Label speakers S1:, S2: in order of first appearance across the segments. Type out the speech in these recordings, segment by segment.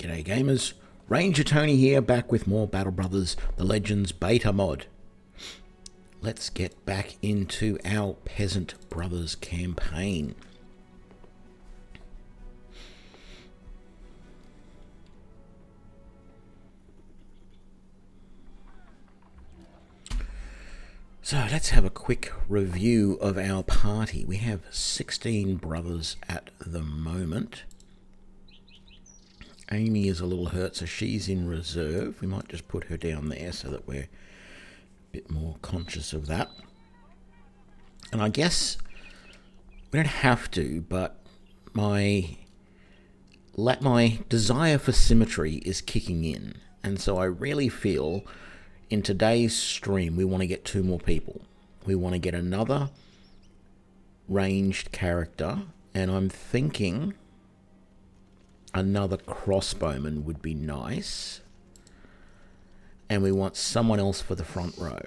S1: G'day gamers, Ranger Tony here, back with more Battle Brothers The Legends beta mod. Let's get back into our Peasant Brothers campaign. So let's have a quick review of our party. We have 16 brothers at the moment. Amy is a little hurt, so she's in reserve. We might just put her down there so that we're a bit more conscious of that. And I guess we don't have to, but my desire for symmetry is kicking in. And so I really feel in today's stream we want to get 2 more people. We want to get another ranged character, and I'm thinking another crossbowman would be nice, and we want someone else for the front row.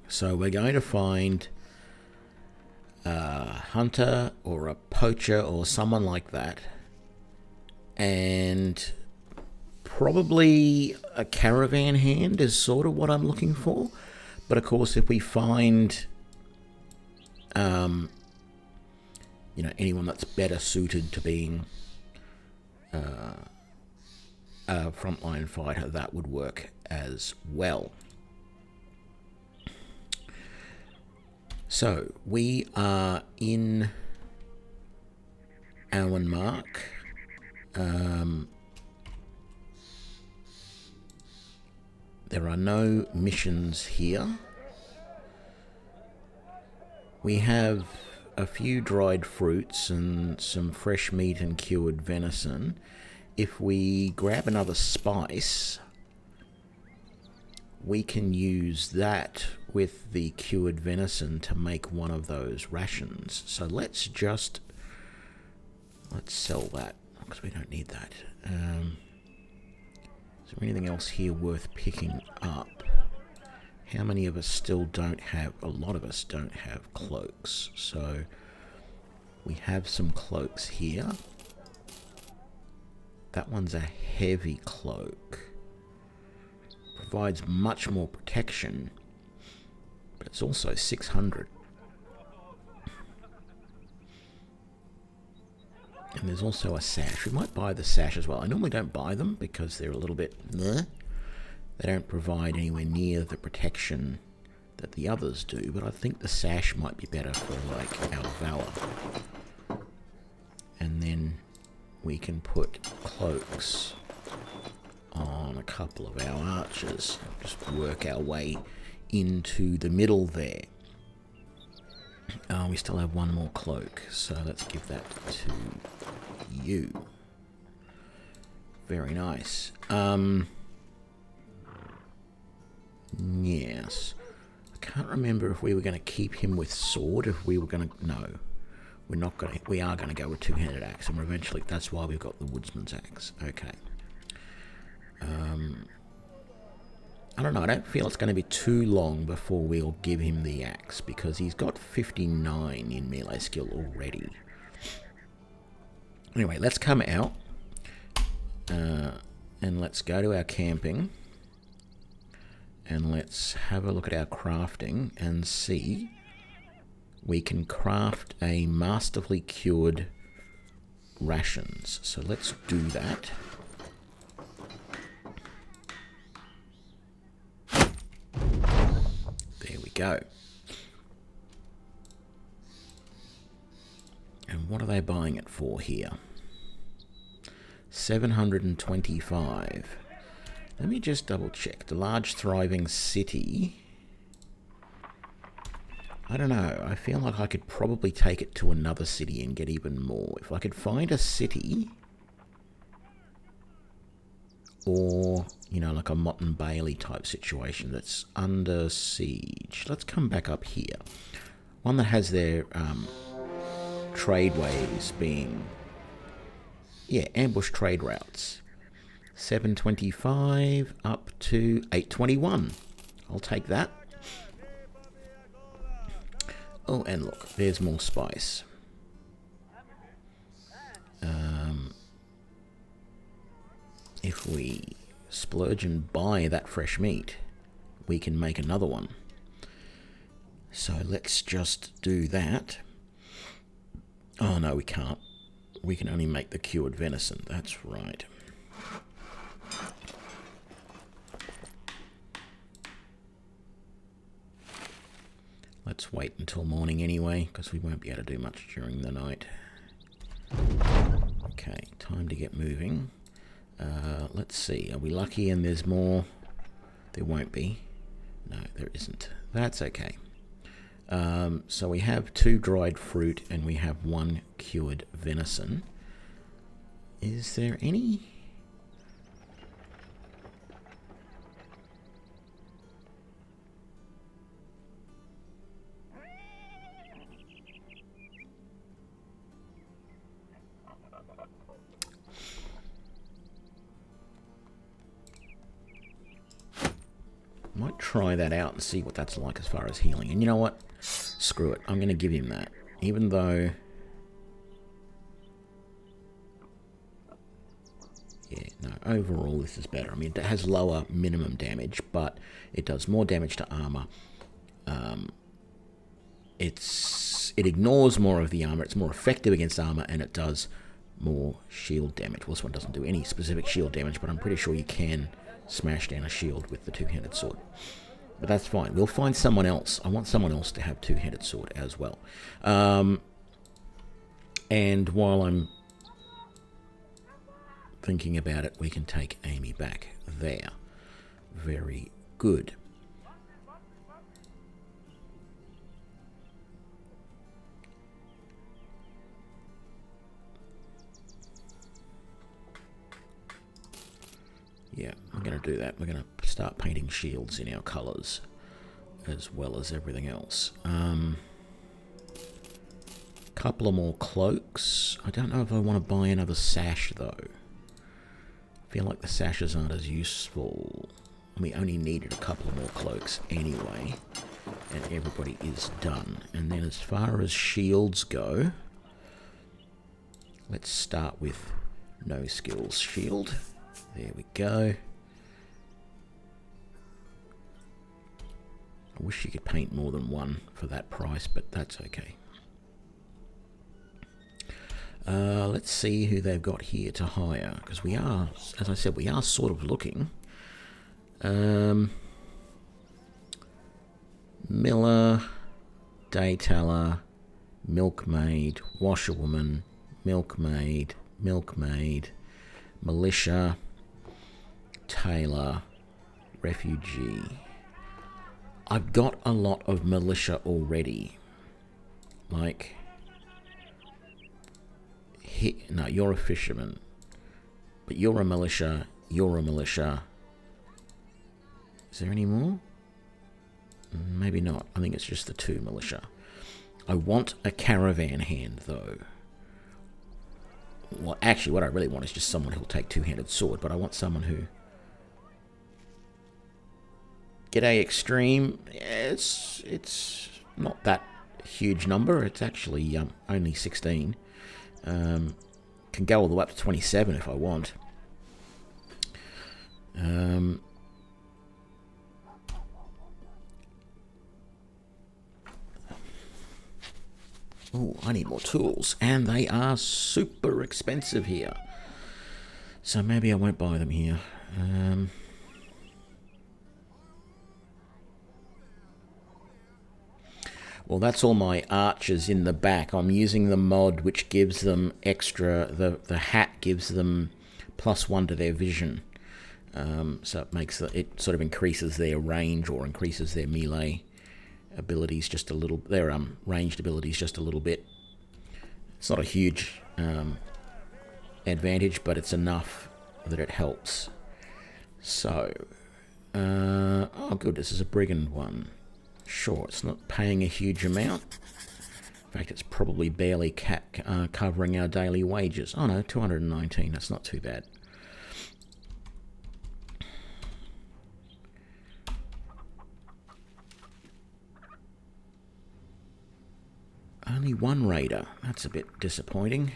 S1: So we're going to find a hunter or a poacher or someone like that, and probably a caravan hand is sort of what I'm looking for. But of course, if we find anyone that's better suited to being a frontline fighter, that would work as well. So we are in Allenmark. There are no missions here. We have a few dried fruits and some fresh meat and cured venison. If we grab another spice, we can use that with the cured venison to make one of those rations. So let's sell that because we don't need that. Is there anything else here worth picking up? How many of us still don't have, a lot of us don't have cloaks. So we have some cloaks here. That one's a heavy cloak. Provides much more protection, but it's also 600. And there's also a sash. We might buy the sash as well. I normally don't buy them because they're a little bit meh. They don't provide anywhere near the protection that the others do, but I think the sash might be better for like our valor. And then we can put cloaks on a couple of our archers. Just work our way into the middle there. We still have one more cloak, so let's give that to you. Very nice. Yes. I can't remember if we were going to keep him with sword, if we were going to... No. We're not going to... We are going to go with two-handed axe, and eventually that's why we've got the woodsman's axe. Okay. I don't know, I don't feel it's going to be too long before we'll give him the axe, because he's got 59 in melee skill already. Anyway, let's come out, and let's go to our camping, and let's have a look at our crafting and see we can craft a masterfully cured rations. So let's do that. There we go. And what are they buying it for here? 725. Let me just double check. The large thriving city. I don't know. I feel like I could probably take it to another city and get even more. If I could find a city, or, like a Mott and Bailey type situation that's under siege. Let's come back up here. One that has their tradeways being... Yeah, ambush trade routes. 725 up to 821. I'll take that. Oh, and look, there's more spice. if we splurge and buy that fresh meat, we can make another one. So let's just do that. Oh no, we can't. We can only make the cured venison. That's right. Let's wait until morning anyway, because we won't be able to do much during the night. Okay, time to get moving. Let's see. Are we lucky and there's more? There won't be. No, there isn't. That's okay. So we have 2 dried fruit and we have 1 cured venison. Is there any? Might try that out and see what that's like as far as healing. And you know what? Screw it. I'm going to give him that. Even though... yeah, no, overall this is better. I mean, it has lower minimum damage, but it does more damage to armor. It ignores more of the armor. It's more effective against armor, and it does more shield damage. Well, this one doesn't do any specific shield damage, but I'm pretty sure you can smash down a shield with the 2-handed sword. But that's fine. We'll find someone else. I want someone else to have 2-handed sword as well. And while I'm thinking about it, we can take Amy back there. Very good. Yeah, I'm going to do that. We're going to start painting shields in our colours as well as everything else. Couple of more cloaks. I don't know if I want to buy another sash though. I feel like the sashes aren't as useful. We only needed a couple of more cloaks anyway, and everybody is done. And then as far as shields go, let's start with no skills shield. There we go. I wish you could paint more than one for that price, but that's okay. Let's see who they've got here to hire, because we are, as I said, we are sort of looking. Miller, dayteller, milkmaid, washerwoman, milkmaid, militia, tailor, refugee. I've got a lot of militia already. Like, no, you're a fisherman, but you're a militia, you're a militia. Is there any more? Maybe not. I think it's just the 2 militia. I want a caravan hand, though. Well, actually, what I really want is just someone who'll take 2-handed sword, but I want someone who... G'day, Extreme. It's not that huge number. It's actually only 16. Can go all the way up to 27 if I want. Oh, I need more tools, and they are super expensive here. So maybe I won't buy them here. Well, that's all my archers in the back. I'm using the mod which gives them extra, the hat gives them +1 to their vision. So it makes it sort of increases their range or increases their melee abilities just a little, their ranged abilities just a little bit. It's not a huge advantage, but it's enough that it helps. So, oh good, this is a brigand one. Sure, it's not paying a huge amount. In fact, it's probably barely covering our daily wages. Oh no, 219, that's not too bad. Only 1 raider. That's a bit disappointing.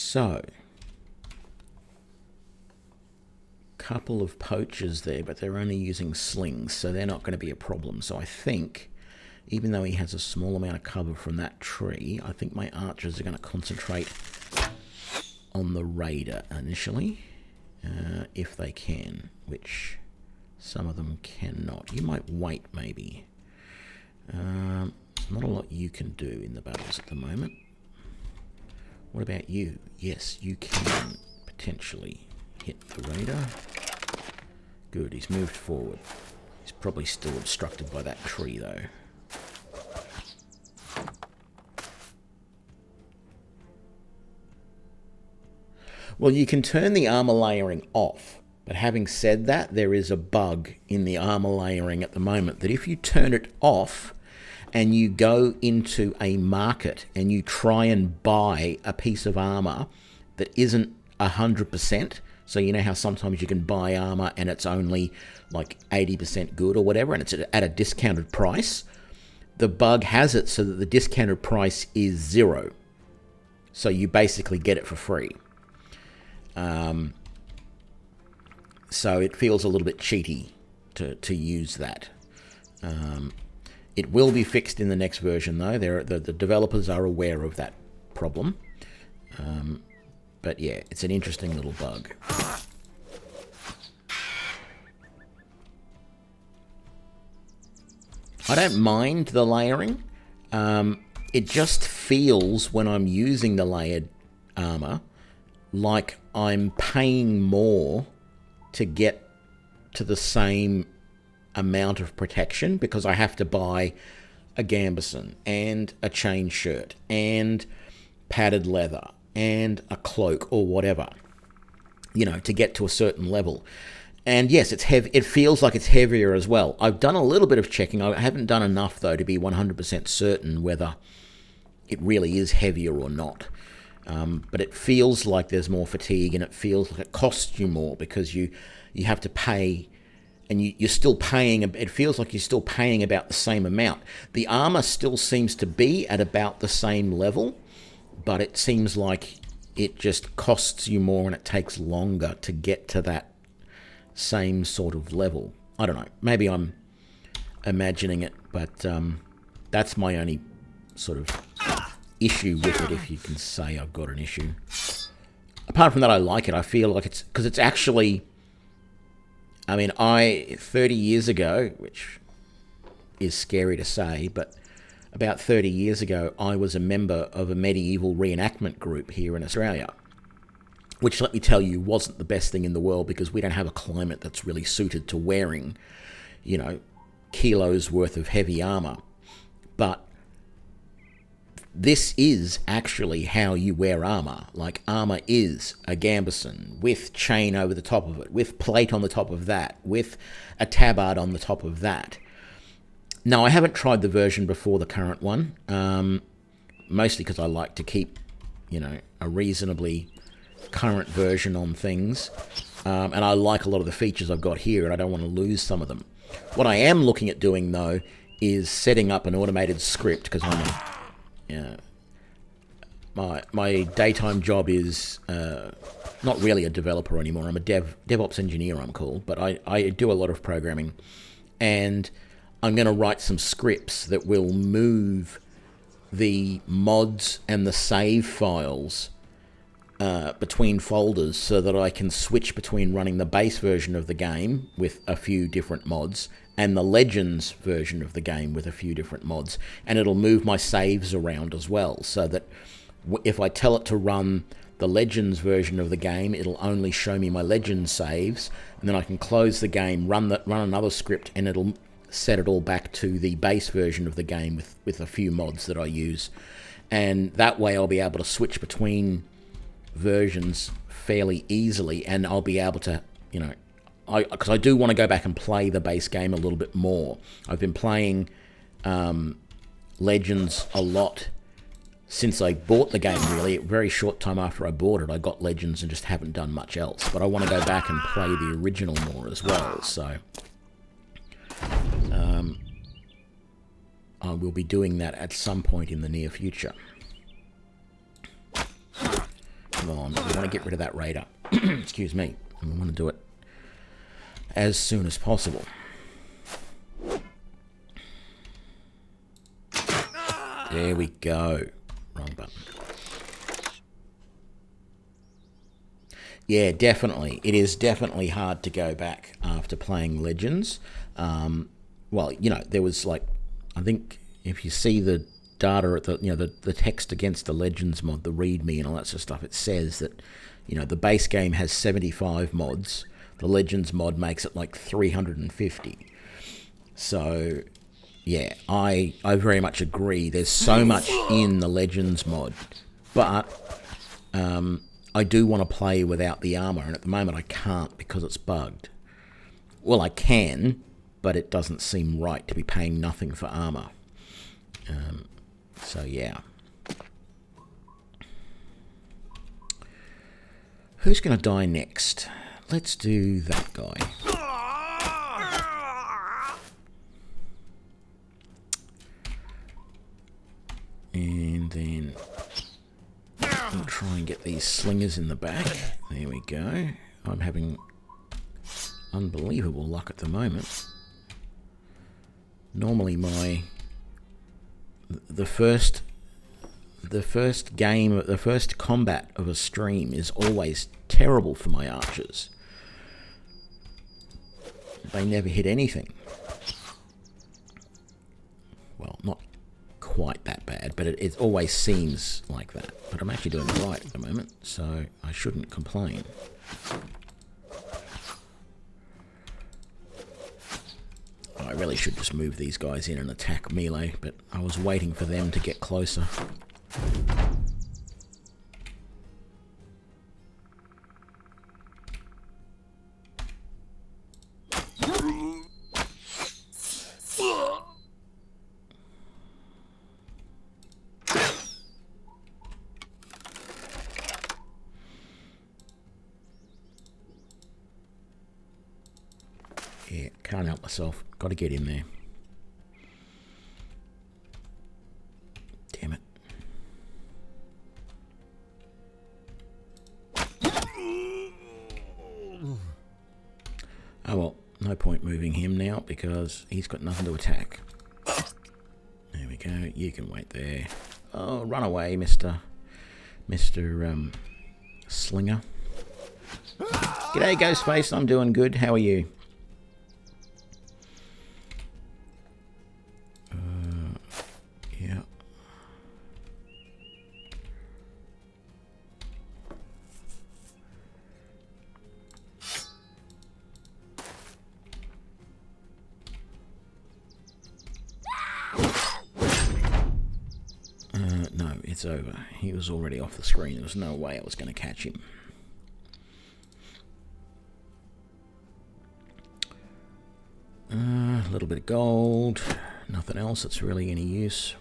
S1: So, couple of poachers there, but they're only using slings, so they're not going to be a problem. So I think, even though he has a small amount of cover from that tree, I think my archers are going to concentrate on the raider initially, if they can, which some of them cannot. You might wait, maybe. Not a lot you can do in the battles at the moment. What about you? Yes, you can potentially hit the raider. Good, he's moved forward. He's probably still obstructed by that tree, though. Well, you can turn the armor layering off, but having said that, there is a bug in the armor layering at the moment that if you turn it off and you go into a market and you try and buy a piece of armor that isn't 100%, so you know how sometimes you can buy armor and it's only like 80% good or whatever, and it's at a discounted price, the bug has it so that the discounted price is 0. So you basically get it for free. So it feels a little bit cheaty to use that. It will be fixed in the next version, though. The developers are aware of that problem. But yeah, it's an interesting little bug. I don't mind the layering. It just feels, when I'm using the layered armor, like I'm paying more to get to the same amount of protection, because I have to buy a gambeson and a chain shirt and padded leather and a cloak or whatever, you know, to get to a certain level. And yes, it's heavy. It feels like it's heavier as well. I've done a little bit of checking. I haven't done enough, though, to be 100% certain whether it really is heavier or not. But it feels like there's more fatigue, and it feels like it costs you more because you have to pay, and you're still paying. It feels like you're still paying about the same amount. The armor still seems to be at about the same level, but it seems like it just costs you more and it takes longer to get to that same sort of level. I don't know. Maybe I'm imagining it, but that's my only sort of issue with it, if you can say I've got an issue. Apart from that, I like it. I feel like it's, because it's actually, I mean, 30 years ago, which is scary to say, but about 30 years ago, I was a member of a medieval reenactment group here in Australia, which, let me tell you, wasn't the best thing in the world, because we don't have a climate that's really suited to wearing, you know, kilos worth of heavy armor. But this is actually how you wear armor. Like, armor is a gambeson with chain over the top of it, with plate on the top of that, with a tabard on the top of that. Now, I haven't tried the version before the current one, mostly because I like to keep, you know, a reasonably current version on things, and I like a lot of the features I've got here, and I don't want to lose some of them. What I am looking at doing, though, is setting up an automated script, because my daytime job is not really a developer anymore. I'm a DevOps engineer, I'm called, but I do a lot of programming, and I'm going to write some scripts that will move the mods and the save files between folders, so that I can switch between running the base version of the game with a few different mods and the Legends version of the game with a few different mods. And it'll move my saves around as well, so that if I tell it to run the Legends version of the game, it'll only show me my Legends saves, and then I can close the game, run another script, and it'll set it all back to the base version of the game with a few mods that I use. And that way I'll be able to switch between versions fairly easily, and I'll be able to, you know, because I do want to go back and play the base game a little bit more. I've been playing Legends a lot since I bought the game, really. A very short time after I bought it, I got Legends and just haven't done much else. But I want to go back and play the original more as well, so I will be doing that at some point in the near future. come on. We want to get rid of that raider. Excuse me. And we want to do it as soon as possible. There we go. Wrong button. Yeah, definitely. It is definitely hard to go back after playing Legends. Well, you know, there was like, I think if you see the data at the, you know, the text against the Legends mod, the README and all that sort of stuff, it says that, you know, the base game has 75 mods. The Legends mod makes it like 350. So, yeah, I very much agree. There's so much in the Legends mod, but I do want to play without the armor, and at the moment I can't because it's bugged. Well, I can, but it doesn't seem right to be paying nothing for armor. So yeah. Who's going to die next? Let's do that guy. And then we'll try and get these slingers in the back. There we go. I'm having unbelievable luck at the moment. Normally the first combat of a stream is always terrible for my archers. They never hit anything. Well, not quite that bad, but it always seems like that. But I'm actually doing right at the moment, so I shouldn't complain. I really should just move these guys in and attack melee, but I was waiting for them to get closer. Yeah, can't help myself. Got to get in there. Damn it. Oh well, no point moving him now because he's got nothing to attack. There we go. You can wait there. Oh, run away, Mr. Slinger. G'day, Ghostface. I'm doing good. How are you? Yeah. No, it's over. He was already off the screen. There was no way I was going to catch him. A little bit of gold. Nothing else that's really any use.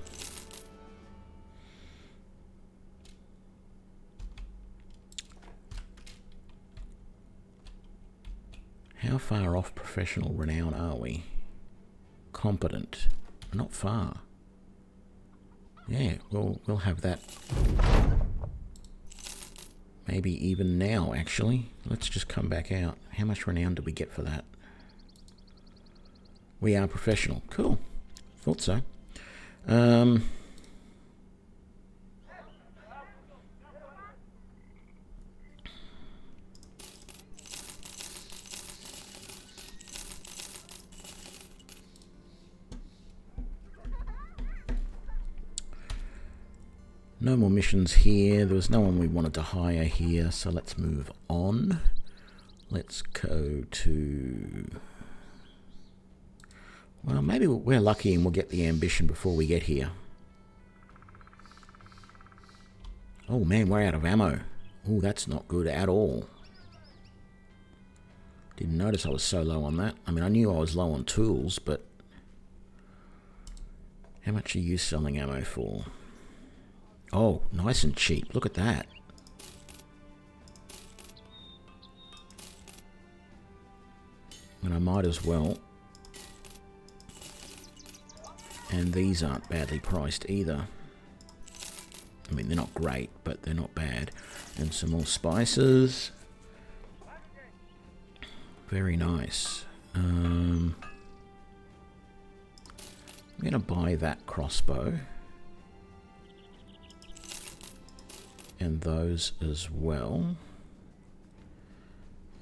S1: How far off professional renown are we? Competent. Not far. Yeah, we'll have that. Maybe even now, actually. Let's just come back out. How much renown did we get for that? We are professional. Cool. Thought so. No more missions here. There was no one we wanted to hire here, so let's move on. Let's go to... Well, maybe we're lucky and we'll get the ambition before we get here. Oh man, we're out of ammo. Oh, that's not good at all. Didn't notice I was so low on that. I mean, I knew I was low on tools, but... How much are you selling ammo for? Oh, nice and cheap. Look at that. And I might as well. And these aren't badly priced either. I mean, they're not great, but they're not bad. And some more spices. Very nice. I'm going to buy that crossbow. And those as well.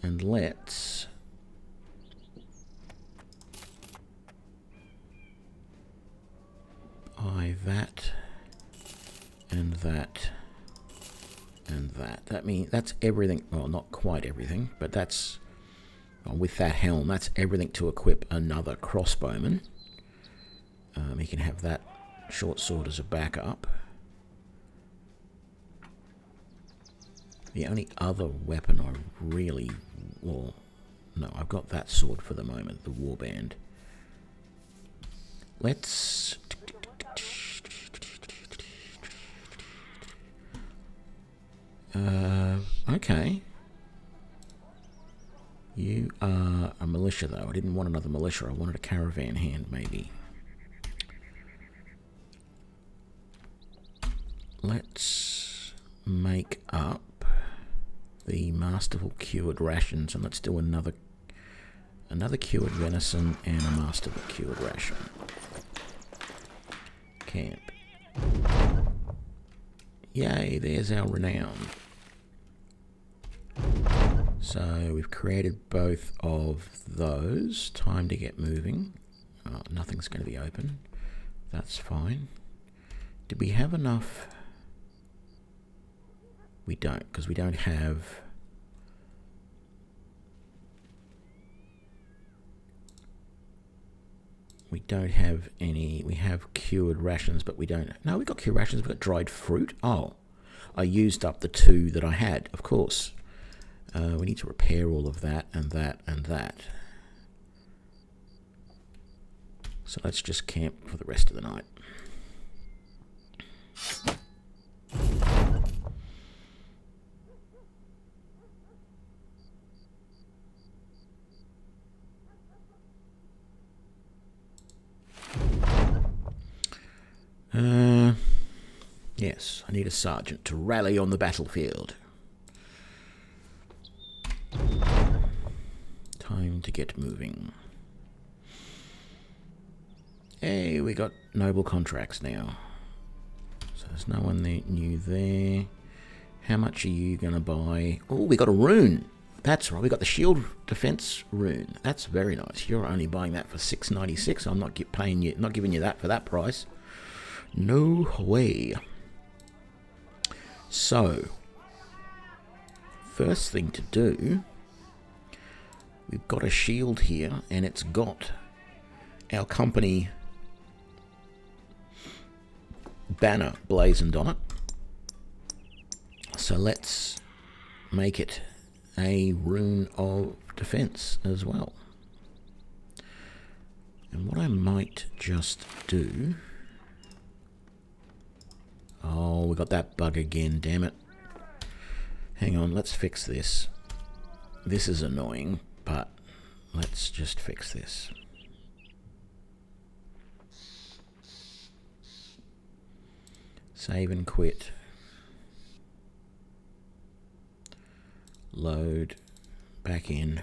S1: And let's buy that and that and that. That means that's everything. Well, not quite everything, but that's, well, with that helm, that's everything to equip another crossbowman. You can have that short sword as a backup. The only other weapon I really, well, no, I've got that sword for the moment, the warband. Let's okay. You are a militia, though. I didn't want another militia. I wanted a caravan hand, maybe. Let's make up the masterful cured rations, and let's do another cured venison and a masterful cured ration. Camp. Yay, there's our renown. So we've created both of those. Time to get moving. Oh, nothing's going to be open. That's fine. Did we have enough? We don't, because we don't have... We don't have any... We have cured rations, but we don't... No, we got cured rations, we've got dried fruit. Oh, I used up the 2 that I had, of course. We need to repair all of that and that and that. So let's just camp for the rest of the night. Yes, I need a sergeant to rally on the battlefield. Time to get moving. Hey, we got noble contracts now. So there's no one new there. How much are you going to buy? Oh, we got a rune. That's right, we got the shield defense rune. That's very nice. You're only buying that for $6.96. I'm not giving you that for that price. No way. So, first thing to do, we've got a shield here, and it's got our company banner blazoned on it. So let's make it a rune of defense as well. And what I might just do... Oh, we got that bug again, damn it. Hang on, let's fix this. This is annoying, but let's just fix this. Save and quit. Load. Back in.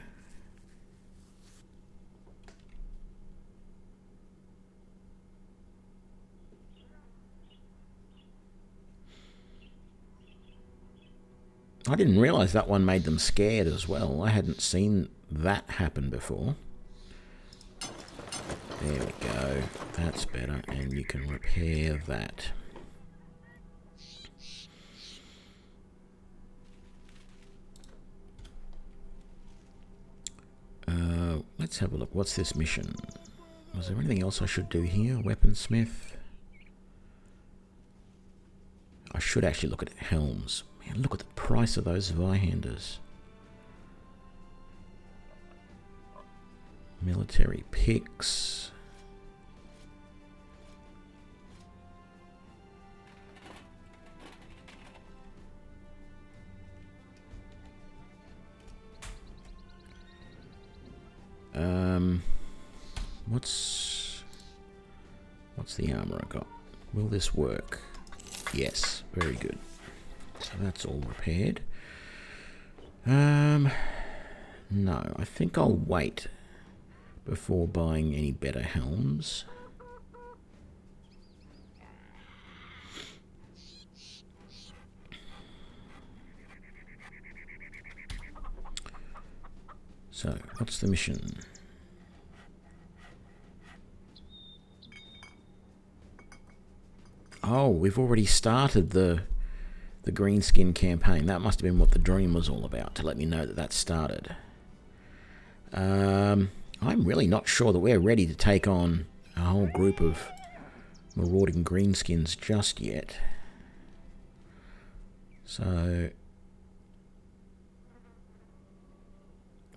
S1: I didn't realise that one made them scared as well. I hadn't seen that happen before. There we go. That's better. And you can repair that. Let's have a look. What's this mission? Was there anything else I should do here? Weaponsmith. I should actually look at helms. Man, look at the price of those Zweihanders. Military picks. What's the armor I got? Will this work? Yes, very good. So that's all repaired. No, I think I'll wait before buying any better helms. So, what's the mission? Oh, we've already started the greenskin campaign. That must have been what the dream was all about, to let me know that that started. I'm really not sure that we're ready to take on a whole group of marauding greenskins just yet. So,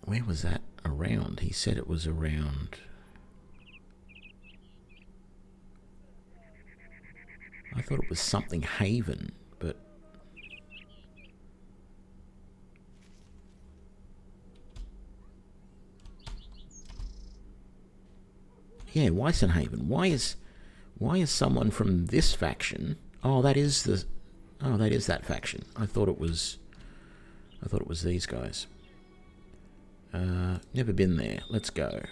S1: where was that around? He said it was around... I thought it was something Haven, but... Yeah, Weissenhaven. Why is someone from this faction? Oh, that is that faction. I thought it was these guys. Never been there. Let's go.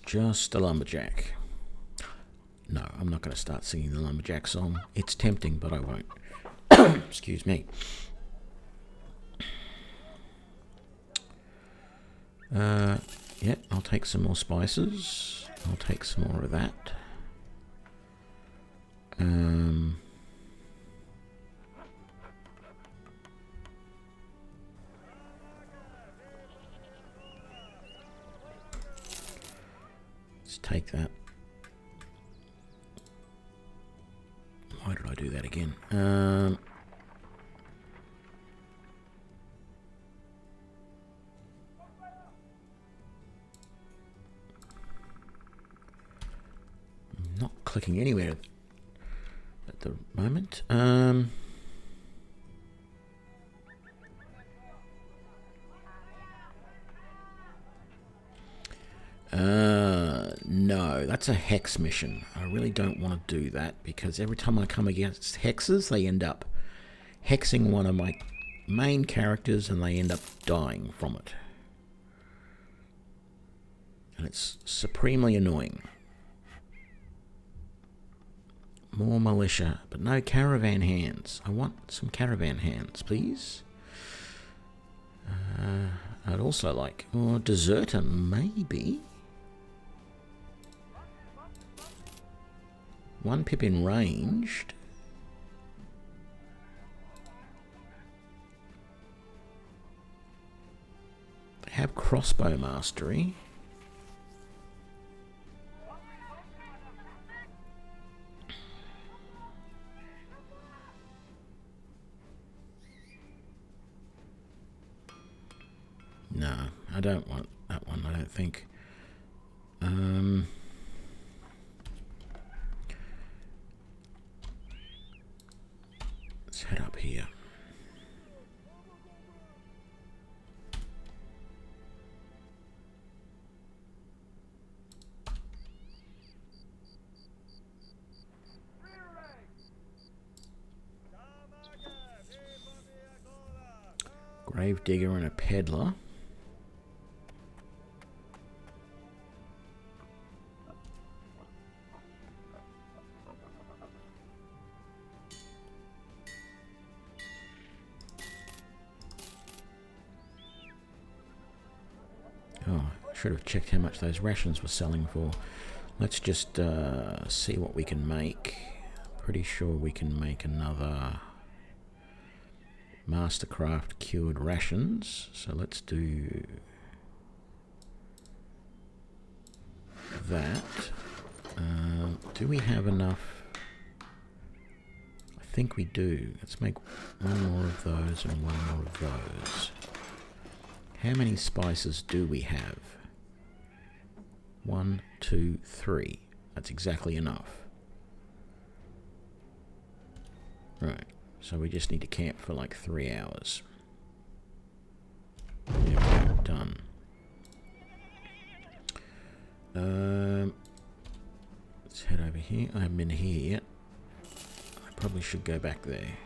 S1: Just a lumberjack. No, I'm not going to start singing the lumberjack song. It's tempting, but I won't. Excuse me. Yeah, I'll take some more spices. I'll take some more of that. Let's take that. Why did I do that again? Not clicking anywhere at the moment. No, that's a hex mission. I really don't want to do that because every time I come against hexes, they end up hexing one of my main characters and they end up dying from it. And it's supremely annoying. More militia, but no caravan hands. I want some caravan hands, please. I'd also like... Oh, deserter, maybe. One Pippin ranged. They have crossbow mastery. No, I don't want that one, I don't think. Let's head up here. Gravedigger and a peddler. Should have checked how much those rations were selling for. Let's just see what we can make. Pretty sure we can make another Mastercraft cured rations. So let's do that. Do we have enough? I think we do. Let's make one more of those and one more of those. How many spices do we have? 1, 2, 3. That's exactly enough. Right, so we just need to camp for like 3 hours. There we go, done. Let's head over here. I haven't been here yet. I probably should go back there.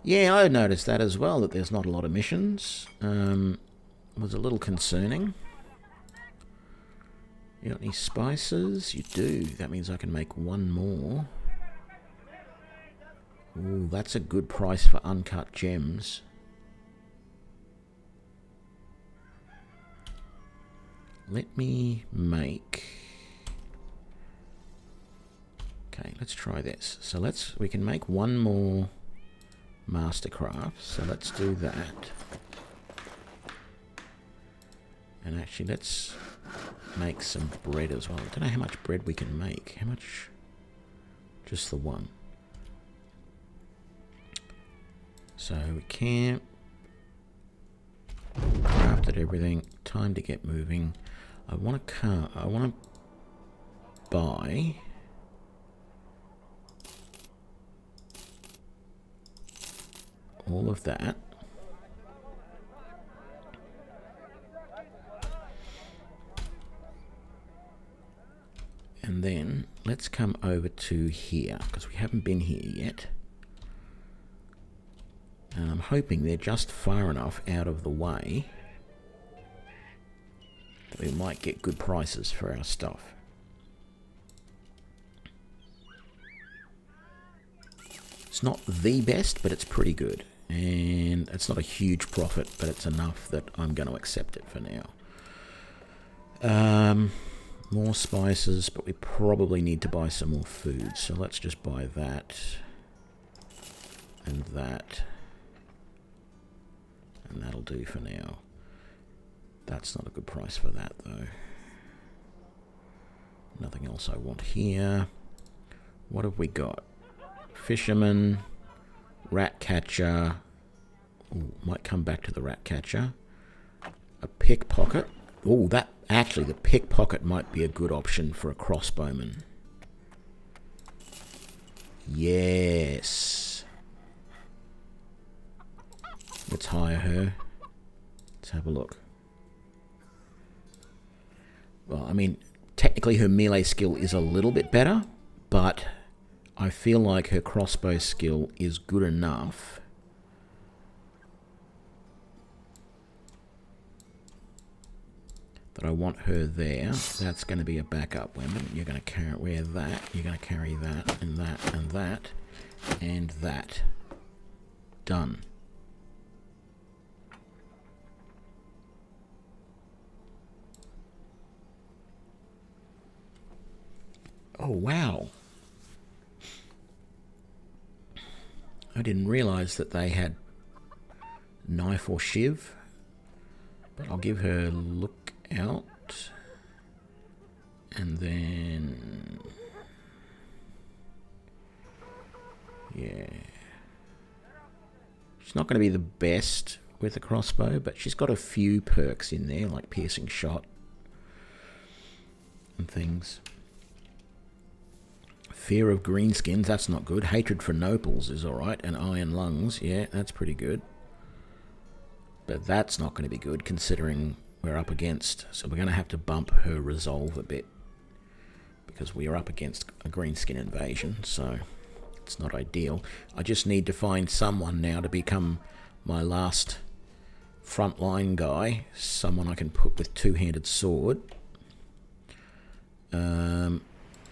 S1: Yeah, I noticed that as well, that there's not a lot of missions. Was a little concerning. You got any spices? You do. That means I can make one more. Ooh, that's a good price for uncut gems. Let me make... Okay, let's try this. So we can make one more mastercraft. So let's do that. And actually, let's make some bread as well. I don't know how much bread we can make. How much? Just the one. So we camp. Crafted everything. Time to get moving. I want to buy all of that. And then let's come over to here, because we haven't been here yet. And I'm hoping they're just far enough out of the way that we might get good prices for our stuff. It's not the best, but it's pretty good. And it's not a huge profit, but it's enough that I'm going to accept it for now. More spices, but we probably need to buy some more food. So let's just buy that. And that. And that'll do for now. That's not a good price for that, though. Nothing else I want here. What have we got? Fisherman, rat catcher. Ooh, might come back to the rat catcher. A pickpocket. Oh, that actually, the pickpocket might be a good option for a crossbowman. Yes. Let's hire her. Let's have a look. Well, I mean, technically her melee skill is a little bit better, but I feel like her crossbow skill is good enough that I want her there. That's going to be a backup weapon. You're going to wear that. You're going to carry that, and that, and that, and that. Done. Oh, wow. I didn't realize that they had knife or shiv, but I'll give her look out, and then yeah, she's not going to be the best with a crossbow, but she's got a few perks in there, like piercing shot and things. Fear of greenskins, that's not good. Hatred for nopals is alright, and iron lungs, yeah, that's pretty good. But that's not going to be good considering we're up against, so we're going to have to bump her resolve a bit because we are up against a greenskin invasion, so it's not ideal. I just need to find someone now to become my last frontline guy, someone I can put with two-handed sword.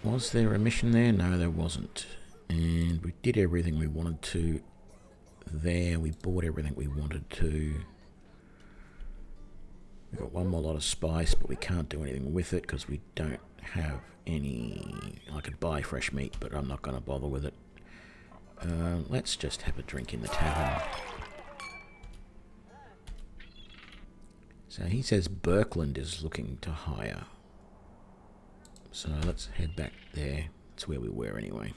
S1: Was there a mission there? No, there wasn't. And we did everything we wanted to there. We bought everything we wanted to. We got one more lot of spice, but we can't do anything with it because we don't have any. I could buy fresh meat, but I'm not going to bother with it. Let's just have a drink in the tavern. So he says Birkland is looking to hire. So let's head back there. That's where we were anyway.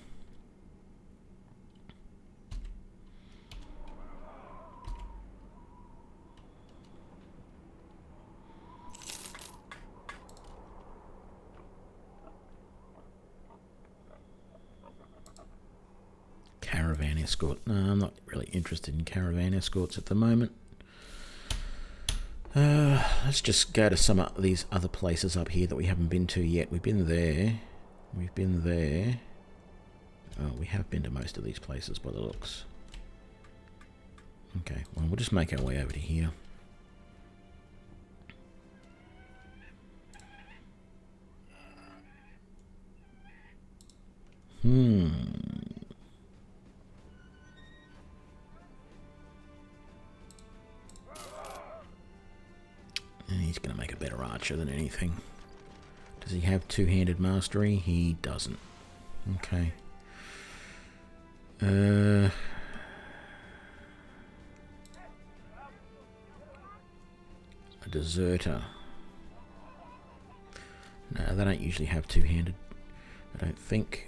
S1: Caravan escort. No, I'm not really interested in caravan escorts at the moment. Let's just go to some of these other places up here that we haven't been to yet. We've been there. We've been there. Oh, we have been to most of these places by the looks. Okay, well, we'll just make our way over to here. He's going to make a better archer than anything. Does he have two-handed mastery? He doesn't. Okay. A deserter. No, they don't usually have two-handed. I don't think.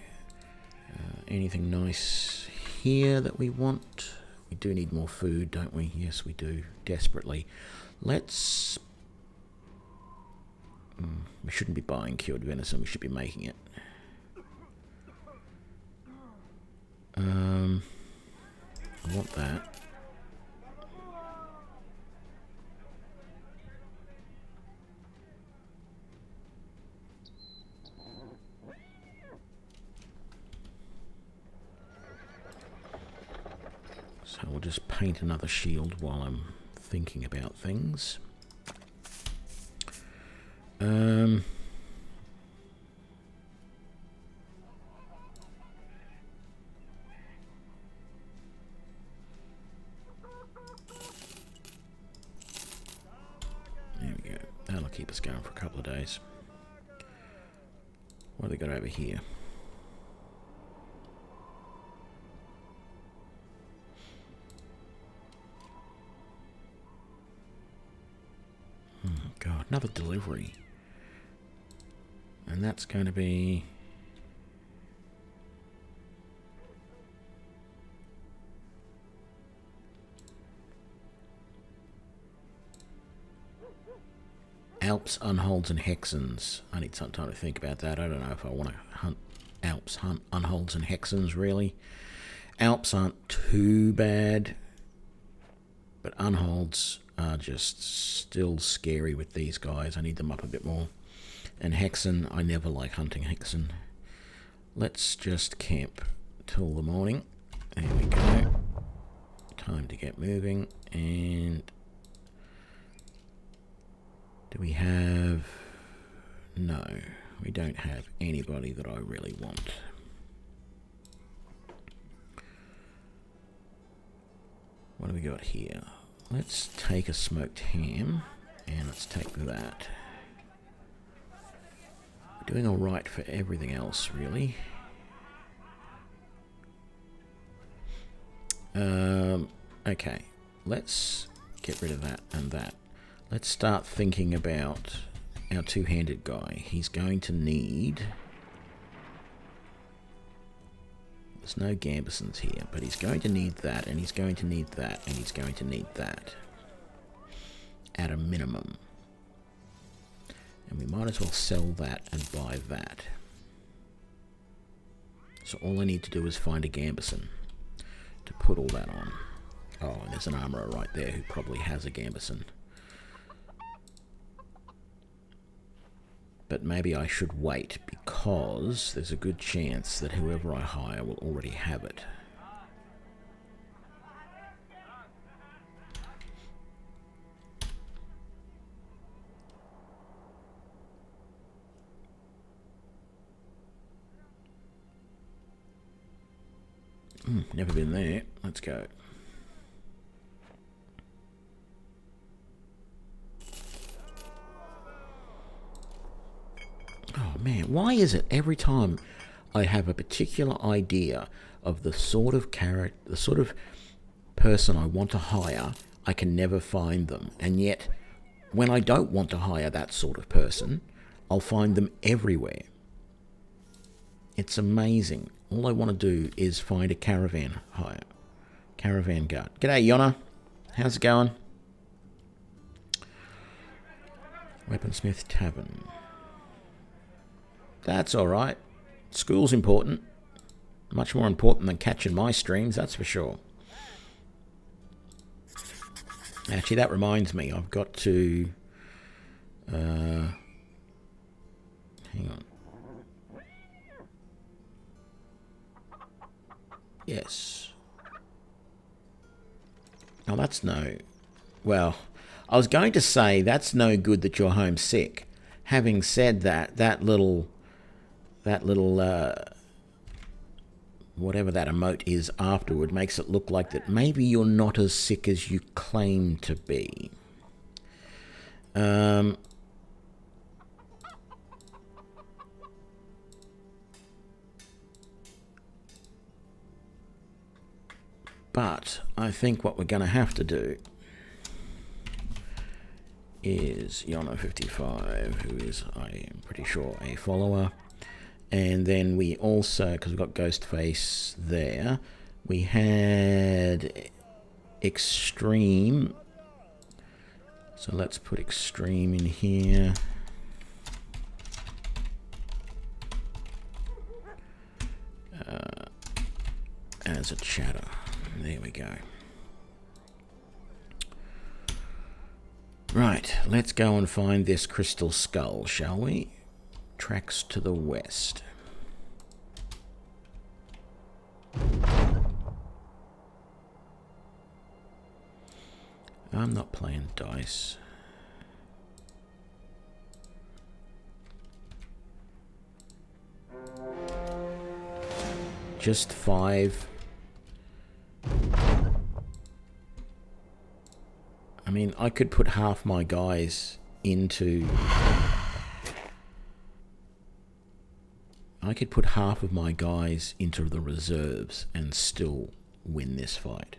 S1: Anything nice here that we want? We do need more food, don't we? Yes, we do. Desperately. Let's... we shouldn't be buying cured venison. We should be making it. I want that. So we'll just paint another shield while I'm thinking about things. There we go. That'll keep us going for a couple of days. What have they got over here? Oh God, another delivery. And that's going to be... Alps, Unholds, and Hexens. I need some time to think about that. I don't know if I want to hunt Alps, Unholds, and Hexens, really. Alps aren't too bad, but Unholds are just still scary with these guys. I need them up a bit more. And Hexen, I never like hunting Hexen. Let's just camp till the morning. There we go. Time to get moving. And do we have... No, we don't have anybody that I really want. What do we got here? Let's take a smoked ham, and let's take that. We're doing all right for everything else, really. Okay, let's get rid of that and that. Let's start thinking about our two-handed guy. He's going to need... There's no gambesons here, but he's going to need that, and he's going to need that, and he's going to need that. At a minimum. And we might as well sell that and buy that. So all I need to do is find a gambeson to put all that on. Oh, and there's an armourer right there who probably has a gambeson. But maybe I should wait, because there's a good chance that whoever I hire will already have it. Never been there. Let's go. Oh man, why is it every time I have a particular idea of the sort of character, the sort of person I want to hire, I can never find them. And yet, when I don't want to hire that sort of person, I'll find them everywhere. It's amazing. All I want to do is find a caravan hire. Caravan guard. G'day, Yona. How's it going? Weaponsmith Tavern. That's alright. School's important. Much more important than catching my streams, that's for sure. Actually, that reminds me, I've got to... hang on. Yes. Oh, that's no... Well, I was going to say that's no good that you're homesick. Having said that, that little whatever that emote is afterward makes it look like that maybe you're not as sick as you claim to be. But I think what we're going to have to do is Yono55, who is, I am pretty sure, a follower. And then we also, because we've got Ghostface there, we had Extreme. So let's put Extreme in here. As a chatter. There we go. Right, let's go and find this crystal skull, shall we? Tracks to the west. I'm not playing dice. Just 5. I mean, I could put half my guys into... I could put half of my guys into the reserves and still win this fight.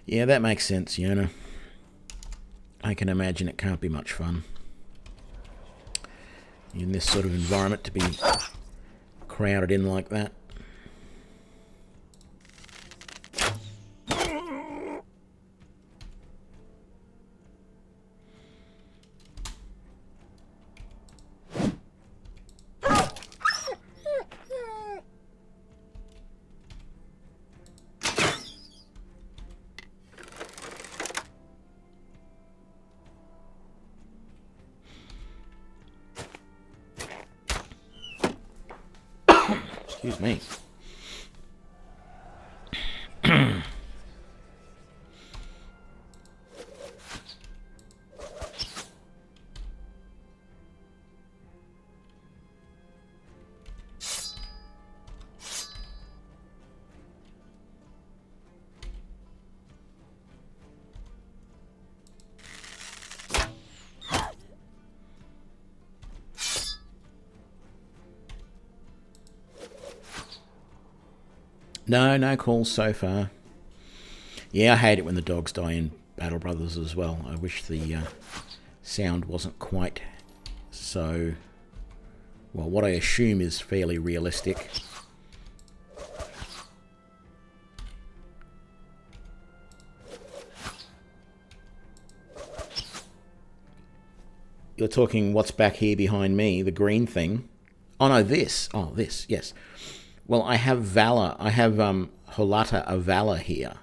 S1: Yeah, that makes sense, Yona. I can imagine it can't be much fun in this sort of environment to be crowded in like that. Excuse me. No calls so far. Yeah, I hate it when the dogs die in Battle Brothers as well. I wish the sound wasn't quite so... Well, what I assume is fairly realistic. You're talking what's back here behind me, the green thing. Oh no, this. Oh, this, yes. Well, I have Valor. I have Holata of Valor here,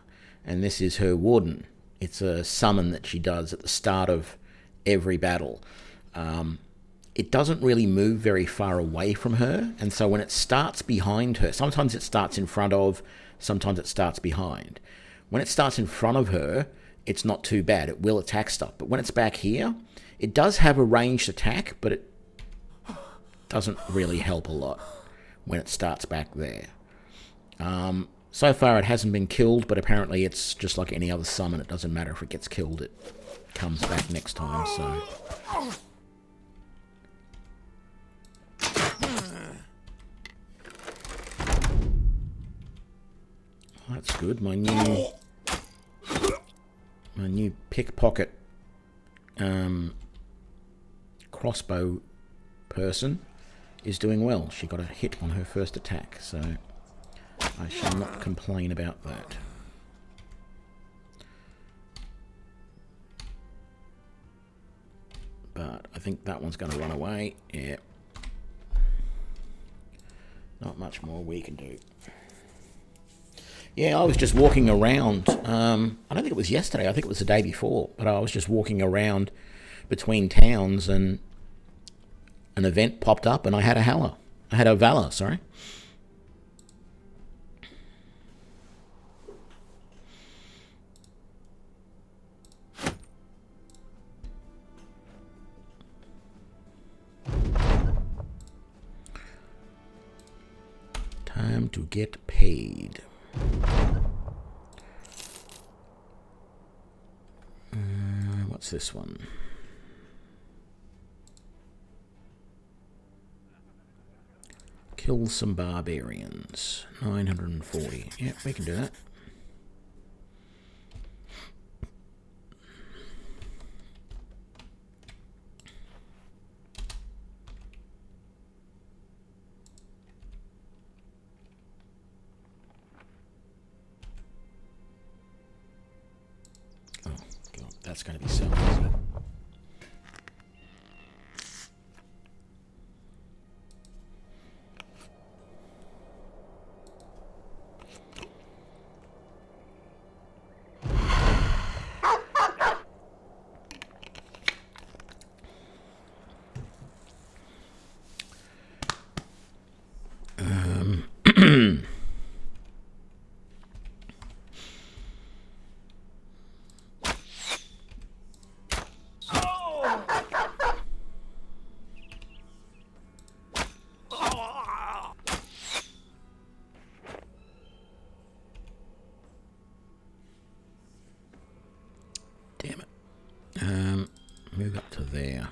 S1: and this is her Warden. It's a summon that she does at the start of every battle. It doesn't really move very far away from her, and so when it starts behind her, sometimes it starts in front of, sometimes it starts behind. When it starts in front of her, it's not too bad. It will attack stuff. But when it's back here, it does have a ranged attack, but it doesn't really help a lot when it starts back there. So far it hasn't been killed, but apparently it's just like any other summon. It doesn't matter if it gets killed, it comes back next time, so... That's good. My new pickpocket crossbow person is doing well. She got a hit on her first attack, so I shall not complain about that. But I think that one's going to run away. Yeah. Not much more we can do. Yeah, I was just walking around. I don't think it was yesterday. I think it was the day before. But I was just walking around between towns and an event popped up and I had a Valor. Sorry. Time to get paid. What's this one? Kill some barbarians. 940. Yeah, we can do that. Oh, God, that's going to be so easy. Damn it. Move up to there.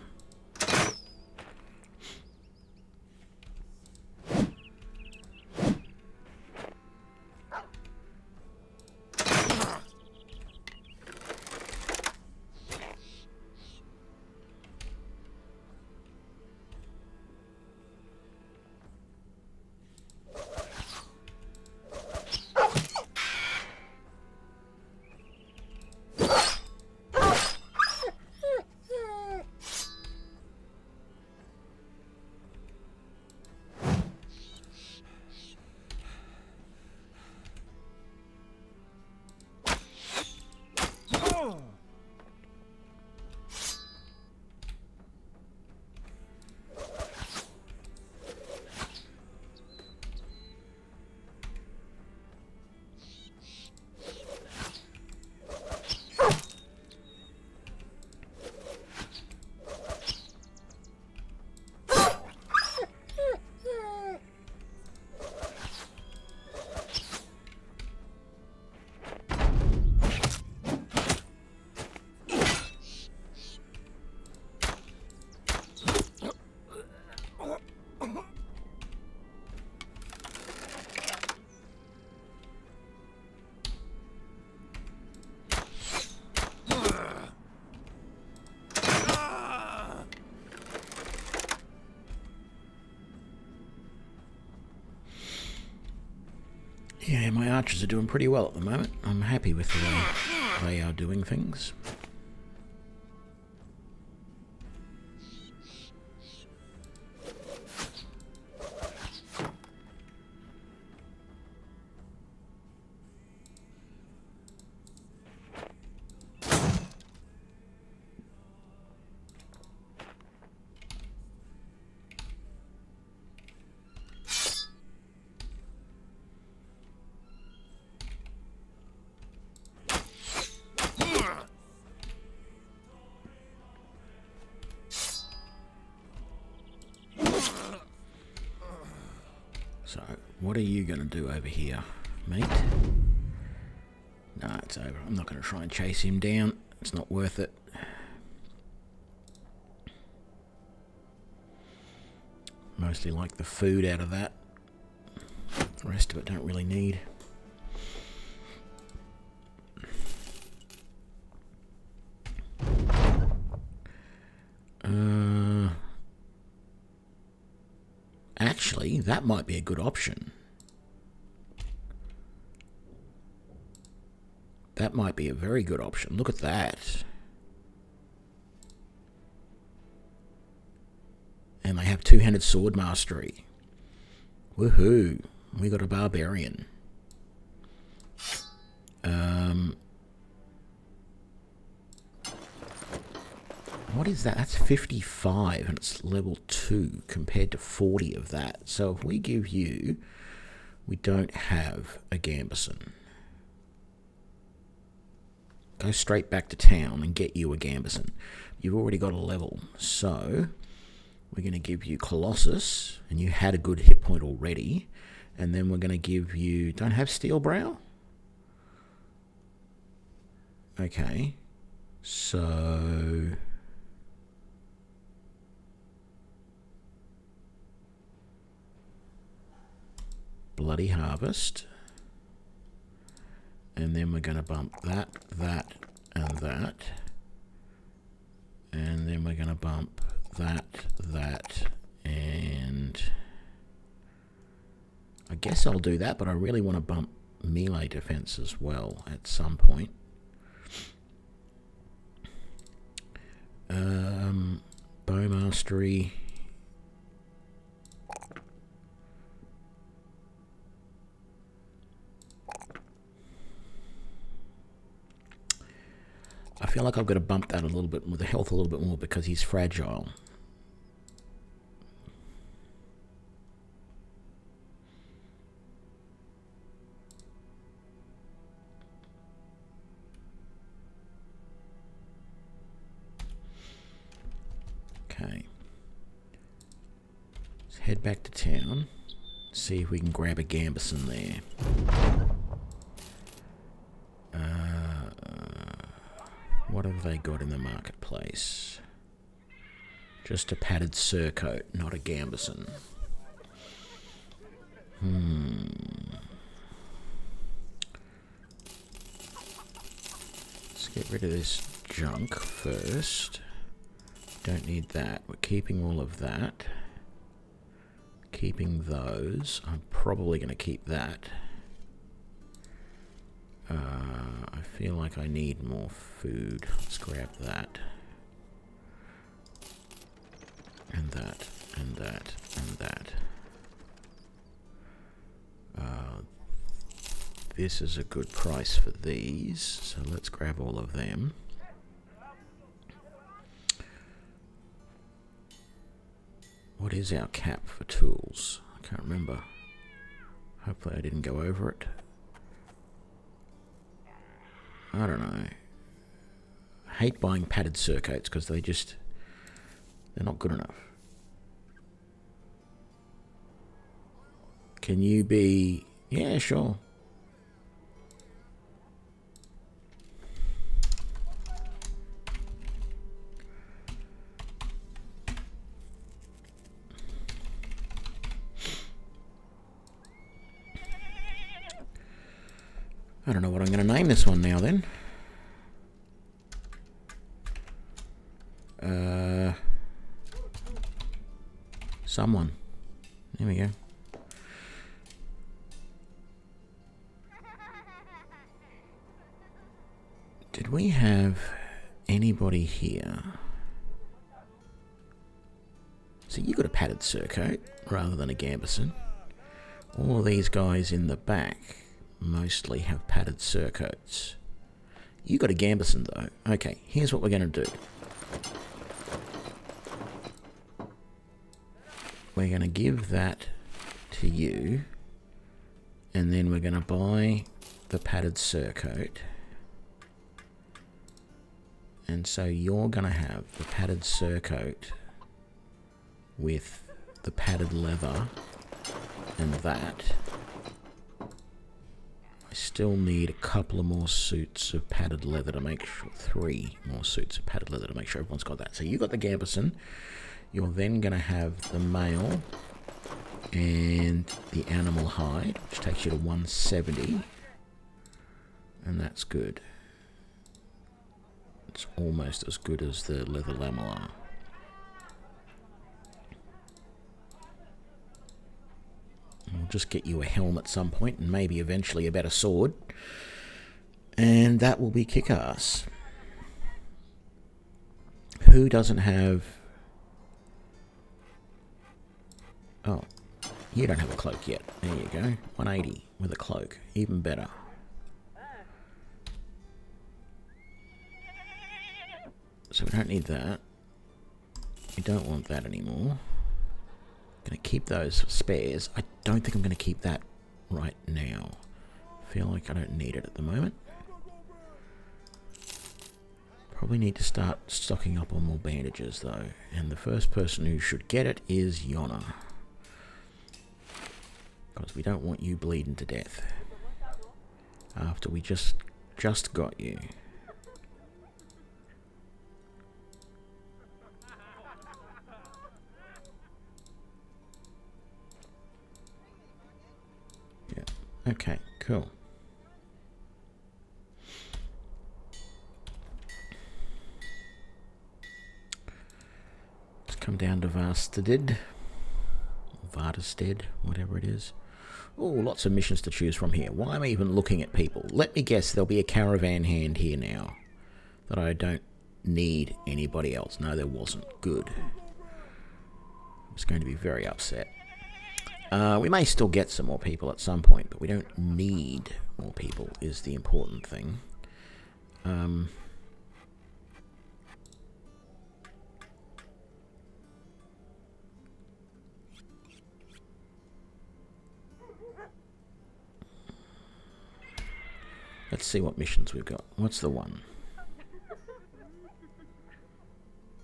S1: Yeah, my archers are doing pretty well at the moment. I'm happy with the way they are doing things. So, what are you going to do over here, mate? Nah, it's over. I'm not going to try and chase him down. It's not worth it. Mostly like the food out of that. The rest of it don't really need. Actually, that might be a good option. That might be a very good option. Look at that. And they have two-handed sword mastery. Woohoo! We got a barbarian. What is that? That's 55 and it's level 2 compared to 40 of that. So if we give you... We don't have a Gambison. Go straight back to town and get you a Gambison. You've already got a level. So we're going to give you Colossus, and you had a good hit point already. And then we're going to give you... Don't have Steel Brow? Okay. So... Bloody Harvest. And then we're going to bump that, and that. And then we're going to bump that, and... I guess I'll do that, but I really want to bump melee defense as well at some point. Bow Mastery... I feel like I've got to bump that a little bit with the health a little bit more because he's fragile. Okay. Let's head back to town. See if we can grab a Gambison there. What have they got in the marketplace? Just a padded surcoat, not a Gambison. Let's get rid of this junk first. Don't need that. We're keeping all of that. Keeping those. I'm probably going to keep that. I feel like I need more food. Let's grab that. And that, and that, and that. This is a good price for these, so let's grab all of them. What is our cap for tools? I can't remember. Hopefully I didn't go over it. I don't know. I hate buying padded surcoats because they're not good enough. Can you be... Yeah, sure. I don't know what I'm going to name this one now then. Someone. There we go. Did we have anybody here? So you got a padded surcoat rather than a Gambison. All of these guys in the back mostly have padded surcoats. You got a Gambison though. Okay, here's what we're going to do. We're going to give that to you, and then we're going to buy the padded surcoat. And so you're going to have the padded surcoat with the padded leather and that. I still need a couple of more suits of padded leather to make sure, 3 more suits of padded leather to make sure everyone's got that. So you got the Gambison. You're then going to have the mail and the animal hide, which takes you to 170. And that's good. It's almost as good as the leather lamellar. We'll just get you a helm at some point and maybe eventually a better sword. And that will be kick-ass. Who doesn't have Oh, you don't have a cloak yet. There you go. 180 with a cloak. Even better. So we don't need that. We don't want that anymore. Going to keep those for spares. I don't think I'm going to keep that right now. Feel like I don't need it at the moment. Probably need to start stocking up on more bandages though. And the first person who should get it is Yona. Because we don't want you bleeding to death. After we just got you. Yeah. Okay, cool. Come down to Varstead, whatever it is. Oh, lots of missions to choose from here. Why am I even looking at people? Let me guess, there'll be a caravan hand here now. That I don't need anybody else. No, there wasn't. Good. I was going to be very upset. We may still get some more people at some point, but we don't need more people is the important thing. Let's see what missions we've got. What's the one?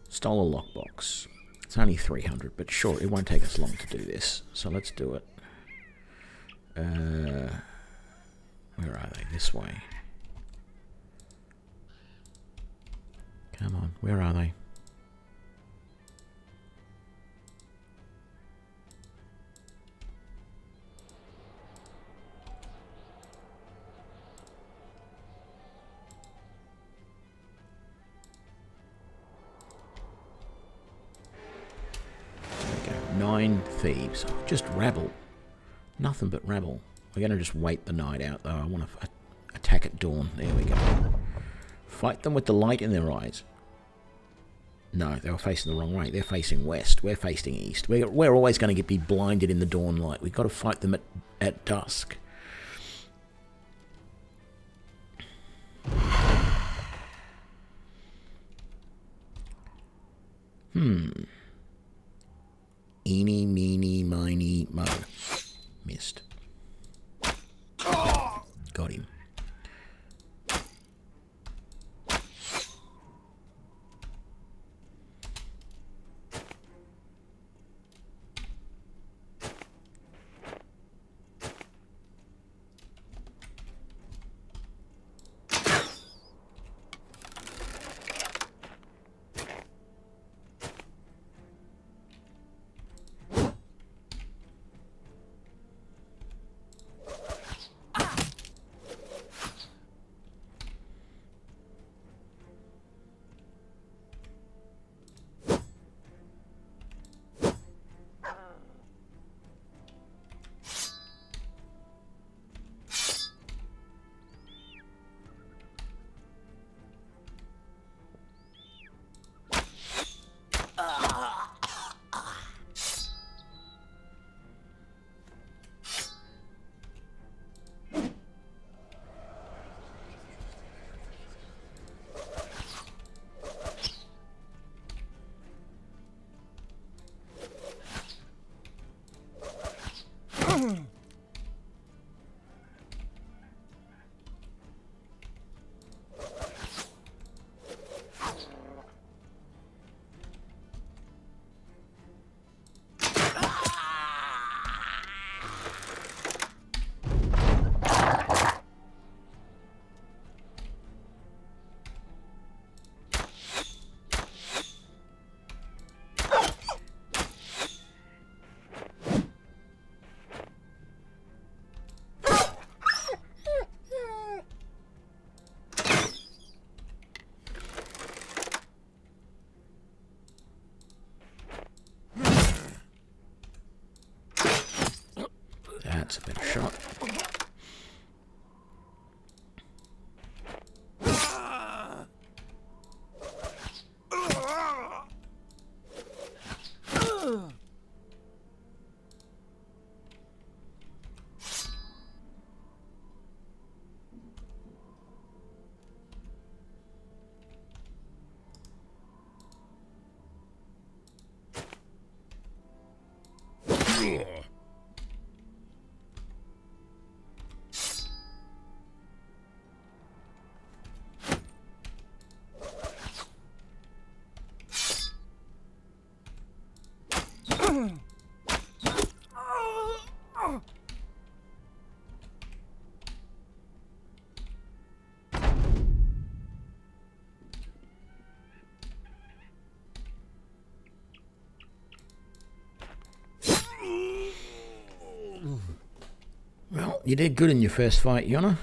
S1: Stole a lockbox. It's only 300, but sure, it won't take us long to do this. So let's do it. Where are they? This way. Come on, where are they? There we go. 9 thieves. Just rabble. Nothing but rabble. We're going to just wait the night out, though. I want to attack at dawn. There we go. Fight them with the light in their eyes. No, they were facing the wrong way. They're facing west. We're facing east. We're always going to be blinded in the dawn light. We've got to fight them at dusk. Eeny, meeny, miny, mo. Missed. Got him. That's a better shot. Well, you did good in your first fight, Yona.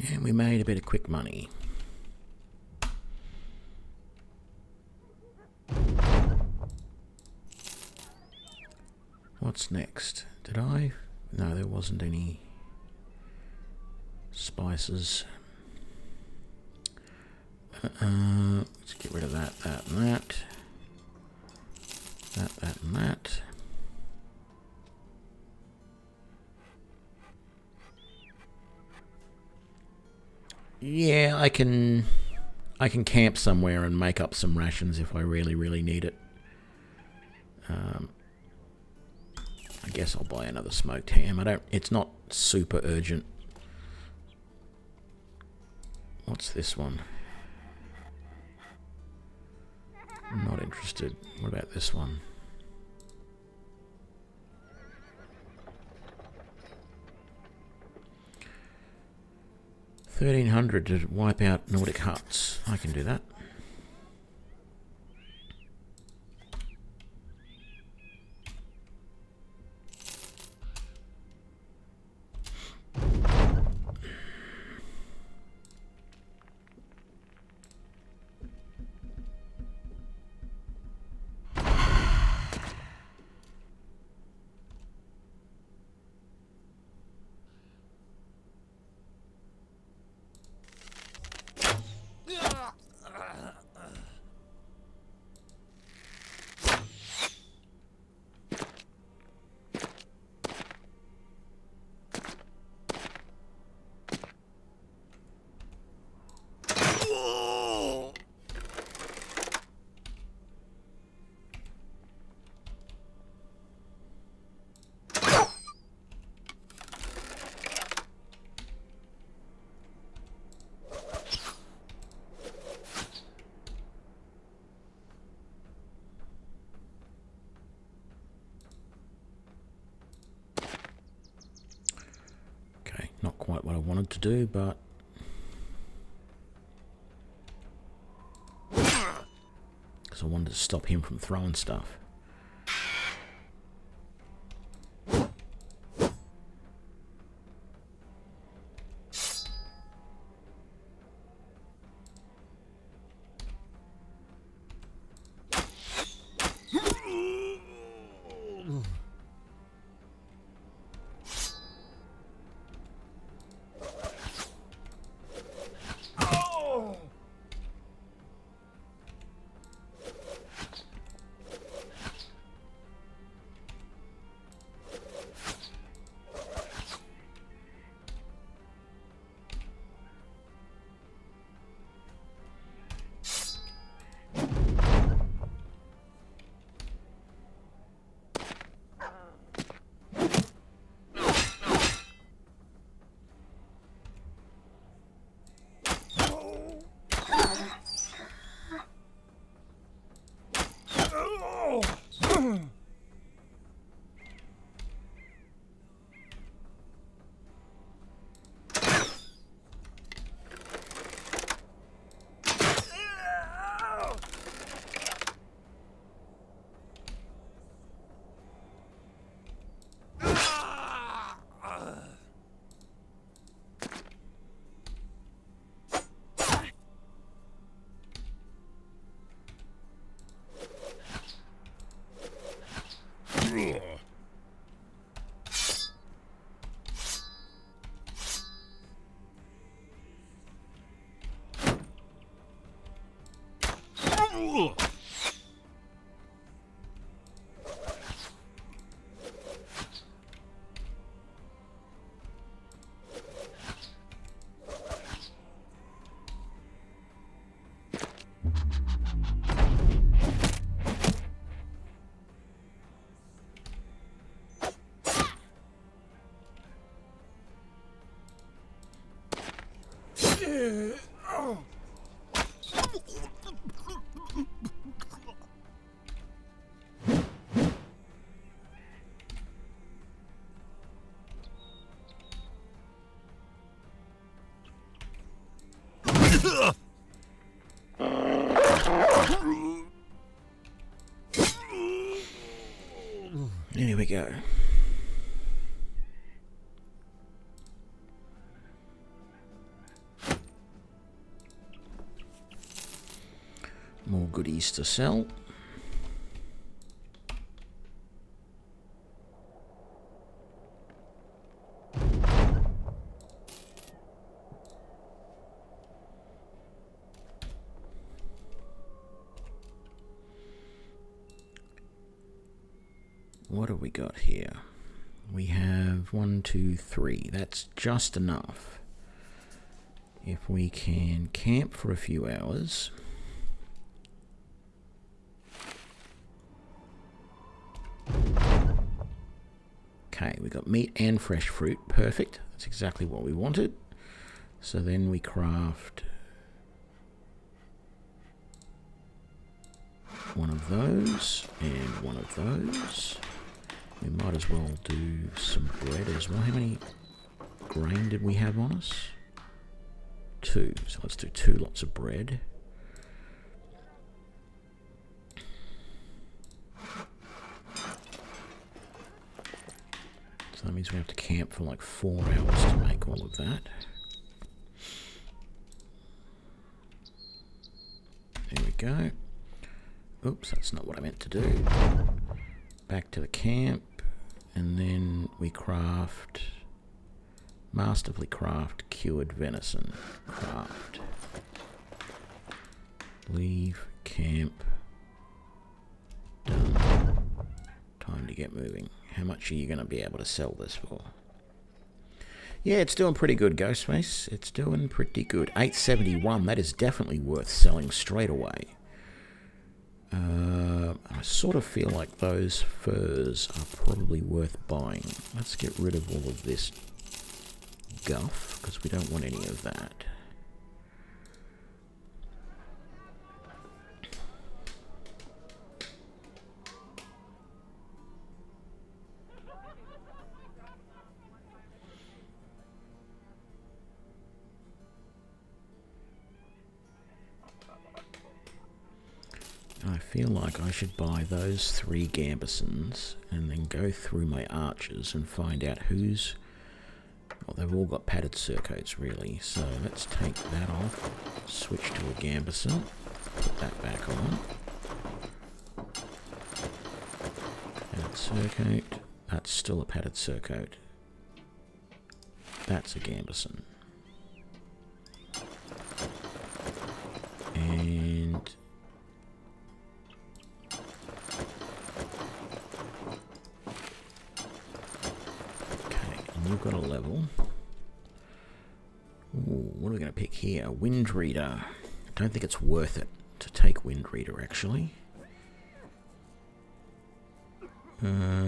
S1: And we made a bit of quick money. What's next? Did I? No, there wasn't any spices. Let's get rid of that, that, and that. That, and that. Yeah, I can camp somewhere and make up some rations if I really, really need it. I guess I'll buy another smoked ham. It's not super urgent. What's this one? I'm not interested. What about this one? $1,300 to wipe out Nordic huts. I can do that. Not quite what I wanted to do, but because I wanted to stop him from throwing stuff. we go. More goodies to sell. What have we got here? We have 1, 2, 3. That's just enough. If we can camp for a few hours. Okay, we got meat and fresh fruit. Perfect. That's exactly what we wanted. So then we craft one of those and one of those. We might as well do some bread as well. How many grain did we have on us? 2. So let's do 2 lots of bread. So that means we have to camp for like 4 hours to make all of that. There we go. Oops, that's not what I meant to do. Back to the camp, and then we craft, masterfully craft cured venison. Craft. Leave camp. Done. Time to get moving. How much are you going to be able to sell this for? Yeah, it's doing pretty good, Ghostface. It's doing pretty good. 871, that is definitely worth selling straight away. I sort of feel like those furs are probably worth buying. Let's get rid of all of this guff, because we don't want any of that. I feel like I should buy those 3 gambesons and then go through my archers and find out who's... Well, they've all got padded surcoats, really. So let's take that off, switch to a gambeson, put that back on. Padded surcoat. That's still a padded surcoat. That's a gambeson. And... you've got a level. Ooh, what are we going to pick here? Wind Reader. I don't think it's worth it to take Wind Reader, actually. No.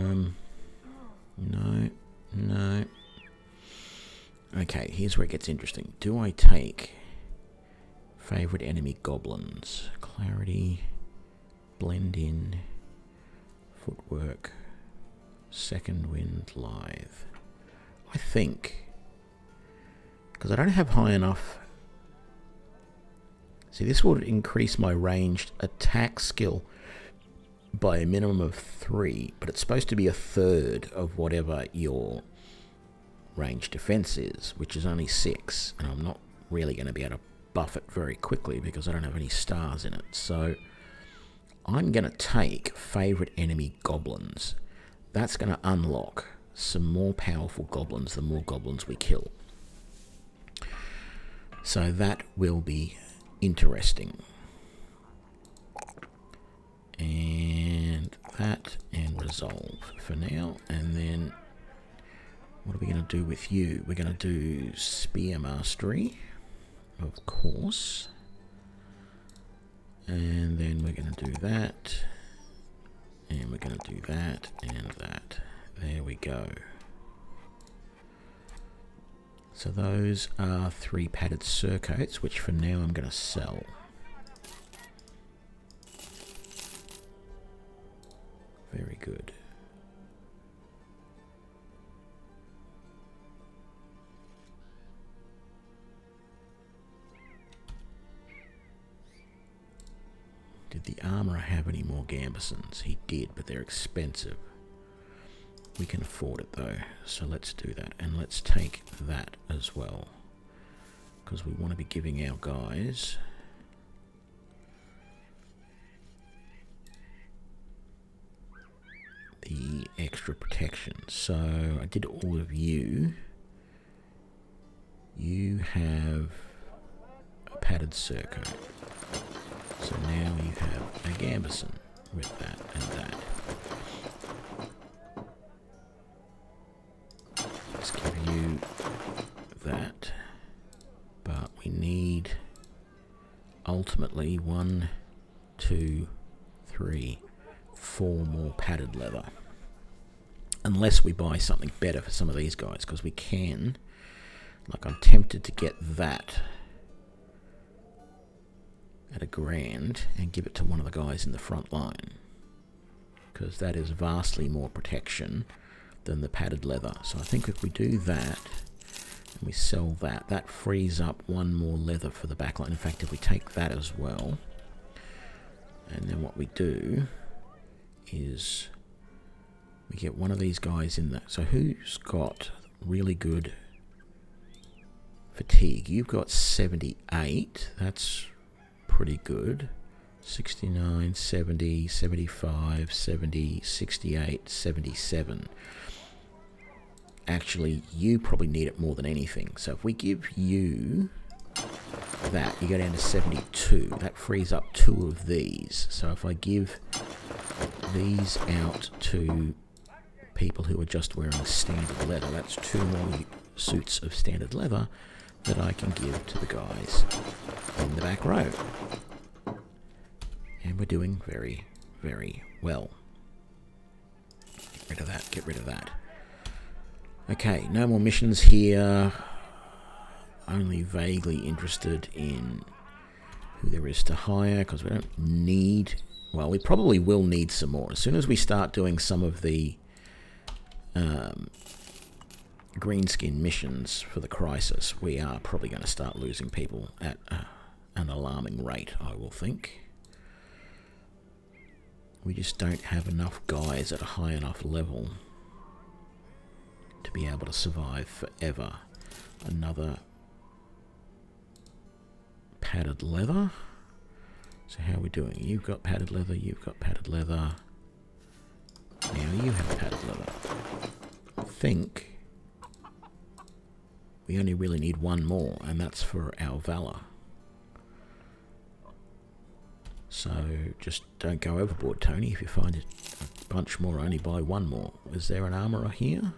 S1: Okay, here's where it gets interesting. Do I take favorite enemy goblins? Clarity, blend in, footwork, second wind, lithe. I think, because I don't have high enough. See, this would increase my ranged attack skill by a minimum of 3, but it's supposed to be 1/3 of whatever your ranged defense is, which is only 6, and I'm not really going to be able to buff it very quickly because I don't have any stars in it. So I'm going to take favorite enemy goblins. That's going to unlock some more powerful goblins the more goblins we kill. So that will be interesting. And that and resolve for now. And then what are we going to do with you? We're going to do spear mastery, of course. And then we're going to do that. And we're going to do that and that. There we go. So those are 3 padded surcoats, which for now I'm going to sell. Very good. Did the armourer have any more gambesons? He did, but they're expensive. We can afford it though, so let's do that. And let's take that as well, because we want to be giving our guys the extra protection. So I did all of you. You have a padded Serco. So now you have a Gambison with that and that. Let's give you that. But we need ultimately 1, 2, 3, 4 more padded leather. Unless we buy something better for some of these guys, because we can. Like, I'm tempted to get that at $1,000 and give it to one of the guys in the front line, because that is vastly more protection than the padded leather. So I think if we do that and we sell that, that frees up 1 more leather for the back line. In fact, if we take that as well, and then what we do is we get one of these guys in there. So who's got really good fatigue? You've got 78. That's pretty good. 69, 70, 75, 70, 68, 77. Actually, you probably need it more than anything. So if we give you that, you go down to 72. That frees up 2 of these. So if I give these out to people who are just wearing standard leather, that's 2 more suits of standard leather that I can give to the guys in the back row. And we're doing very, very well. Get rid of that, get rid of that. Okay, no more missions here. Only vaguely interested in who there is to hire, because we don't need... Well, we probably will need some more. As soon as we start doing some of the greenskin missions for the crisis, we are probably going to start losing people at an alarming rate, I will think. We just don't have enough guys at a high enough level to be able to survive forever. Another padded leather. So how are we doing? You've got padded leather, you've got padded leather. Now you have padded leather. I think we only really need 1 more, and that's for our Valor. So just don't go overboard, Tony. If you find a bunch more, only buy 1 more. Is there an armourer here?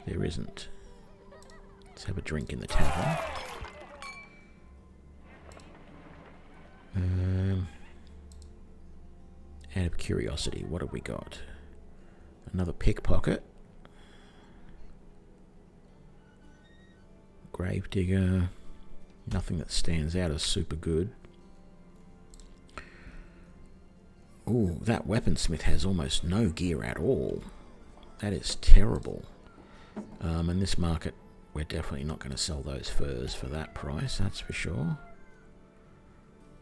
S1: There isn't. Let's have a drink in the tavern. Out of curiosity, what have we got? Another pickpocket. Gravedigger. Nothing that stands out as super good. Ooh, that weaponsmith has almost no gear at all. That is terrible. In this market, we're definitely not going to sell those furs for that price, that's for sure.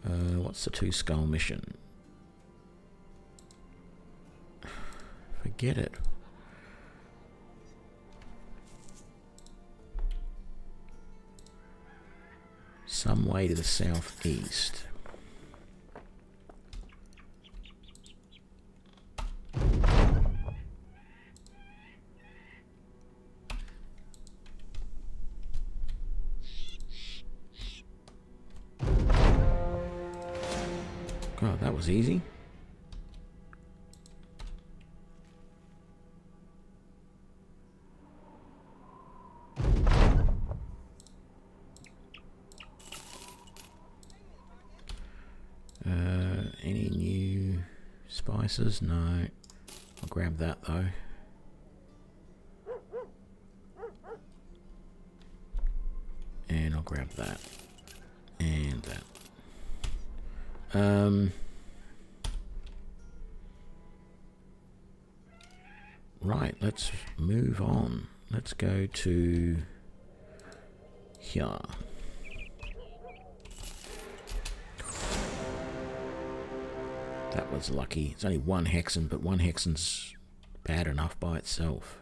S1: What's the 2 skull mission? Forget it. Some way to the southeast. God, that was easy. Any new spices? No. I'll grab that though. And I'll grab that. And that. Right, let's move on. Let's go to here. That was lucky. It's only 1 hexen, but 1 hexen's bad enough by itself.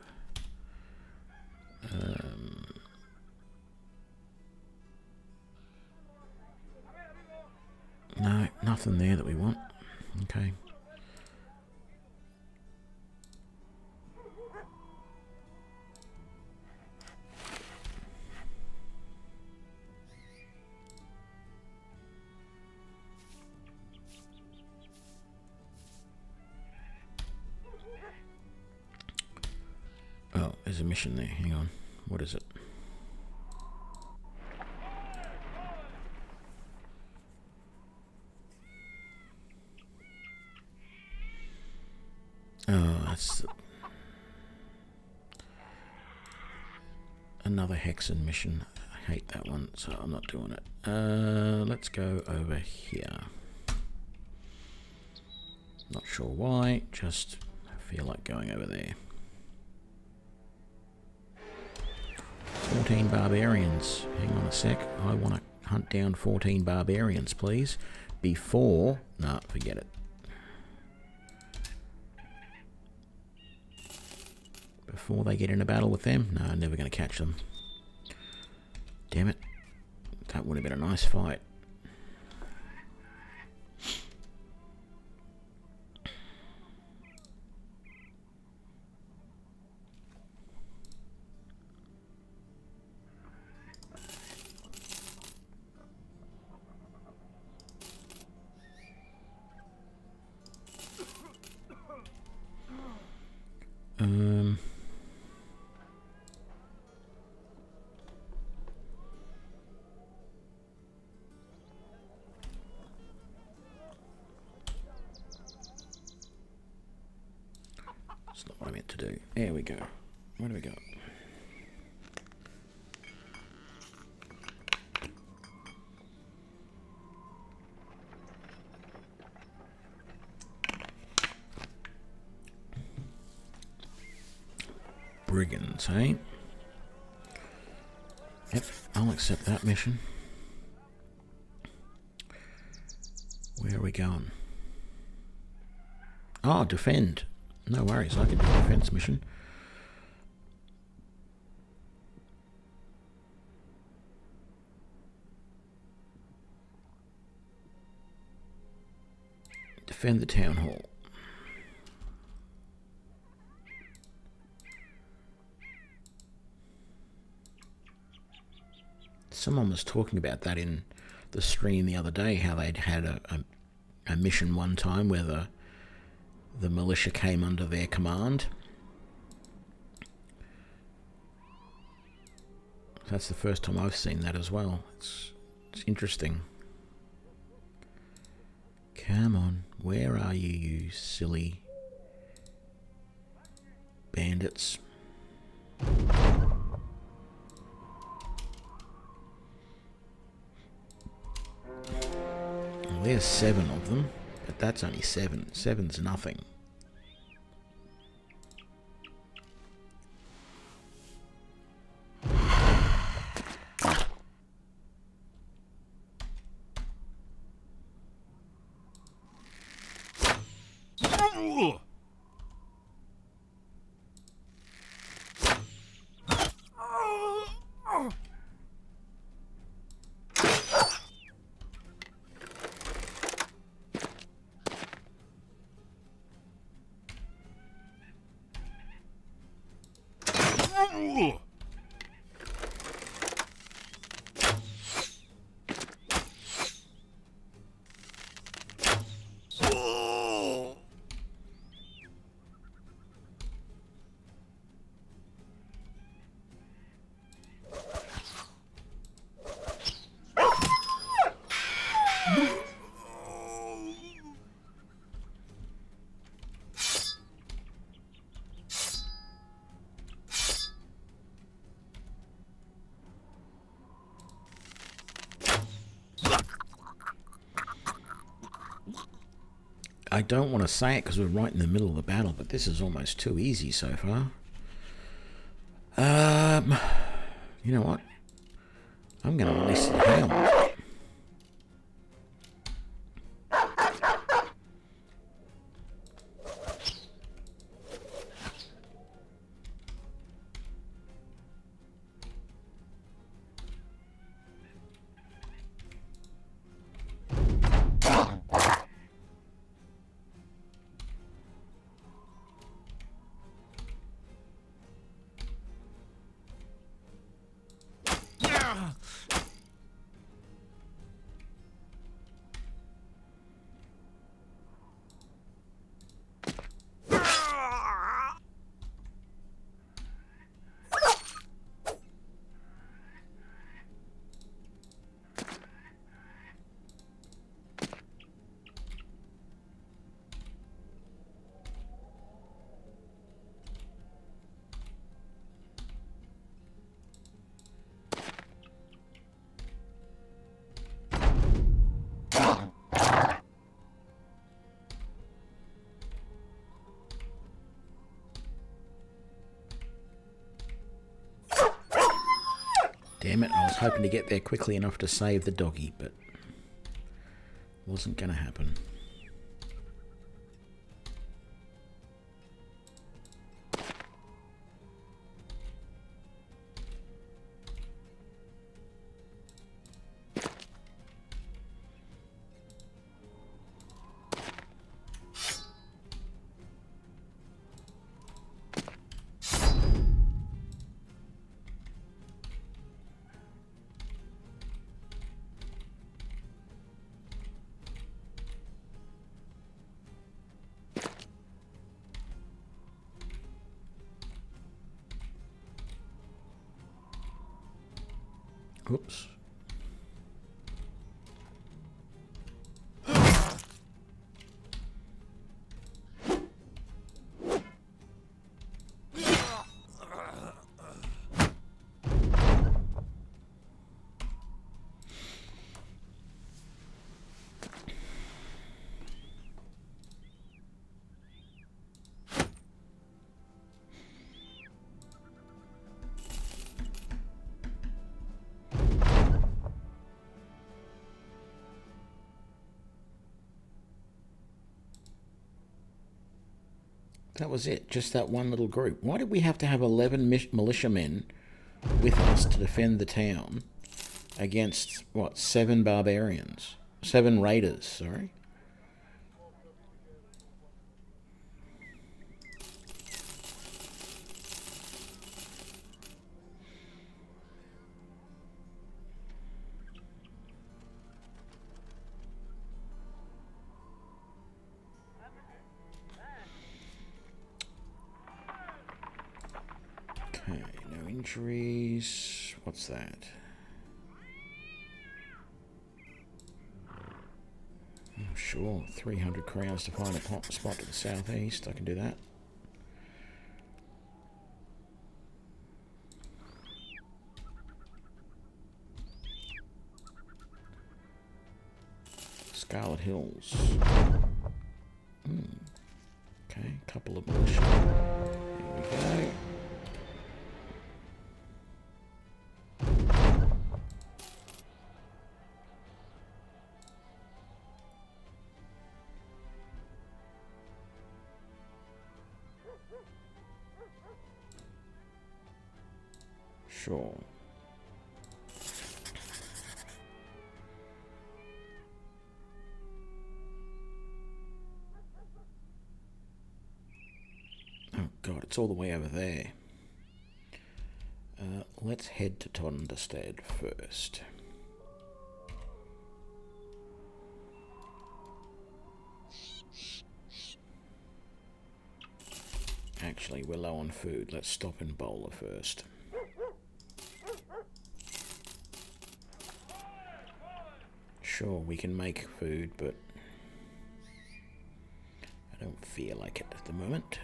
S1: No, nothing there that we want. Okay. Oh, there's a mission there. Hang on. What is it? Oh, that's another Hexen mission. I hate that one, so I'm not doing it. Let's go over here. Not sure why, just feel like going over there. 14 barbarians. Hang on a sec. I want to hunt down 14 barbarians, please. Before... No, forget it. Before they get in a battle with them? No, I'm never going to catch them. Damn it. That would have been a nice fight. That's not what I meant to do. There we go. Where do we go? Brigands, eh? Yep, I'll accept that mission. Where are we going? Oh, defend. No worries, I can do a defense mission. Defend the town hall. Someone was talking about that in the stream the other day, how they'd had a mission one time where the militia came under their command. That's the first time I've seen that as well. It's interesting. Come on, where are you, you silly bandits? Well, there's 7 of them, but that's only 7. 7's nothing. I don't want to say it because we're right in the middle of the battle, but this is almost too easy so far. You know what? I'm going to release the hound. Damn it, I was hoping to get there quickly enough to save the doggy, but wasn't going to happen. Oops. That was it, just that one little group. Why did we have to have 11 militiamen with us to defend the town against, what, 7 barbarians? 7 raiders, sorry. Okay, no injuries. What's that? Oh, sure, 300 crowns to find a spot to the southeast. I can do that. Scarlet Hills. Okay, couple of militia. Here we go. Sure. Oh god, it's all the way over there. Let's head to Tonderstead first. Actually, we're low on food. Let's stop in Bowler first. Sure, we can make food, but I don't feel like it at the moment.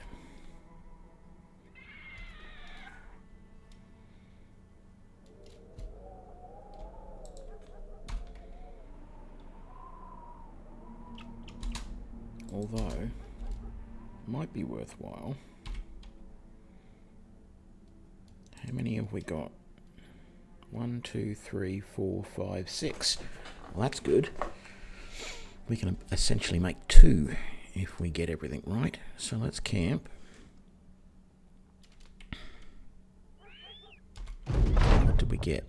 S1: Although, might be worthwhile. How many have we got? 1, 2, 3, 4, 5, 6. Well, that's good. We can essentially make 2 if we get everything right. So let's camp. What did we get?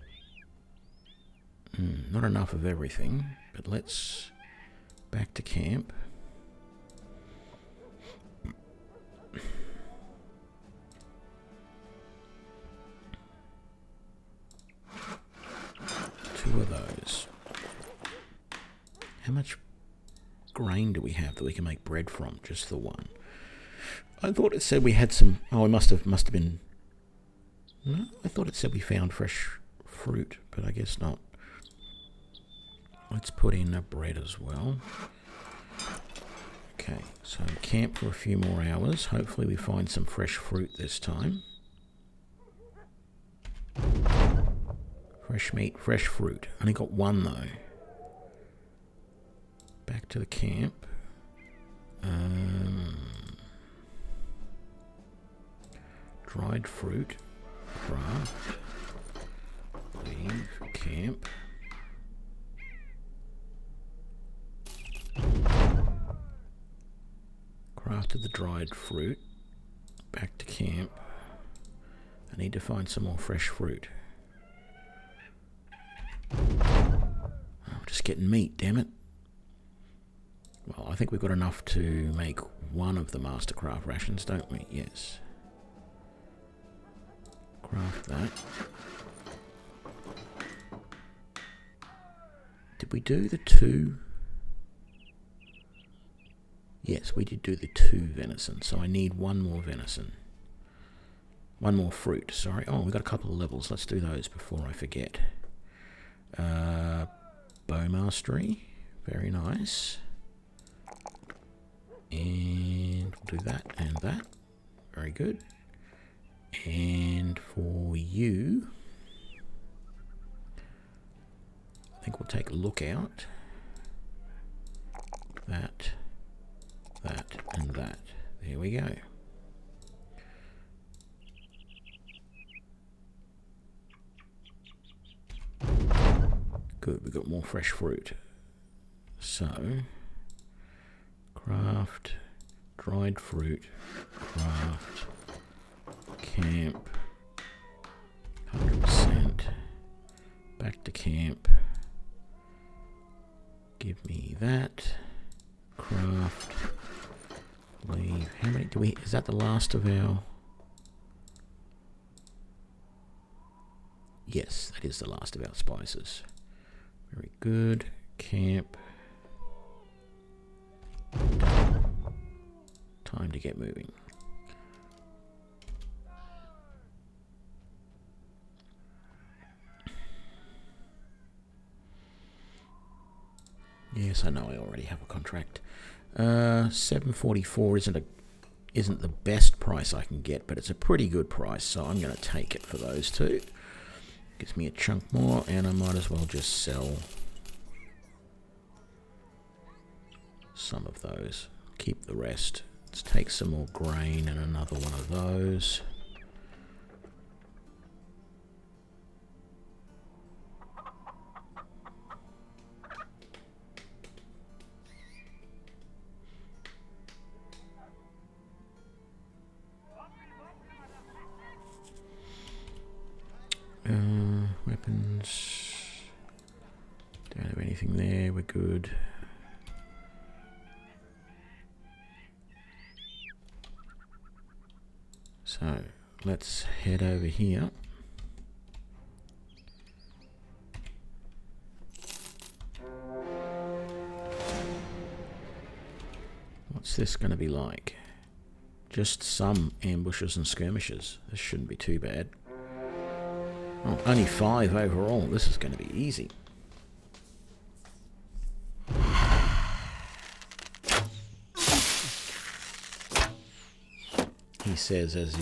S1: Not enough of everything, but let's back to camp. Two of those. How much grain do we have that we can make bread from? Just the one. I thought it said we had some. Oh, it must have been. No, I thought it said we found fresh fruit, but I guess not. Let's put in a bread as well. Okay, so camp for a few more hours. Hopefully we find some fresh fruit this time. Fresh meat, fresh fruit. Only got 1 though. Back to the camp. Dried fruit. Craft. Leave camp. Crafted the dried fruit. Back to camp. I need to find some more fresh fruit. Oh, just getting meat, damn it. Well, I think we've got enough to make one of the Mastercraft rations, don't we? Yes. Craft that. Did we do the 2? Yes, we did do the 2 venison, so I need 1 more venison. 1 more fruit, sorry. Oh, we've got a couple of levels. Let's do those before I forget. Bow mastery. Very nice. And we'll do that and that. Very good. And for you, I think we'll take a lookout. That, and that. There we go. Good, we've got more fresh fruit. So, craft, dried fruit, craft, camp, 100%, back to camp, give me that, craft, leave, how many do we, is that the last of our, yes, that is the last of our spices. Very good. Camp. Time to get moving. Yes, I know I already have a contract. 744 isn't the best price I can get, but it's a pretty good price, so I'm going to take it for those 2. Gives me a chunk more, and I might as well just sell some of those. Keep the rest. Let's take some more grain and another one of those. Weapons. Don't have anything there. We're good. So let's head over here. What's this going to be like? Just some ambushes and skirmishes. This shouldn't be too bad. Oh, only 5 overall. This is going to be easy. He says as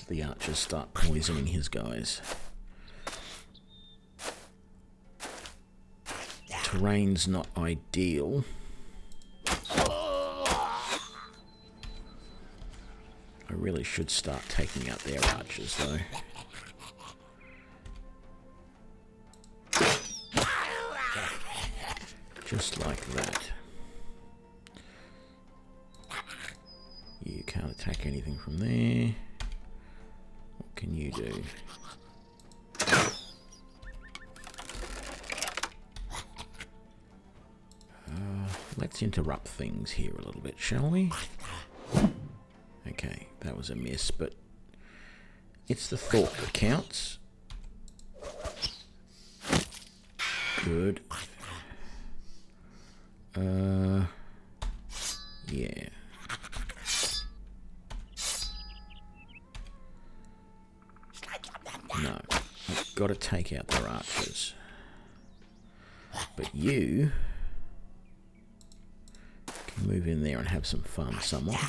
S1: the archers start poisoning his guys. Terrain's not ideal. I really should start taking out their archers though. Just like that. You can't attack anything from there. What can you do? Let's interrupt things here a little bit, shall we? Okay, that was a miss, but it's the thought that counts. Good. Yeah. No, I've got to take out their archers. But you can move in there and have some fun somewhat.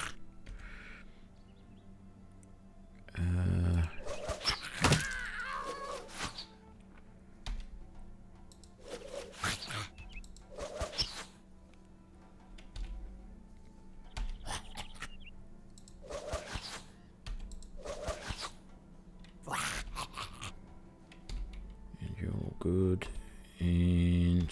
S1: good. And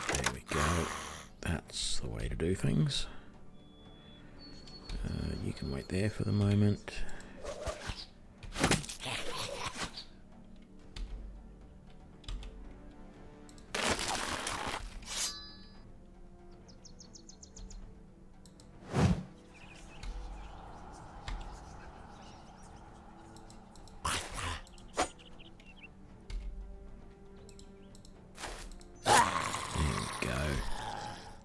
S1: there we go. That's the way to do things. You can wait there for the moment.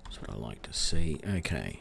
S1: That's what I like to see. Okay.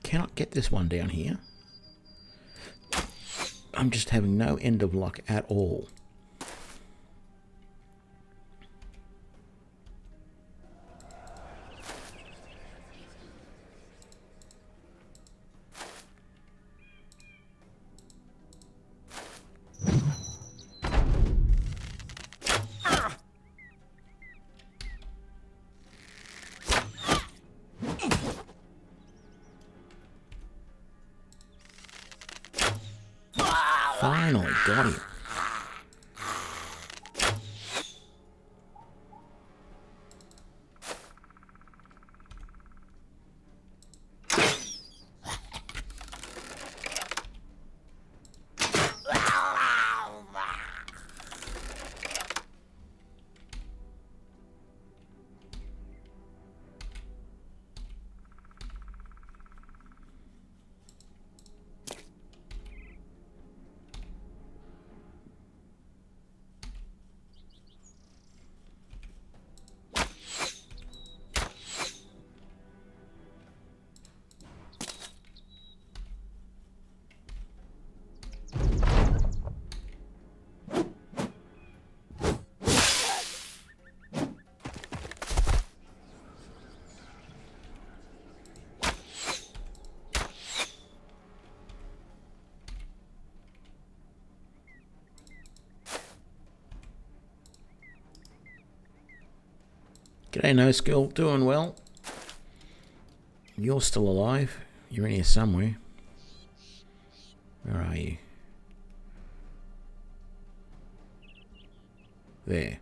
S1: Cannot get this one down here. I'm just having no end of luck at all. Finally got him. G'day, No Skill. Doing well? You're still alive. You're in here somewhere. Where are you? There.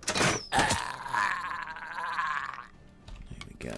S1: There we go.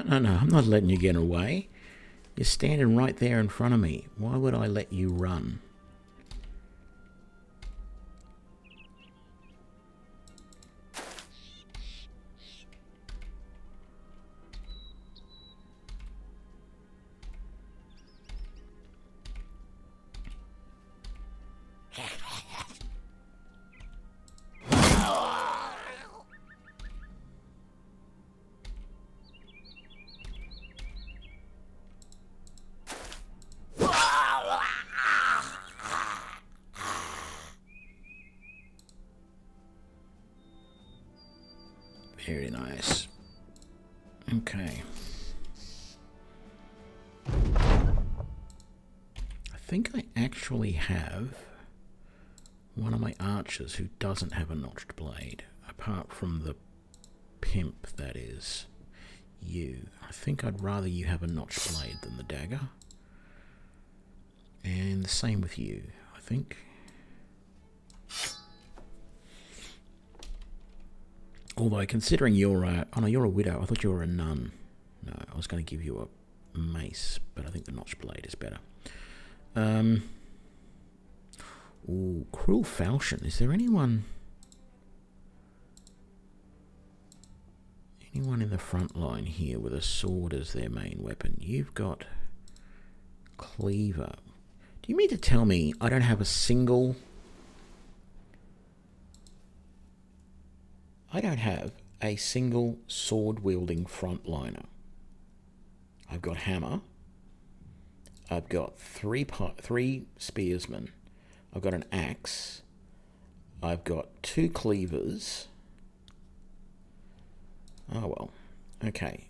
S1: No, I'm not letting you get away. You're standing right there in front of me. Why would I let you run? Very nice. Okay. I think I actually have one of my archers who doesn't have a notched blade, apart from the pimp, that is. You. I think I'd rather you have a notched blade than the dagger. And the same with you, I think. Although, considering you're oh no, you're a widow. I thought you were a nun. No, I was going to give you a mace, but I think the notched blade is better. Ooh, cruel falchion. Is there anyone in the front line here with a sword as their main weapon? You've got cleaver. Do you mean to tell me I don't have a single... I don't have a single sword-wielding frontliner. I've got hammer. I've got three spearsmen. I've got an axe. I've got 2 cleavers. Oh well. Okay.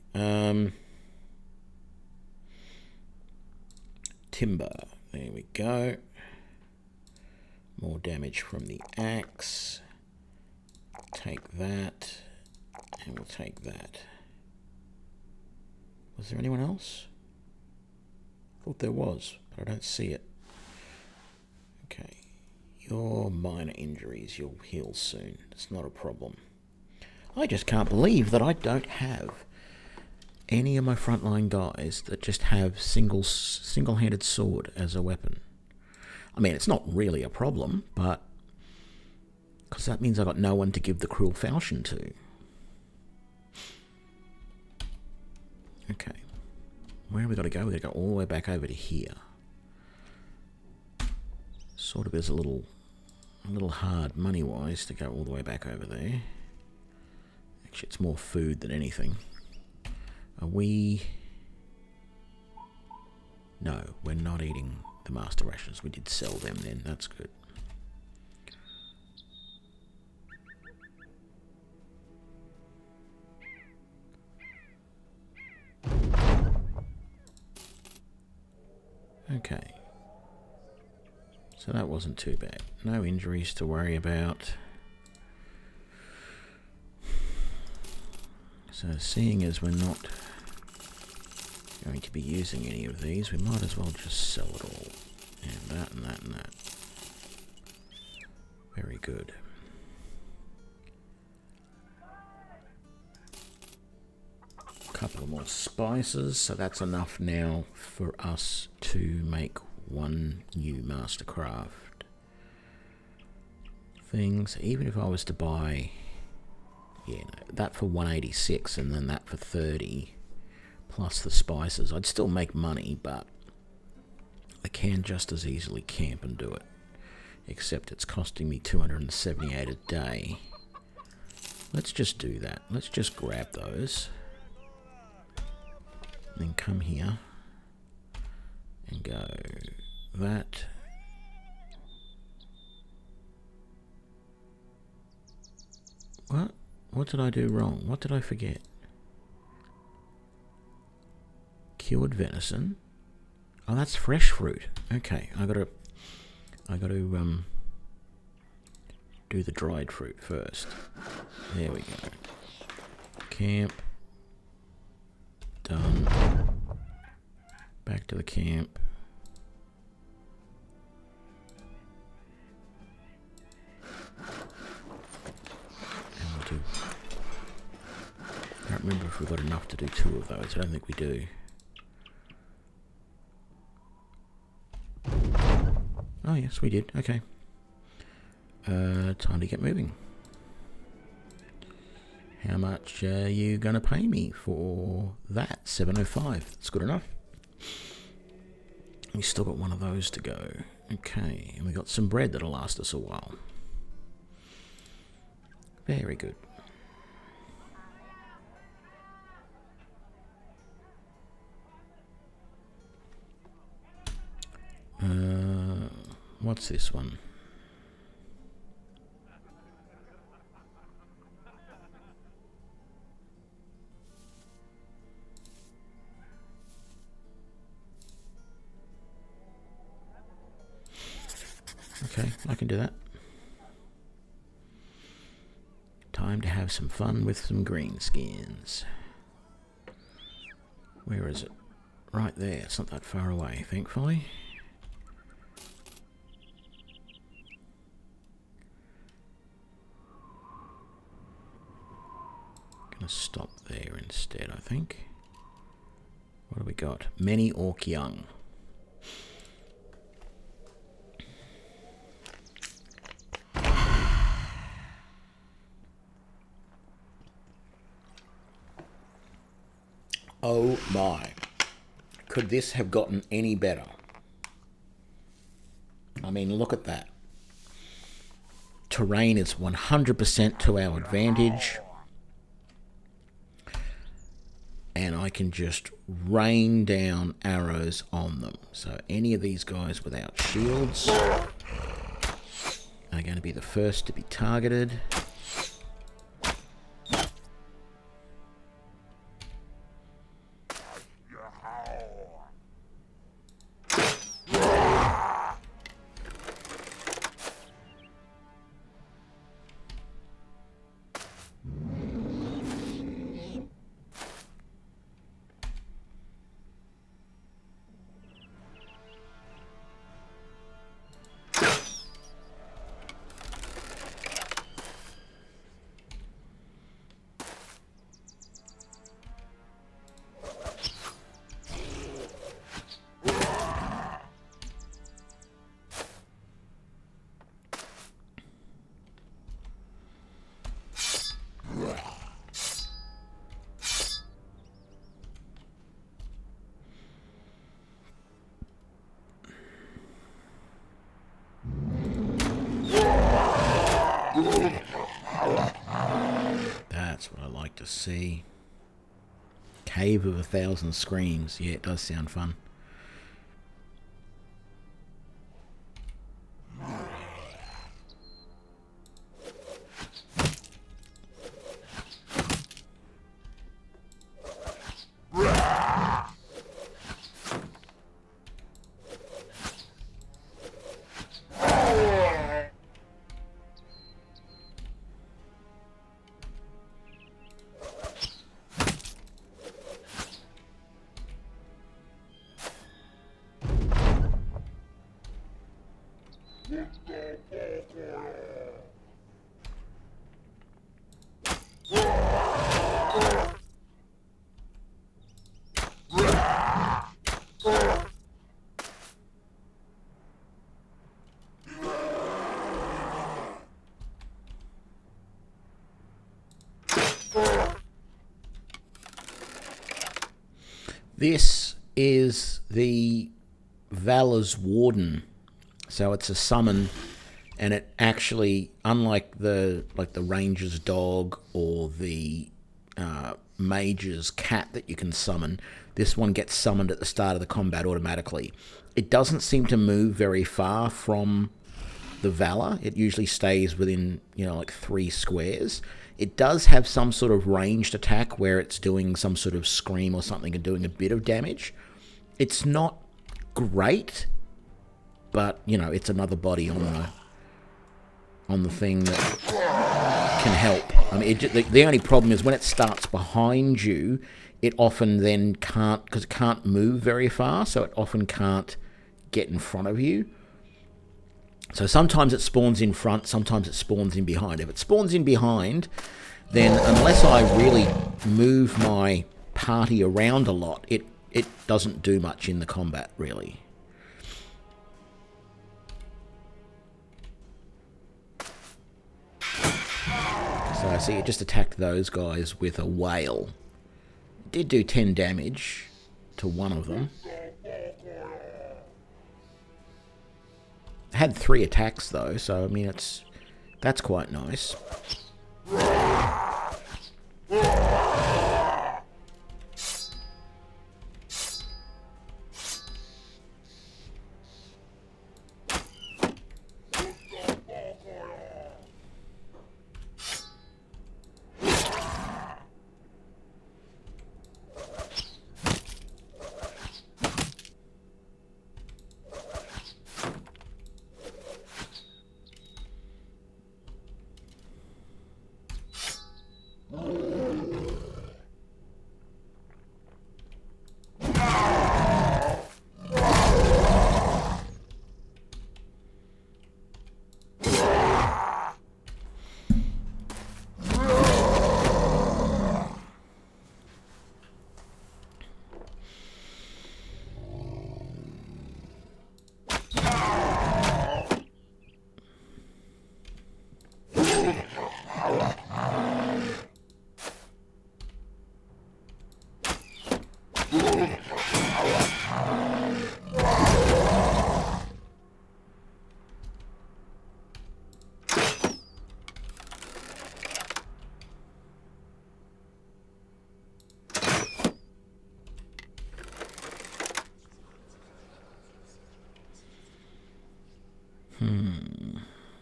S1: Timber. There we go. More damage from the axe. Take that, and we'll take that. Was there anyone else? I thought there was, but I don't see it. Okay. Your minor injuries, you'll heal soon. It's not a problem. I just can't believe that I don't have any of my frontline guys that just have single-handed sword as a weapon. I mean, it's not really a problem, but... because that means I've got no one to give the cruel falchion to. Okay. Where have we got to go? We've got to go all the way back over to here. Sort of is a little hard money-wise to go all the way back over there. Actually, it's more food than anything. Are we... No, we're not eating the master rations. We did sell them then. That's good. Okay. So that wasn't too bad. No injuries to worry about. So seeing as we're not going to be using any of these, we might as well just sell it all. And that and that and that. Very good. Couple of more spices, so that's enough now for us to make one new mastercraft things. Even if I was to buy, yeah, no, that for 186 and then that for 30 plus the spices, I'd still make money, but I can just as easily camp and do it, except it's costing me 278 a day. Let's just do that. Let's just grab those. And then come here. And go that. What? What did I do wrong? What did I forget? Cured venison. Oh, that's fresh fruit. Okay, I gotta do the dried fruit first. There we go. Camp. Done. Back to the camp. And we'll do... I don't remember if we've got enough to do 2 of those. I don't think we do. Oh yes, we did. Okay. Time to get moving. How much are you going to pay me for that? 705. That's good enough. We still got one of those to go. Okay, and we got some bread that'll last us a while. Very good. What's this one? Okay, I can do that. Time to have some fun with some greenskins. Where is it? Right there. It's not that far away, thankfully. Gonna stop there instead, I think. What do we got? Many orc young. Oh my. Could this have gotten any better? I mean, look at that. Terrain is 100% to our advantage. And I can just rain down arrows on them. So any of these guys without shields are going to be the first to be targeted. That's what I like to see. Cave of 1,000 Screams. Yeah, it does sound fun. This is the Valor's Warden. So it's a summon and it actually, unlike the ranger's dog or the mage's cat that you can summon, this one gets summoned at the start of the combat automatically. It doesn't seem to move very far from the Valor. It usually stays within, like 3 squares. It does have some sort of ranged attack where it's doing some sort of scream or something and doing a bit of damage. It's not great, but, it's another body on the thing that can help. I mean, the only problem is when it starts behind you, it often then can't, because it can't move very far, so it often can't get in front of you. So sometimes it spawns in front, sometimes it spawns in behind. If it spawns in behind, then unless I really move my party around a lot, it doesn't do much in the combat, really. So I see it just attacked those guys with a whale. It did do 10 damage to one of them. Had 3 attacks though, so I mean that's quite nice.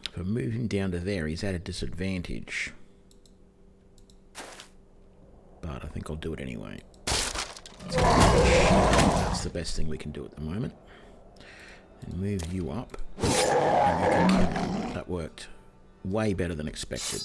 S1: If I move him down to there, he's at a disadvantage. But I think I'll do it anyway. That's the best thing we can do at the moment. And move you up. And you can kill him. That worked way better than expected.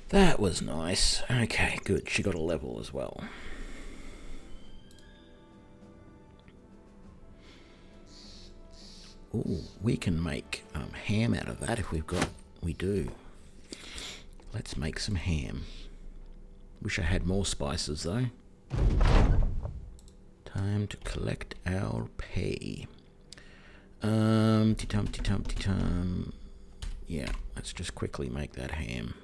S1: That was nice. Okay, good. She got a level as well. Ooh, we can make ham out of that if we've got... We do. Let's make some ham. Wish I had more spices though. Time to collect our pay. Tum. Yeah, let's just quickly make that ham.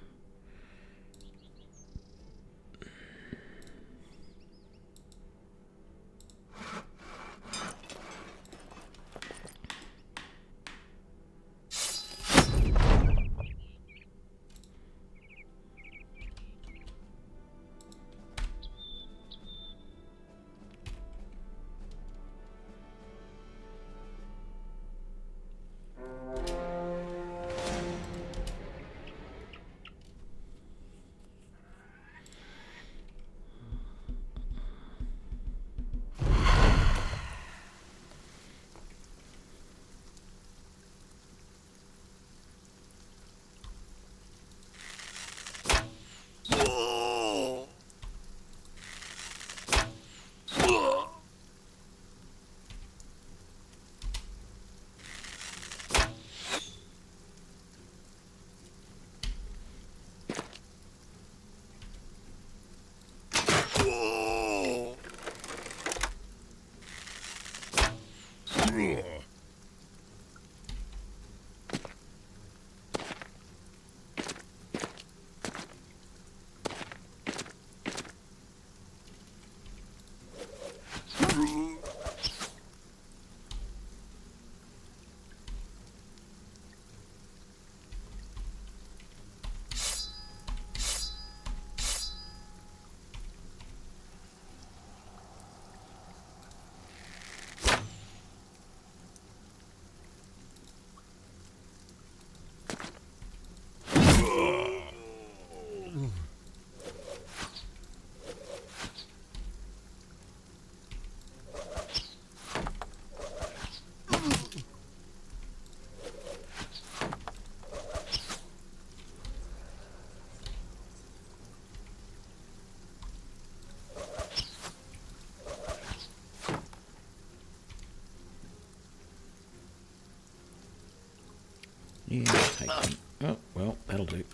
S1: Yeah, take them. Oh, well, that'll do.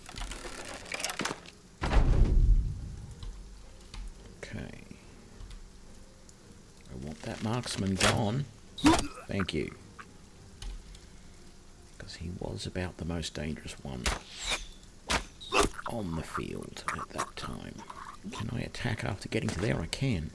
S1: Okay. I want that marksman gone. Thank you. Because he was about the most dangerous one on the field at that time. Can I attack after getting to there? I can.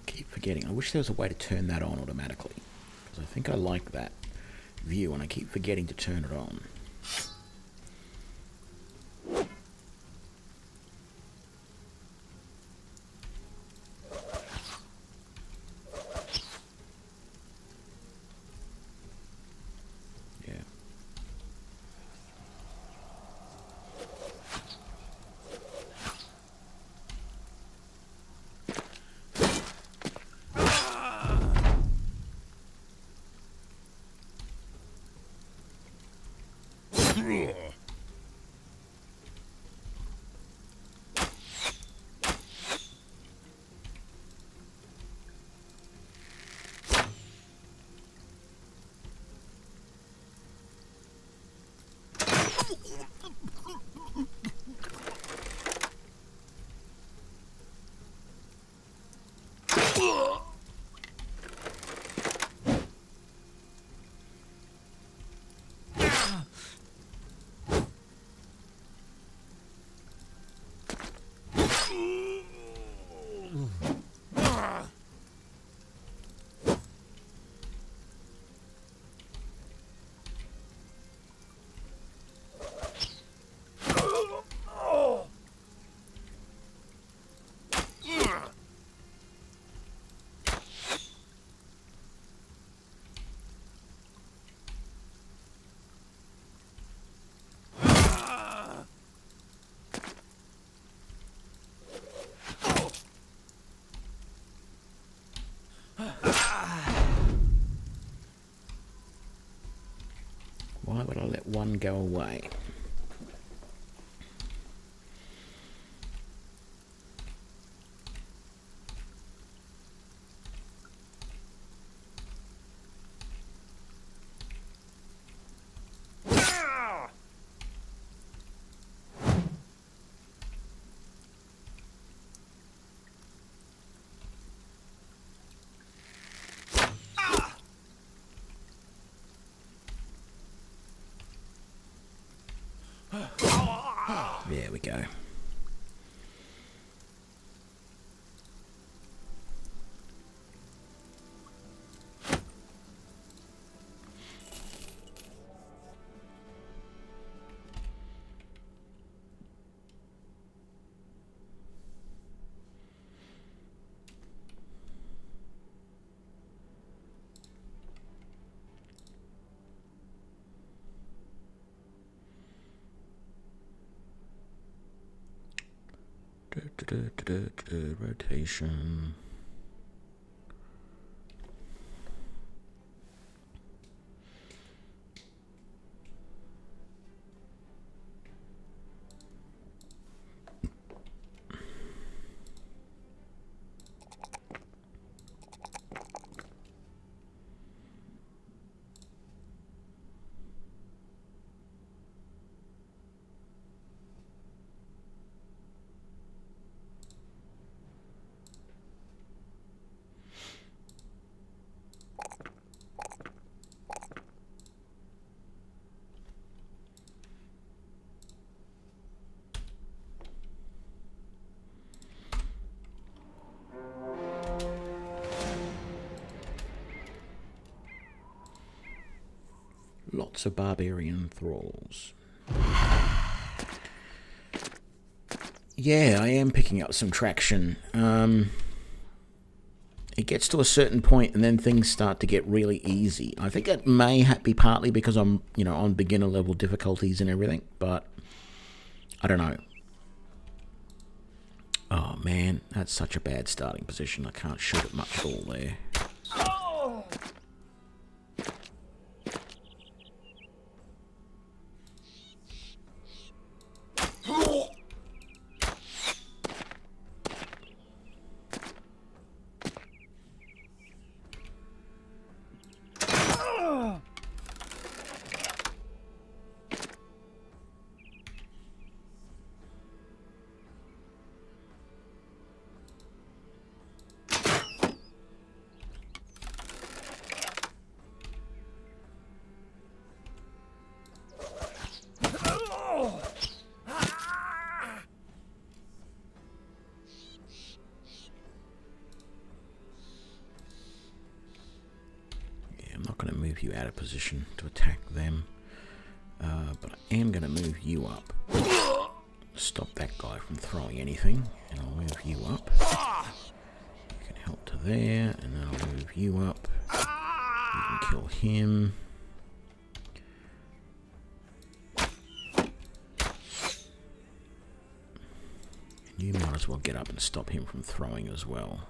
S1: Keep forgetting. I wish there was a way to turn that on automatically, because I think I like that view and I keep forgetting to turn it on. Why would I let one go away? There we go. Rotation. Lots of barbarian thralls. Yeah, I am picking up some traction. It gets to a certain point and then things start to get really easy. I think it may be partly because I'm, on beginner level difficulties and everything, but I don't know. Oh man, that's such a bad starting position. I can't shoot it much at all there. You out of position to attack them, but I am going to move you up. Stop that guy from throwing anything, and I'll move you up. You can help to there, and then I'll move you up. You can kill him. And you might as well get up and stop him from throwing as well.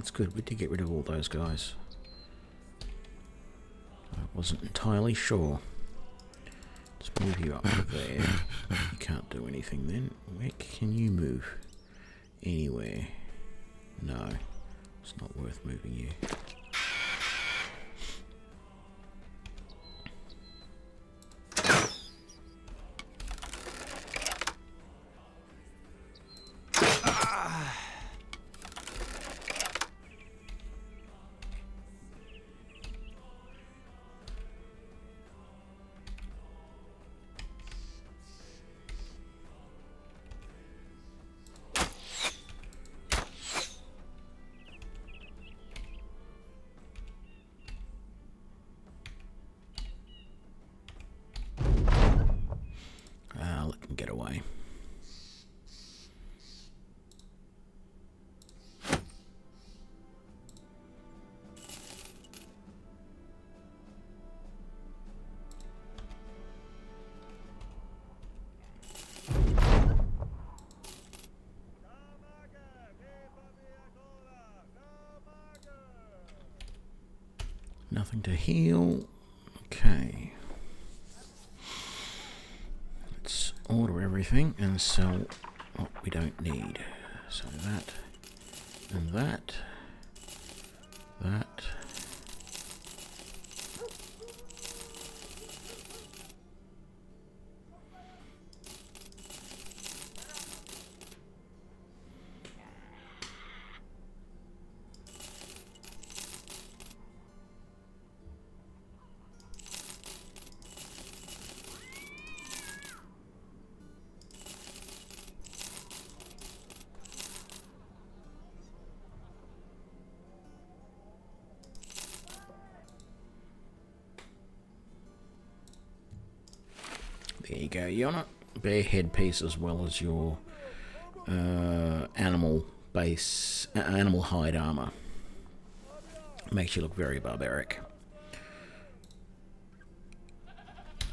S1: that's good. We did get rid of all those guys. I wasn't entirely sure. Let's move you up to there. You can't do anything then. Where can you move? Anywhere? No. It's not worth moving you. Let them get away. Nothing to heal. Okay. Let's order everything and sell what we don't need. So that and that. That. There you go, Yona. Bear headpiece as well as your animal hide armor. Makes you look very barbaric.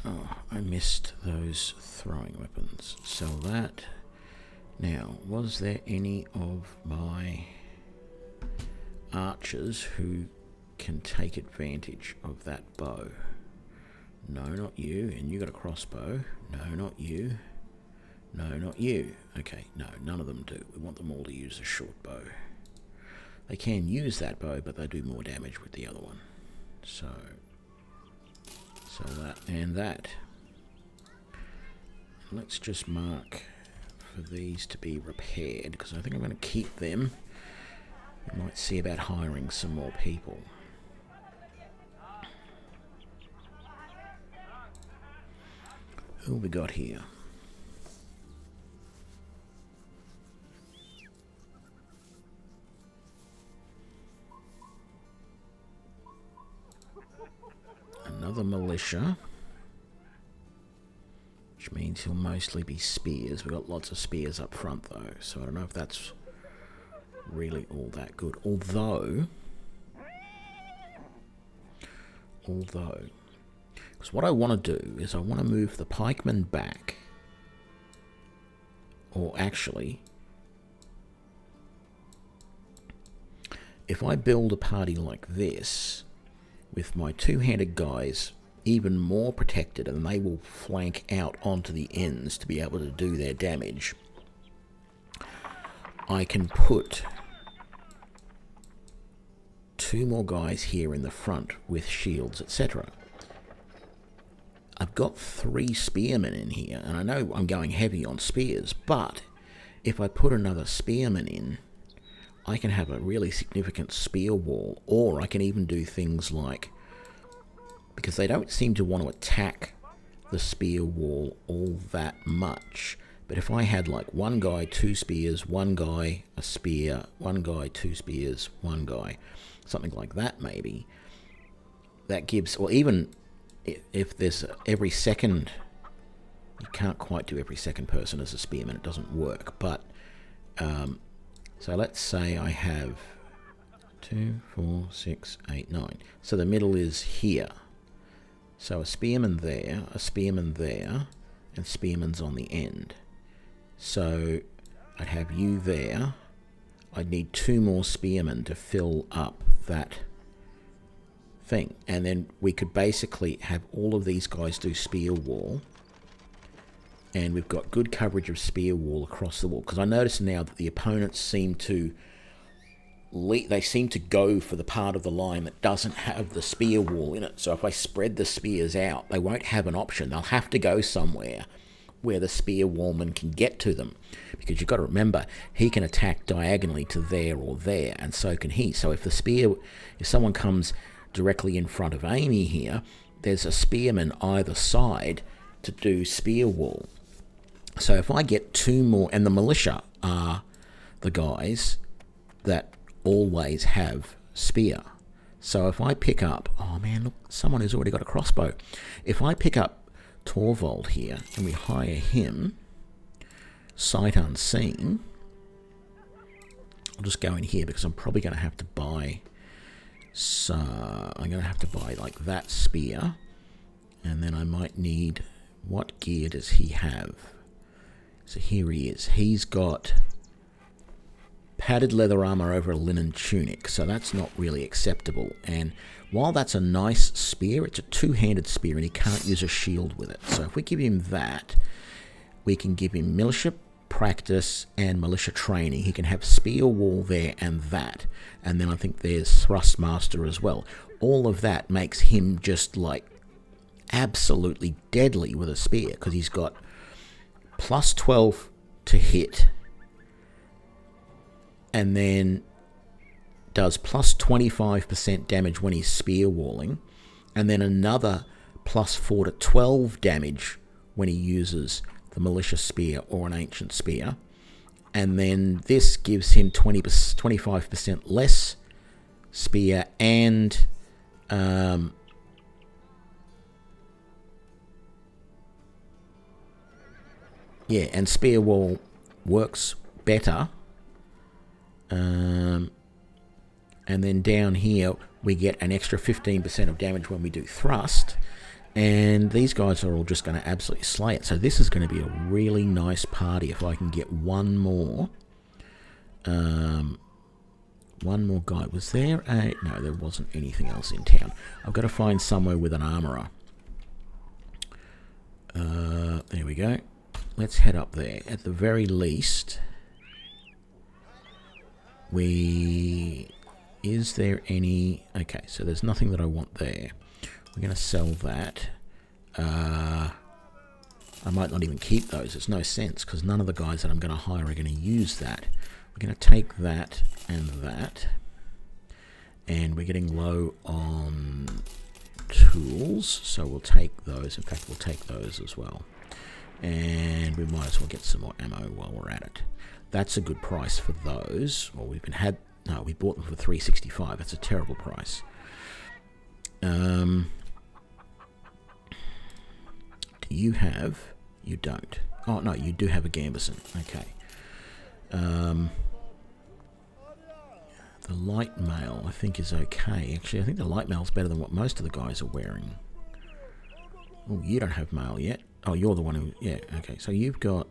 S1: Oh, I missed those throwing weapons. Sell that. Now, was there any of my archers who can take advantage of that bow? No, not you. And you got a crossbow. No, not you. No, not you. Okay, no, none of them do. We want them all to use a short bow. They can use that bow, but they do more damage with the other one. So that and that. Let's just mark for these to be repaired, because I think I'm going to keep them. We might see about hiring some more people. Who we got here? Another militia, which means he'll mostly be spears. We've got lots of spears up front though, so I don't know if that's really all that good. Although, because what I want to do is I want to move the pikemen back, or actually, if I build a party like this, with my two-handed guys even more protected, and they will flank out onto the ends to be able to do their damage, I can put two more guys here in the front with shields, etc. I've got 3 spearmen in here, and I know I'm going heavy on spears, but if I put another spearman in, I can have a really significant spear wall, or I can even do things like, because they don't seem to want to attack the spear wall all that much, but if I had like one guy, 2 spears, one guy, a spear, one guy, 2 spears, one guy, something like that maybe, that gives, or even if there's every second, you can't quite do every second person as a spearman, it doesn't work, but so let's say I have 2, 4, 6, 8, 9. So the middle is here. So a spearman there, and spearman's on the end. So I'd have you there. I'd need 2 more spearmen to fill up that thing. And then we could basically have all of these guys do spear wall. And we've got good coverage of spear wall across the wall. Because I notice now that the opponents seem to go for the part of the line that doesn't have the spear wall in it. So if I spread the spears out, they won't have an option. They'll have to go somewhere where the spear wallman can get to them. Because you've got to remember, he can attack diagonally to there or there, and so can he. So if someone comes directly in front of Amy here, there's a spearman either side to do spear wall. So if I get 2 more, and the militia are the guys that always have spear. So if I pick up, oh man, look, someone who's already got a crossbow. If I pick up Torvald here and we hire him, sight unseen, I'll just go in here because I'm probably going to have to buy, so I'm going to have to buy like that spear, and then I might need, what gear does he have? So here he is. He's got padded leather armor over a linen tunic, so that's not really acceptable. And while that's a nice spear, it's a 2-handed spear, and he can't use a shield with it. So if we give him that, we can give him militia practice and militia training. He can have spear wall there and that. And then I think there's thrustmaster as well. All of that makes him just like absolutely deadly with a spear, because he's got plus 12 to hit, and then does plus 25% damage when he's spear walling, and then another plus 4 to 12 damage when he uses the militia spear or an ancient spear. And then this gives him 25% less spear, and yeah, and spear wall works better. And then down here we get an extra 15% of damage when we do thrust, and these guys are all just going to absolutely slay it. So this is going to be a really nice party if I can get one more guy. Was there a... No, there wasn't anything else in town. I've got to find somewhere with an armourer. There we go. Let's head up there. At the very least, is there any... Okay, so there's nothing that I want there. We're going to sell that. I might not even keep those. It's no sense, because none of the guys that I'm going to hire are going to use that. We're going to take that and that. And we're getting low on tools, so we'll take those. In fact, we'll take those as well. And we might as well get some more ammo while we're at it. That's a good price for those. Well, we bought them for $365. That's a terrible price. Do you have... You don't. Oh, no, you do have a gambeson. Okay. The light mail, I think, is okay. Actually, I think the light mail is better than what most of the guys are wearing. Oh, you don't have mail yet. Oh, you're the one who... Yeah, okay. So you've got...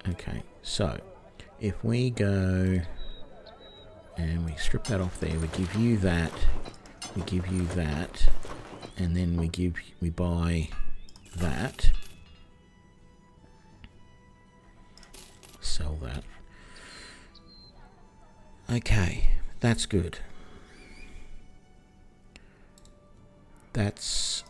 S1: Okay, so if we go and we strip that off there, we give you that, and then we buy that. Sell that. Okay, that's good. That's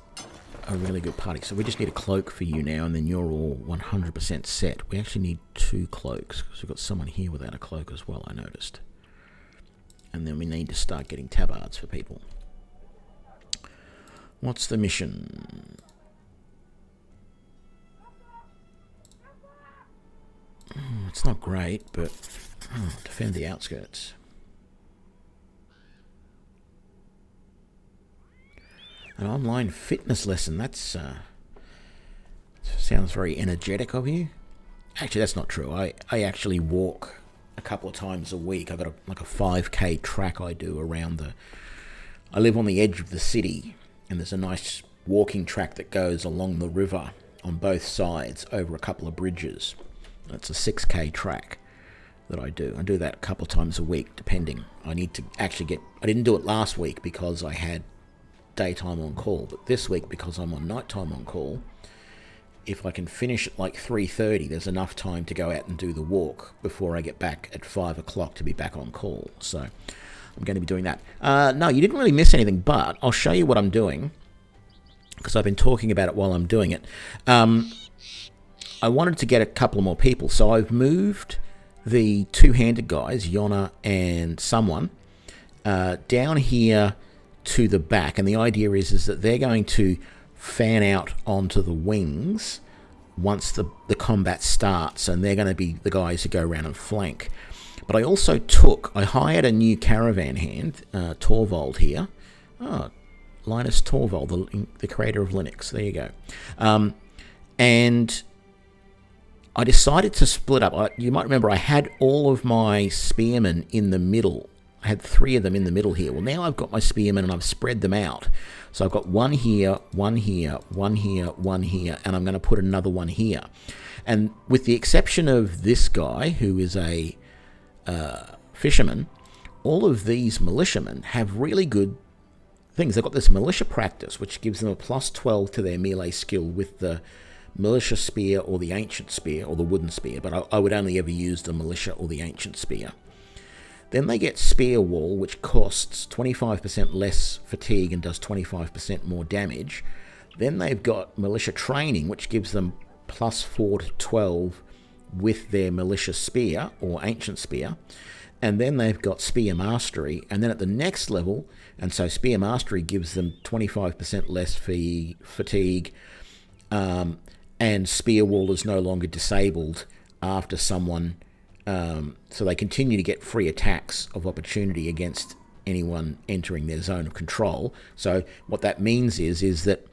S1: a really good party. So we just need a cloak for you now, and then you're all 100% set. We actually need 2 cloaks, because we've got someone here without a cloak as well, I noticed. And then we need to start getting tabards for people. What's the mission? It's not great, but defend the outskirts. An online fitness lesson. That's sounds very energetic of you. Actually, that's not true. I actually walk a couple of times a week. I've got a 5K track I do around the... I live on the edge of the city, and there's a nice walking track that goes along the river on both sides over a couple of bridges. It's a 6K track. that I do. I do that a couple of times a week, depending. I need to actually get... I didn't do it last week because I had daytime on call, but this week, because I'm on nighttime on call, if I can finish at like 3:30, there's enough time to go out and do the walk before I get back at 5 o'clock to be back on call. So I'm going to be doing that. No, you didn't really miss anything, but I'll show you what I'm doing, because I've been talking about it while I'm doing it. I wanted to get a couple of more people, so I've moved the two-handed guys, Yona and someone, down here to the back, and the idea is that they're going to fan out onto the wings once the combat starts, and they're going to be the guys who go around and flank. But I hired a new caravan hand, Torvald here. Oh, Linus Torvald, the creator of Linux. There you go. And I decided to split up. You might remember I had all of my spearmen in the middle. I had 3 of them in the middle here. Well, now I've got my spearmen and I've spread them out. So I've got one here, one here, one here, one here, and I'm going to put another one here. And with the exception of this guy, who is a fisherman, all of these militiamen have really good things. They've got this militia practice, which gives them a +12 to their melee skill with the militia spear or the ancient spear or the wooden spear, but I would only ever use the militia or the ancient spear. Then they get Spear Wall, which costs 25% less fatigue and does 25% more damage. Then they've got Militia Training, which gives them +4 to 12 with their Militia Spear or Ancient Spear. And then they've got Spear Mastery. And then at the next level, and so Spear Mastery gives them 25% less fatigue, and Spear Wall is no longer disabled after someone... so they continue to get free attacks of opportunity against anyone entering their zone of control. So what that means is that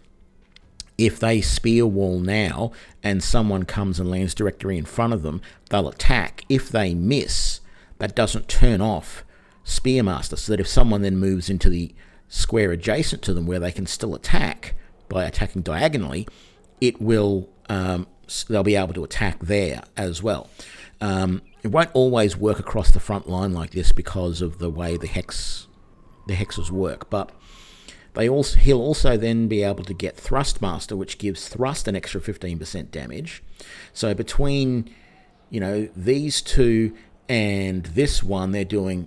S1: if they spear wall now and someone comes and lands directly in front of them, they'll attack. If they miss, that doesn't turn off Spearmaster, so that if someone then moves into the square adjacent to them where they can still attack by attacking diagonally, it will they'll be able to attack there as well. It won't always work across the front line like this because of the way the hexes work, but he'll also then be able to get Thrustmaster, which gives Thrust an extra 15% damage. So between, these two and this one, they're doing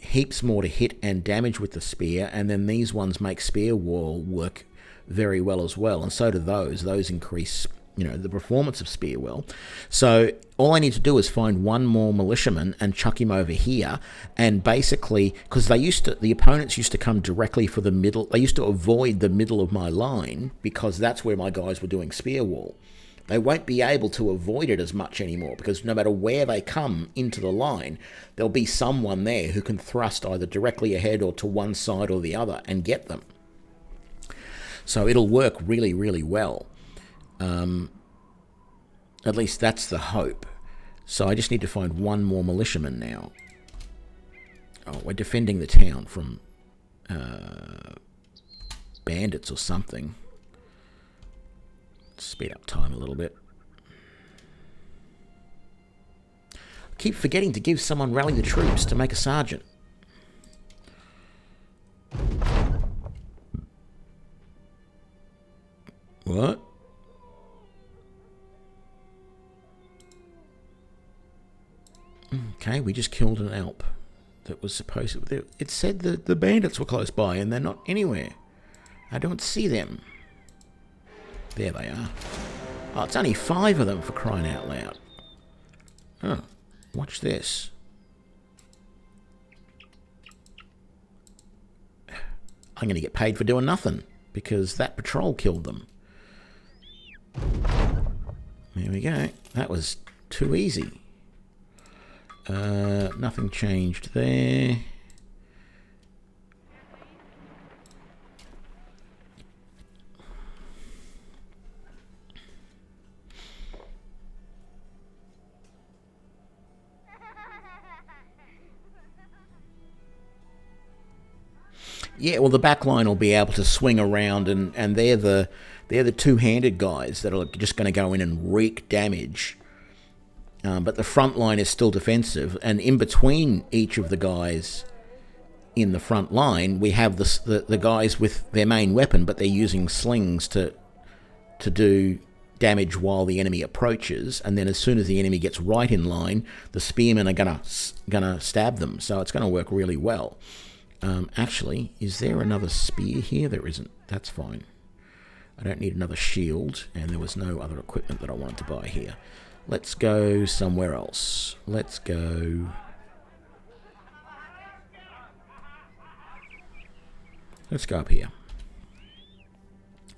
S1: heaps more to hit and damage with the spear, and then these ones make Spear Wall work very well as well, and so do those. Those increase the performance of Spear Wall. So all I need to do is find one more militiaman and chuck him over here, and basically, because the opponents used to come directly for the middle, they used to avoid the middle of my line because that's where my guys were doing Spear Wall. They won't be able to avoid it as much anymore, because no matter where they come into the line, there'll be someone there who can thrust either directly ahead or to one side or the other and get them. So it'll work really, really well. At least that's the hope. So I just need to find one more militiaman now. Oh, we're defending the town from bandits or something. Speed up time a little bit. I keep forgetting to give someone rally the troops to make a sergeant. What? Okay, we just killed an Alp that was supposed to... It said that the bandits were close by, and they're not anywhere. I don't see them. There they are. Oh, it's only 5 of them, for crying out loud. Oh, watch this. I'm going to get paid for doing nothing, because that patrol killed them. There we go. That was too easy. Nothing changed there. Yeah, well, the back line will be able to swing around, and they're the two-handed guys that are just going to go in and wreak damage But the front line is still defensive, and in between each of the guys in the front line, we have the guys with their main weapon, but they're using slings to do damage while the enemy approaches, and then as soon as the enemy gets right in line, the spearmen are gonna stab them. So it's gonna work really well. Actually, is there another spear here? There isn't. That's fine. I don't need another shield, and there was no other equipment that I wanted to buy here. Let's go somewhere else. Let's go... Let's go up here.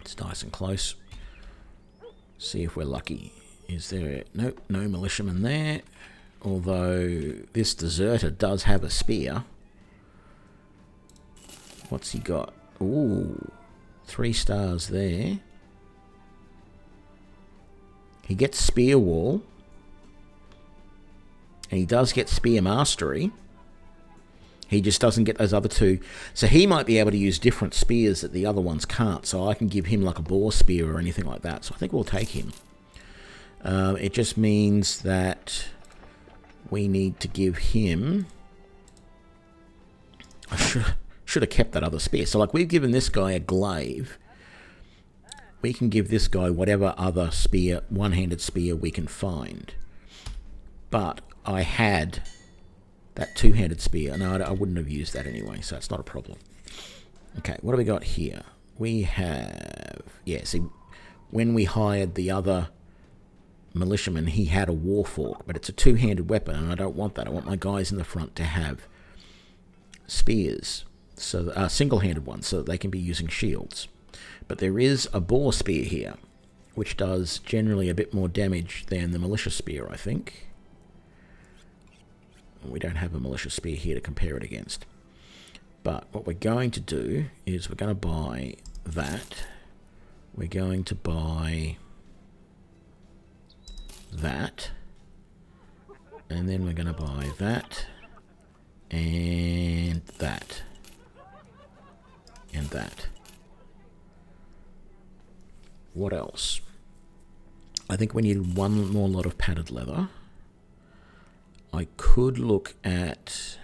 S1: It's nice and close. See if we're lucky. Is there... Nope, no militiaman there. Although this deserter does have a spear. What's he got? Ooh, 3 stars there. He gets spear wall. And he does get spear mastery. He just doesn't get those other 2. So he might be able to use different spears that the other ones can't. So I can give him like a boar spear or anything like that. So I think we'll take him. It just means that we need to give him... I should have kept that other spear. So like we've given this guy a glaive. We can give this guy whatever other spear, one-handed spear we can find. But I had... that two-handed spear. No, I wouldn't have used that anyway, so it's not a problem. Okay, what do we got here? We have... yeah, see, when we hired the other militiaman, he had a war fork, but it's a two-handed weapon, and I don't want that. I want my guys in the front to have spears, so single-handed ones, so that they can be using shields. But there is a boar spear here, which does generally a bit more damage than the militia spear, I think. We don't have a militia spear here to compare it against. But what we're going to do is we're going to buy that. We're going to buy that. And then we're going to buy that. And that. And that. What else? I think we need one more lot of padded leather. I could look at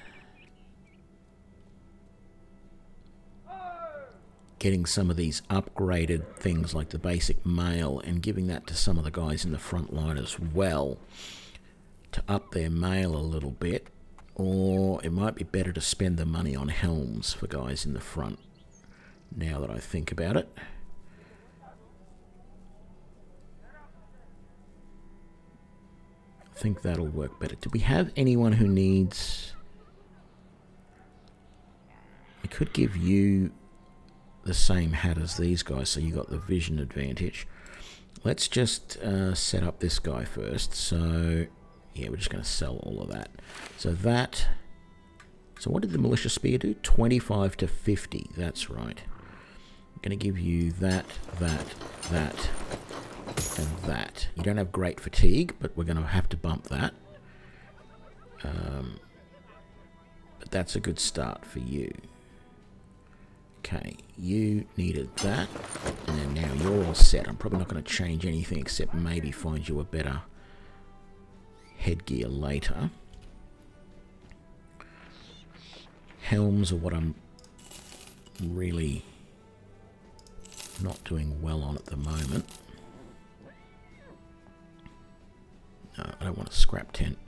S1: getting some of these upgraded things like the basic mail and giving that to some of the guys in the front line as well to up their mail a little bit. Or it might be better to spend the money on helms for guys in the front, now that I think about it. I think that'll work better. Do we have anyone who needs... I could give you the same hat as these guys, so you got the vision advantage. Let's just set up this guy first. So, yeah, we're just going to sell all of that. So that... so what did the militia spear do? 25 to 50. That's right. I'm going to give you that, that, that, and that. You don't have great fatigue, but we're going to have to bump that. But that's a good start for you. Okay, you needed that, and then now you're all set. I'm probably not going to change anything except maybe find you a better headgear later. Helms are what I'm really not doing well on at the moment. No, I don't want a scrap tent.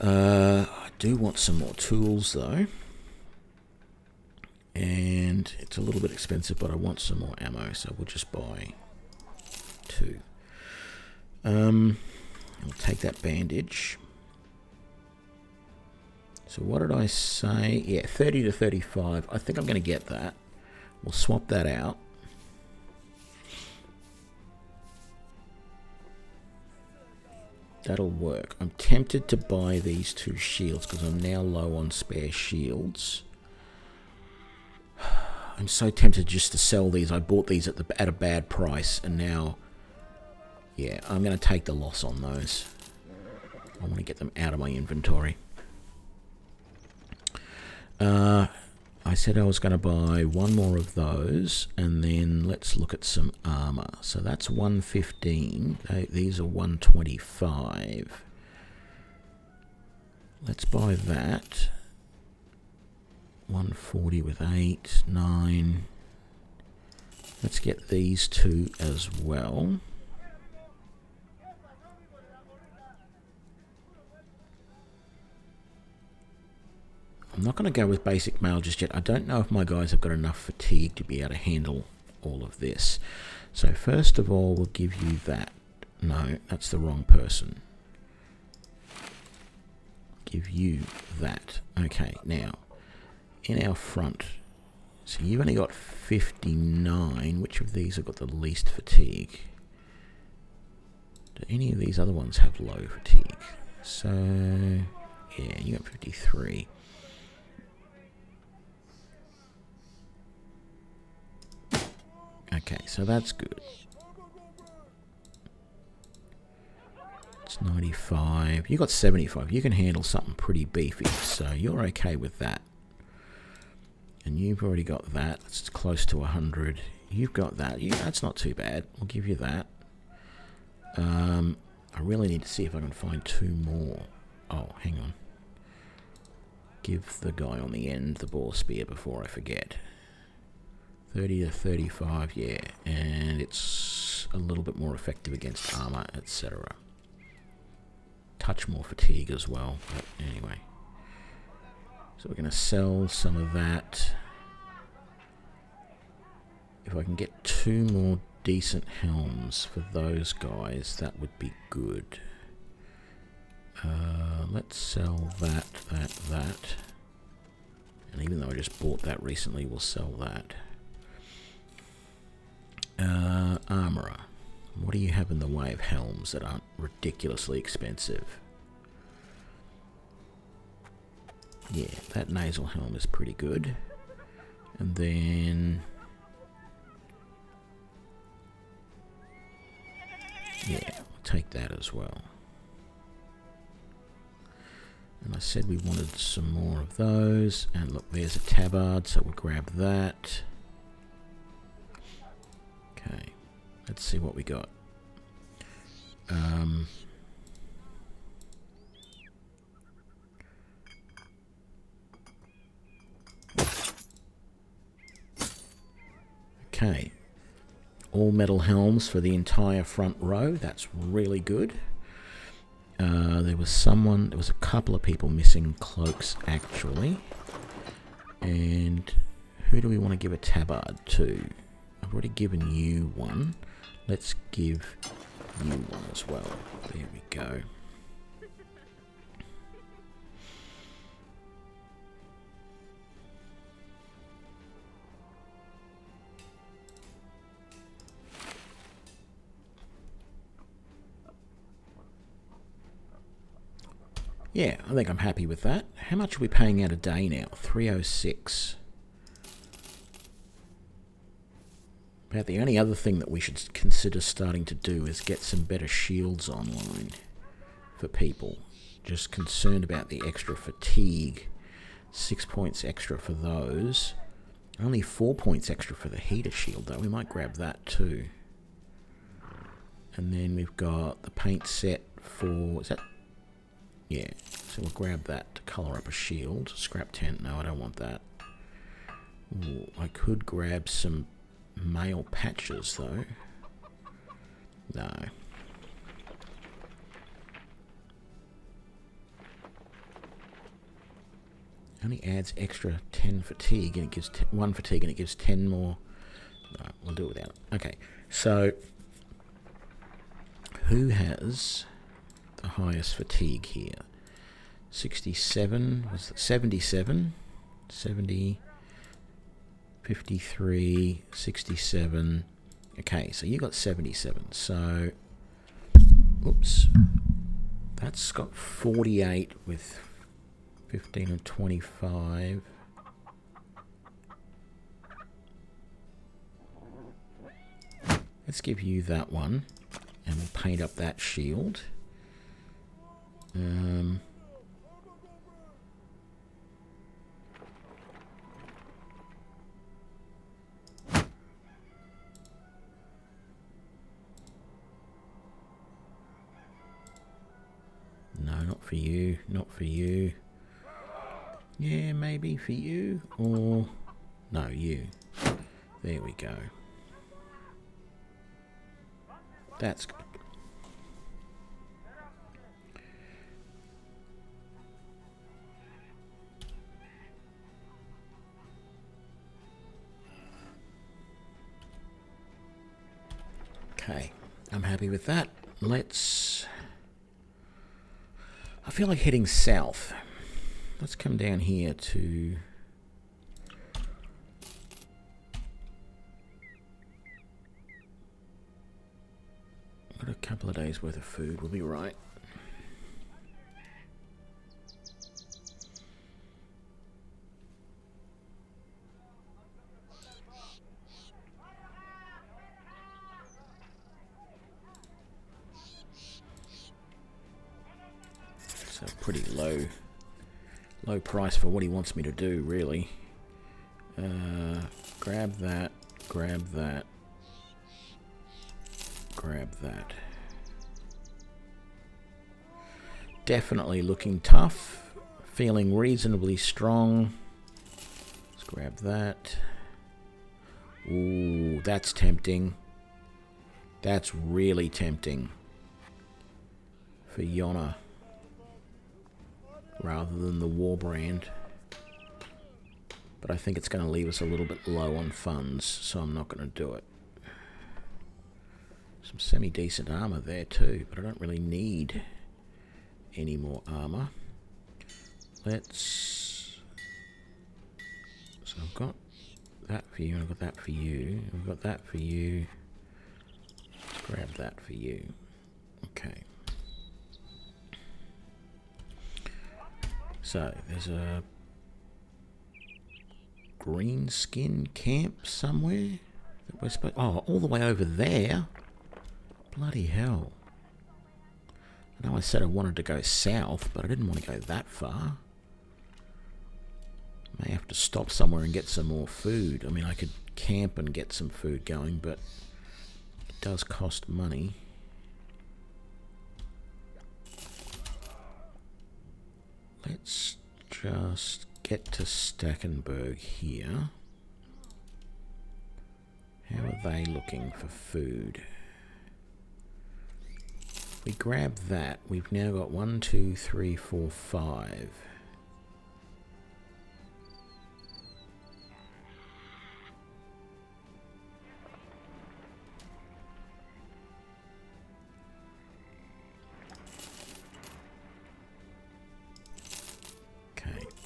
S1: I do want some more tools though. And it's a little bit expensive, but I want some more ammo, so we'll just buy 2. I'll take that bandage. So what did I say? Yeah, 30 to 35. I think I'm going to get that. We'll swap that out. That'll work. I'm tempted to buy these 2 shields because I'm now low on spare shields. I'm so tempted just to sell these. I bought these at a bad price, and now, yeah, I'm going to take the loss on those. I want to get them out of my inventory. I I said I was going to buy one more of those, and then let's look at some armor. So that's 115. These are 125. Let's buy that. 140 with 8, 9. Let's get these two as well. I'm not going to go with basic mail just yet. I don't know if my guys have got enough fatigue to be able to handle all of this. So first of all, we'll give you that. No, that's the wrong person. Give you that. Okay, now, in our front, so you've only got 59. Which of these have got the least fatigue? Do any of these other ones have low fatigue? So, yeah, you got 53. Okay, so that's good. It's 95. You got 75. You can handle something pretty beefy, so you're okay with that. And you've already got that. It's close to 100. You've got that. That's not too bad. We'll give you that. I really need to see if I can find two more. Oh, hang on. Give the guy on the end the ball spear before I forget. 30 to 35, yeah. And it's a little bit more effective against armor, etc. Touch more fatigue as well. But anyway. So we're going to sell some of that. If I can get two more decent helms for those guys, that would be good. Let's sell that. And even though I just bought that recently, we'll sell that. Armourer. What do you have in the way of helms that aren't ridiculously expensive? Yeah, that nasal helm is pretty good. And then... yeah, we'll take that as well. And I said we wanted some more of those. And look, there's a tabard, so we'll grab that. Okay, let's see what we got. Okay, all metal helms for the entire front row. That's really good. There was a couple of people missing cloaks actually. And who do we want to give a tabard to? I've already given you one. Let's give you one as well. There we go. Yeah, I think I'm happy with that. How much are we paying out a day now? 306. About the only other thing that we should consider starting to do is get some better shields online for people. Just concerned about the extra fatigue. 6 points extra for those. Only 4 points extra for the heater shield though. We might grab that too. And then we've got the paint set for... is that... yeah, so we'll grab that to colour up a shield. Scrap tent, no, I don't want that. Ooh, I could grab some mail patches though. No. Only adds extra 10 fatigue and it gives 1 fatigue and it gives 10 more. No, we'll do it without it. Okay, so who has the highest fatigue here? 67, was it 77? 70, 53, 67. Okay, so you got 77. So, oops. That's got 48 with 15 and 25. Let's give you that one. And we'll paint up that shield. for you, not for you. Yeah, maybe for you, or... No, you. There we go. That's good. Okay, I'm happy with that. Let's... I feel like heading south. Let's come down here to... Got a couple of days worth of food, we'll be right. It's a pretty low price for what he wants me to do, really. Grab that, grab that, grab that. Definitely looking tough, feeling reasonably strong. Let's grab that. Ooh, that's tempting. That's really tempting for Yona rather than the war brand. But I think it's going to leave us a little bit low on funds, so I'm not going to do it. Some semi-decent armor there too, but I don't really need any more armor. Let's... So I've got that for you, and I've got that for you. I've got that for you. Let's grab that for you. Okay. So, there's a green skin camp somewhere that we're supposed... Oh, all the way over there? Bloody hell. I know I said I wanted to go south, but I didn't want to go that far. May have to stop somewhere and get some more food. I mean, I could camp and get some food going, but it does cost money. Let's just get to Stackenberg here. How are they looking for food? If we grab that, we've now got 1, 2, 3, 4, 5.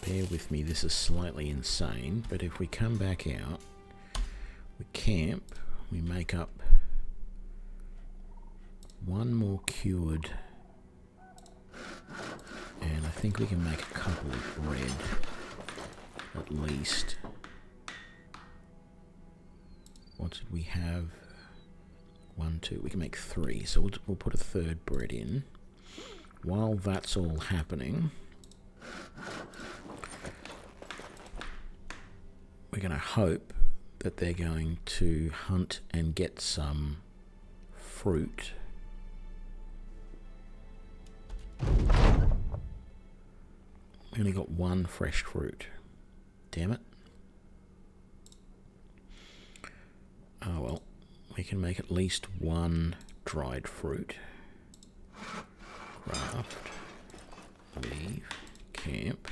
S1: Bear with me, this is slightly insane, but if we come back out, we camp, we make up one more cured, and I think we can make a couple of bread, at least. What did we have? 1, 2, we can make 3, so we'll put a third bread in. While that's all happening, we're going to hope that they're going to hunt and get some fruit. We only got 1 fresh fruit. Damn it. Oh well, we can make at least 1 dried fruit. Craft. Leave. Camp.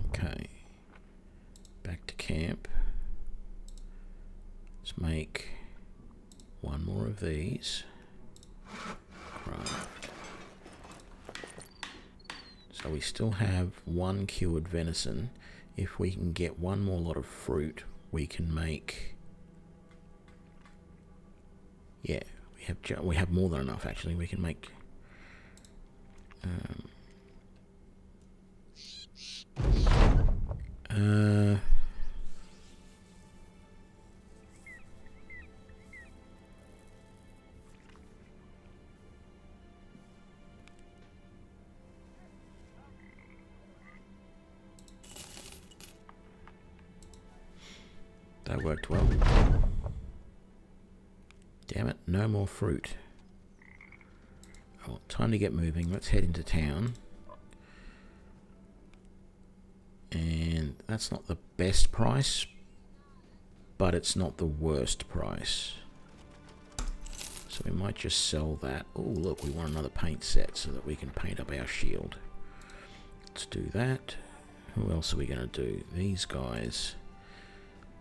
S1: Okay. Back to camp. Let's make 1 more of these. Craft. So we still have 1 cured venison. If we can get 1 more lot of fruit, we can make... Yeah, we have more than enough actually. We can make... That worked well. Damn it, no more fruit. well, time to get moving. Let's head into town. And that's not the best price, but it's not the worst price. So we might just sell that. Oh, look, we want another paint set so that we can paint up our shield. Let's do that. Who else are we going to do? These guys.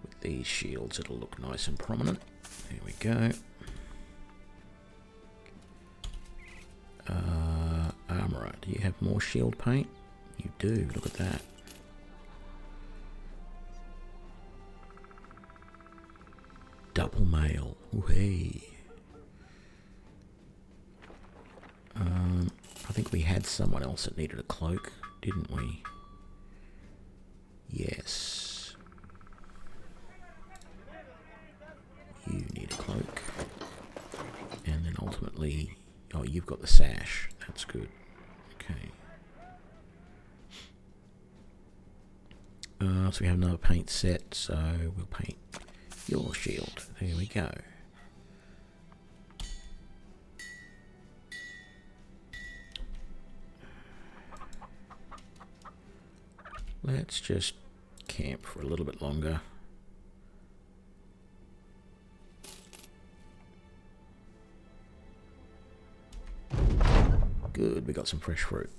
S1: With these shields, it'll look nice and prominent. There we go. Armourer, do you have more shield paint? You do, look at that. Double mail. Ooh, hey. I think we had someone else that needed a cloak, didn't we? Yes. You need a cloak. And then ultimately... Oh, you've got the sash. That's good. Okay. So we have another paint set, so we'll paint your shield. There we go. Let's just camp for a little bit longer. Good, we got some fresh fruit.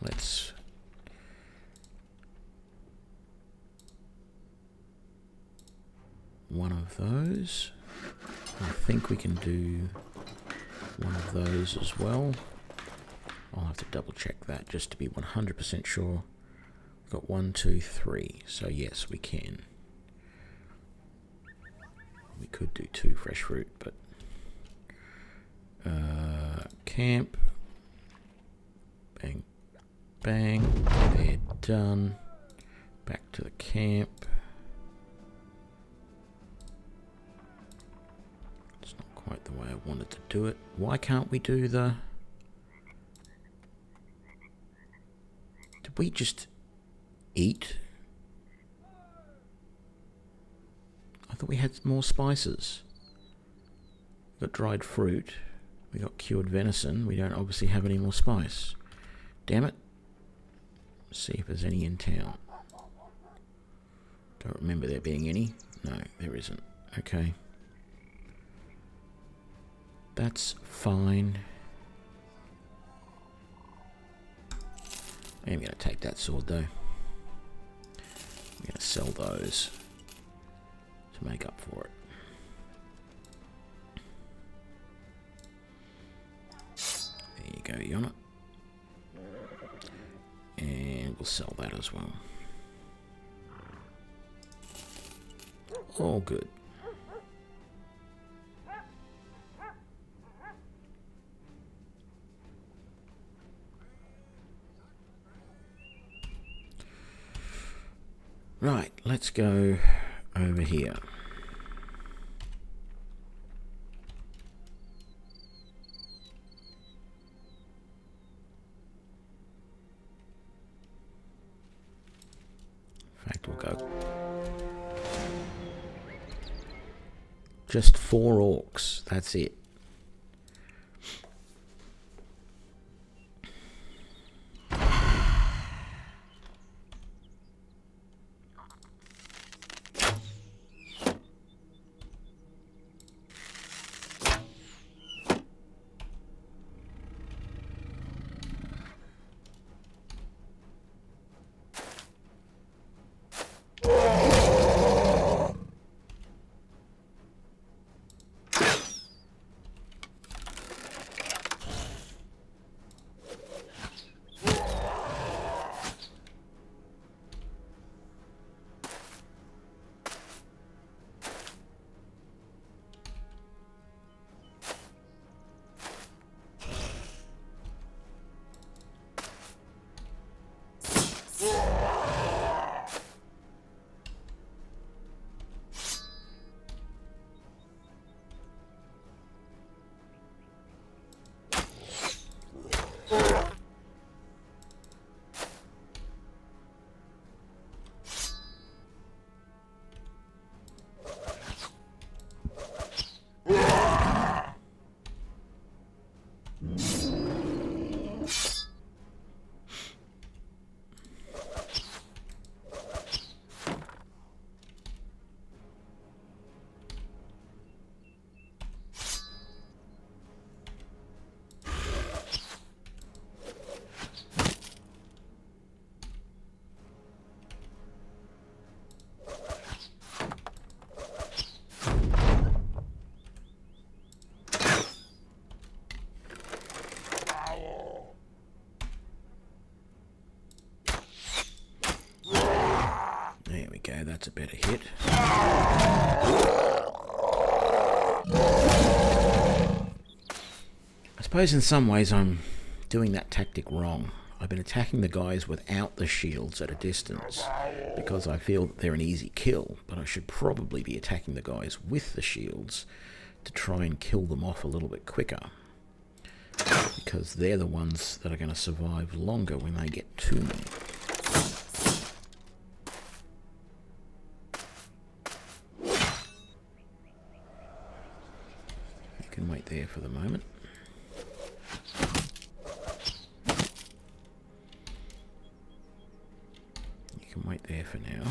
S1: Let's... one of those. I think we can do one of those as well. I'll have to double check that just to be 100% sure. We've got 1, 2, 3. So yes, we can. We could do 2 fresh fruit, but... camp. Bang, bang. They're done. Back to the camp. It's not quite the way I wanted to do it. Why can't we do the... Did we just eat? I thought we had more spices. We got dried fruit. We got cured venison. We don't obviously have any more spice. Damn it. See if there's any in town. Don't remember there being any. No, there isn't. Okay. That's fine. I am going to take that sword though. I'm going to sell those to make up for it. There you go, Yona. And we'll sell that as well. All good. Right, let's go over here. In fact, we'll go just 4 orcs, that's it. better hit. I suppose in some ways I'm doing that tactic wrong. I've been attacking the guys without the shields at a distance because I feel that they're an easy kill, but I should probably be attacking the guys with the shields to try and kill them off a little bit quicker, because they're the ones that are going to survive longer when they get to me. You can wait there for the moment. You can wait there for now.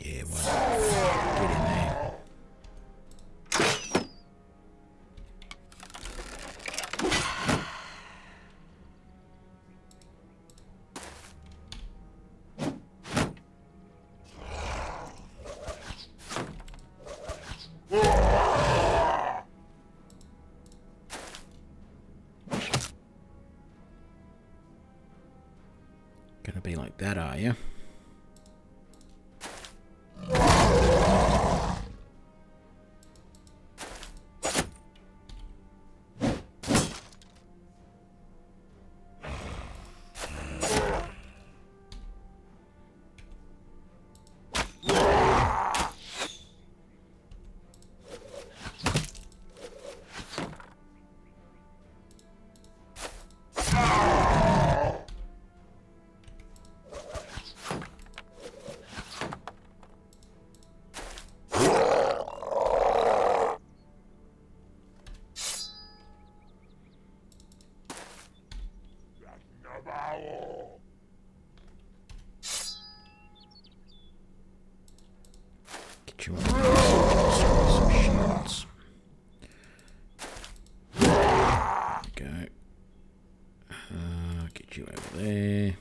S1: Yeah, why not? Get in there. Gonna be like that, are you? Get you on some shields. There we go. Get you over there.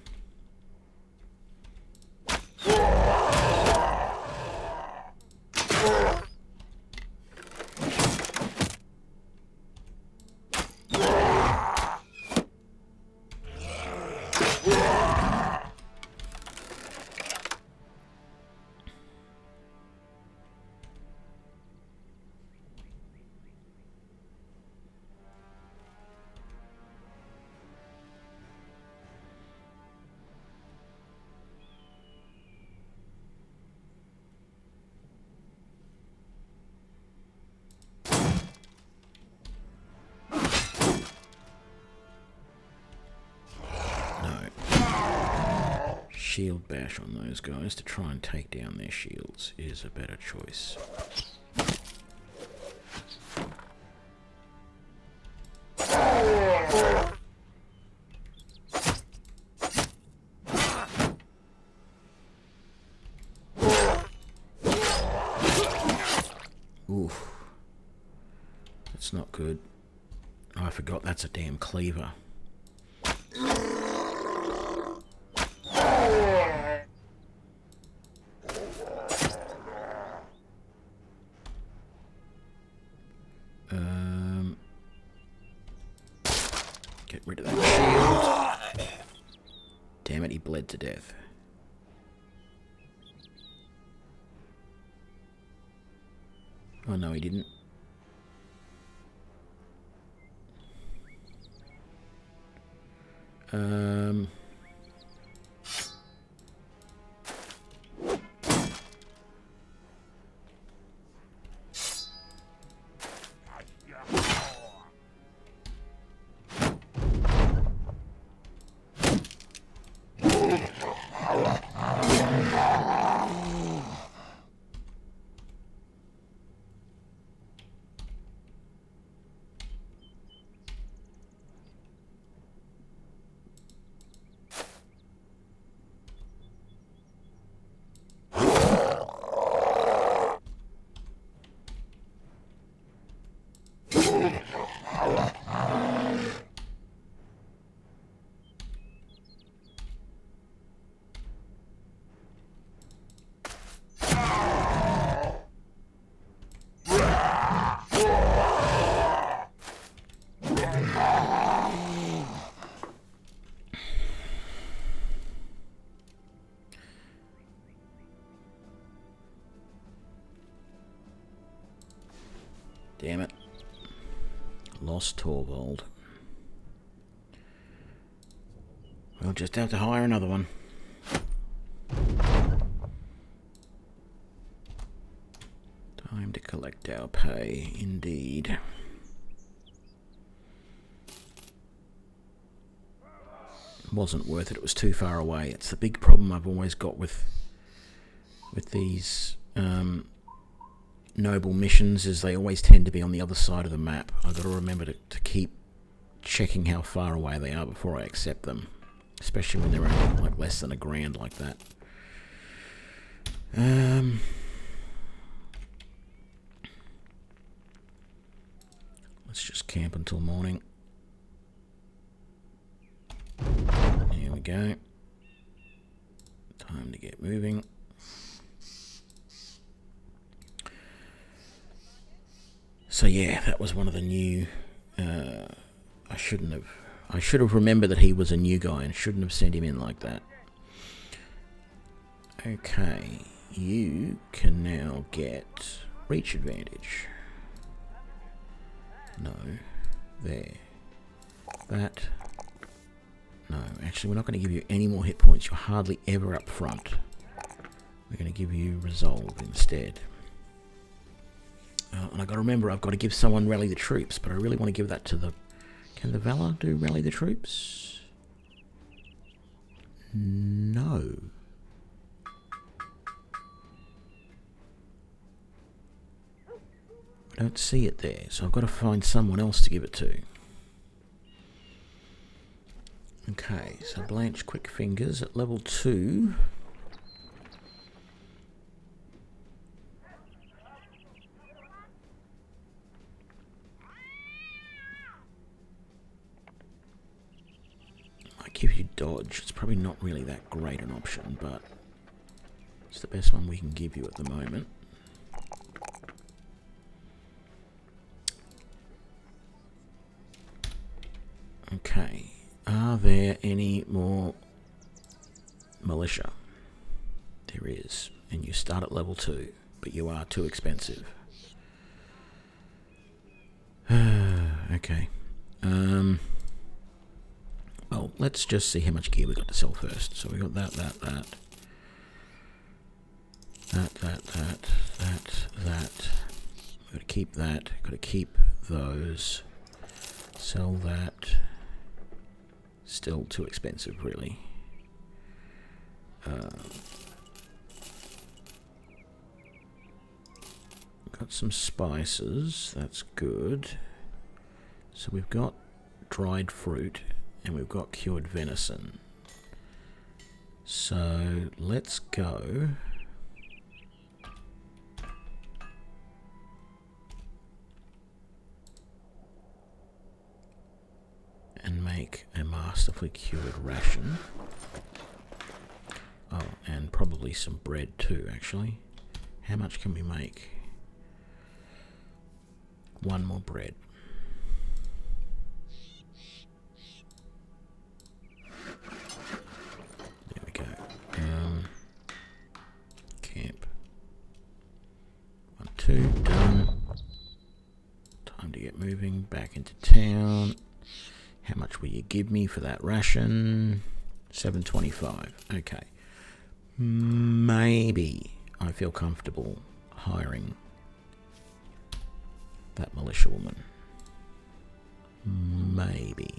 S1: Shield bash on those guys to try and take down their shields is a better choice. Oof. That's not good. Oh, I forgot that's a damn cleaver. Get rid of that shield. Damn it, he bled to death. Oh no, he didn't. Damn it. Lost Torvald. We'll just have to hire another one. Time to collect our pay, indeed. Wasn't worth it. It was too far away. It's the big problem I've always got with these noble missions, is they always tend to be on the other side of the map. I've got to remember to keep checking how far away they are before I accept them, especially when they're only like less than $1,000 like that. Let's just camp until morning. Here we go. Time to get moving. So yeah, that was one of the new... I should have remembered that he was a new guy and shouldn't have sent him in like that. Okay, you can now get reach advantage. No, there. That. No, actually we're not going to give you any more hit points. You're hardly ever up front. We're going to give you resolve instead. And I've got to remember, I've got to give someone rally the troops, but I really want to give that to the... Can the Valor do rally the troops? No. I don't see it there, so I've got to find someone else to give it to. Okay, so Blanche Quick Fingers at level 2. I give you dodge. It's probably not really that great an option, but it's the best one we can give you at the moment. Okay, are there any more militia? There is, and you start at level 2, but you are too expensive. Okay. Well, let's just see how much gear we got to sell first. So we got that. We've got to keep that. Got to keep those. Sell that. Still too expensive, really. Got some spices. That's good. So we've got dried fruit. And we've got cured venison. So let's go. And make a masterfully cured ration. Oh, and probably some bread too, actually. How much can we make? 1 more bread. Camp. 1, 2, done. Time to get moving back into town. How much will you give me for that ration? 725. Okay. Maybe I feel comfortable hiring that militia woman. Maybe.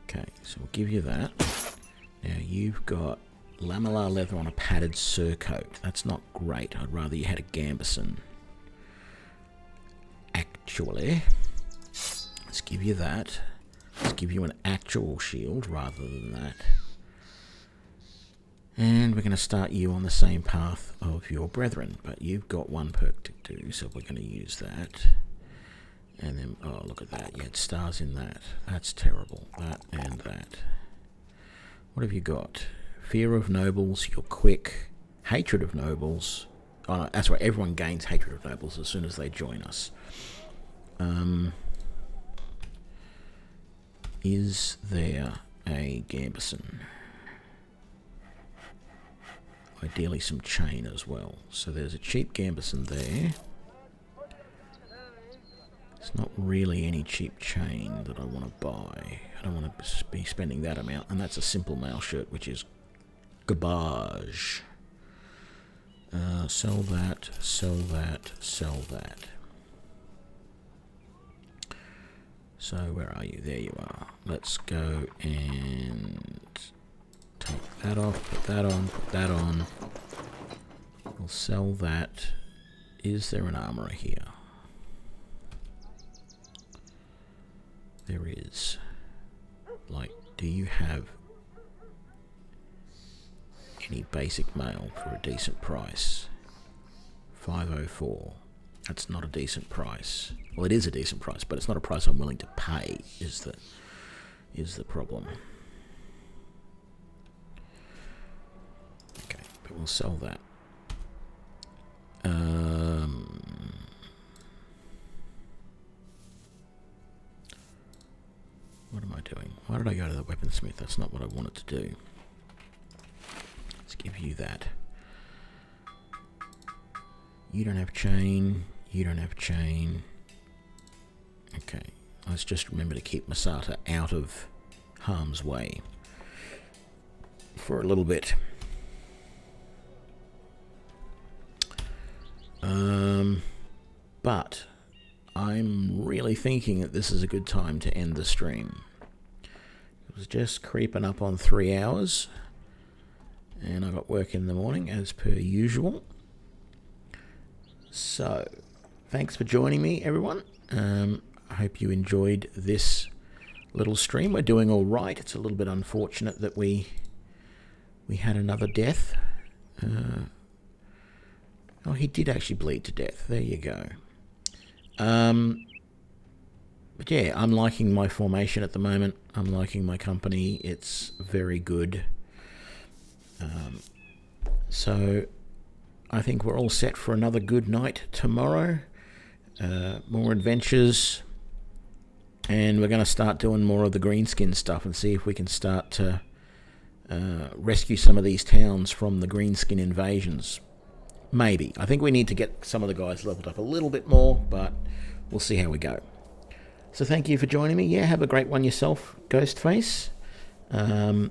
S1: Okay, so we'll give you that. Now you've got lamellar leather on a padded surcoat. That's not great. I'd rather you had a gambeson. Actually, let's give you that. Let's give you an actual shield rather than that. And we're going to start you on the same path of your brethren. But you've got 1 perk to do, so we're going to use that. And then, oh, look at that. You had stars in that. That's terrible. That and that. What have you got? Fear of nobles, you're quick. Hatred of nobles. Oh, no, that's right. Everyone gains hatred of nobles as soon as they join us. Is there a gambeson? ideally some chain as well. So there's a cheap gambeson there. It's not really any cheap chain that I want to buy. I don't want to be spending that amount. And that's a simple mail shirt, which is garbage. Sell that, sell that, sell that. So where are you? There you are. Let's go and take that off, put that on, put that on. We'll sell that. Is there an armourer here? There is. Like, do you have any basic mail for a decent price? 504. That's not a decent price. Well, it is a decent price, but it's not a price I'm willing to pay, is the problem. Okay, but we'll sell that. What am I doing? Why did I go to the weaponsmith? That's not what I wanted to do. Let's give you that. You don't have chain. You don't have chain. Okay. Let's just remember to keep Masata out of harm's way for a little bit. But I'm really thinking that this is a good time to end the stream. It was just creeping up on 3 hours, and I got work in the morning as per usual. So, thanks for joining me, everyone. I hope you enjoyed this little stream. We're doing all right. It's a little bit unfortunate that we had another death. Oh, he did actually bleed to death. There you go. But yeah, I'm liking my formation at the moment. I'm liking my company. It's very good. So I think we're all set for another good night tomorrow. More adventures. And we're going to start doing more of the greenskin stuff and see if we can start to rescue some of these towns from the greenskin invasions. Maybe. I think we need to get some of the guys leveled up a little bit more, but we'll see how we go. So thank you for joining me. Yeah, have a great one yourself, Ghostface. And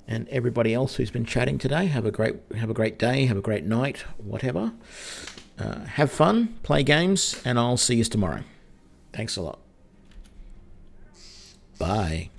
S1: everybody else who's been chatting today, have a great day, have a great night, whatever. Have fun, play games, and I'll see you tomorrow. Thanks a lot. Bye.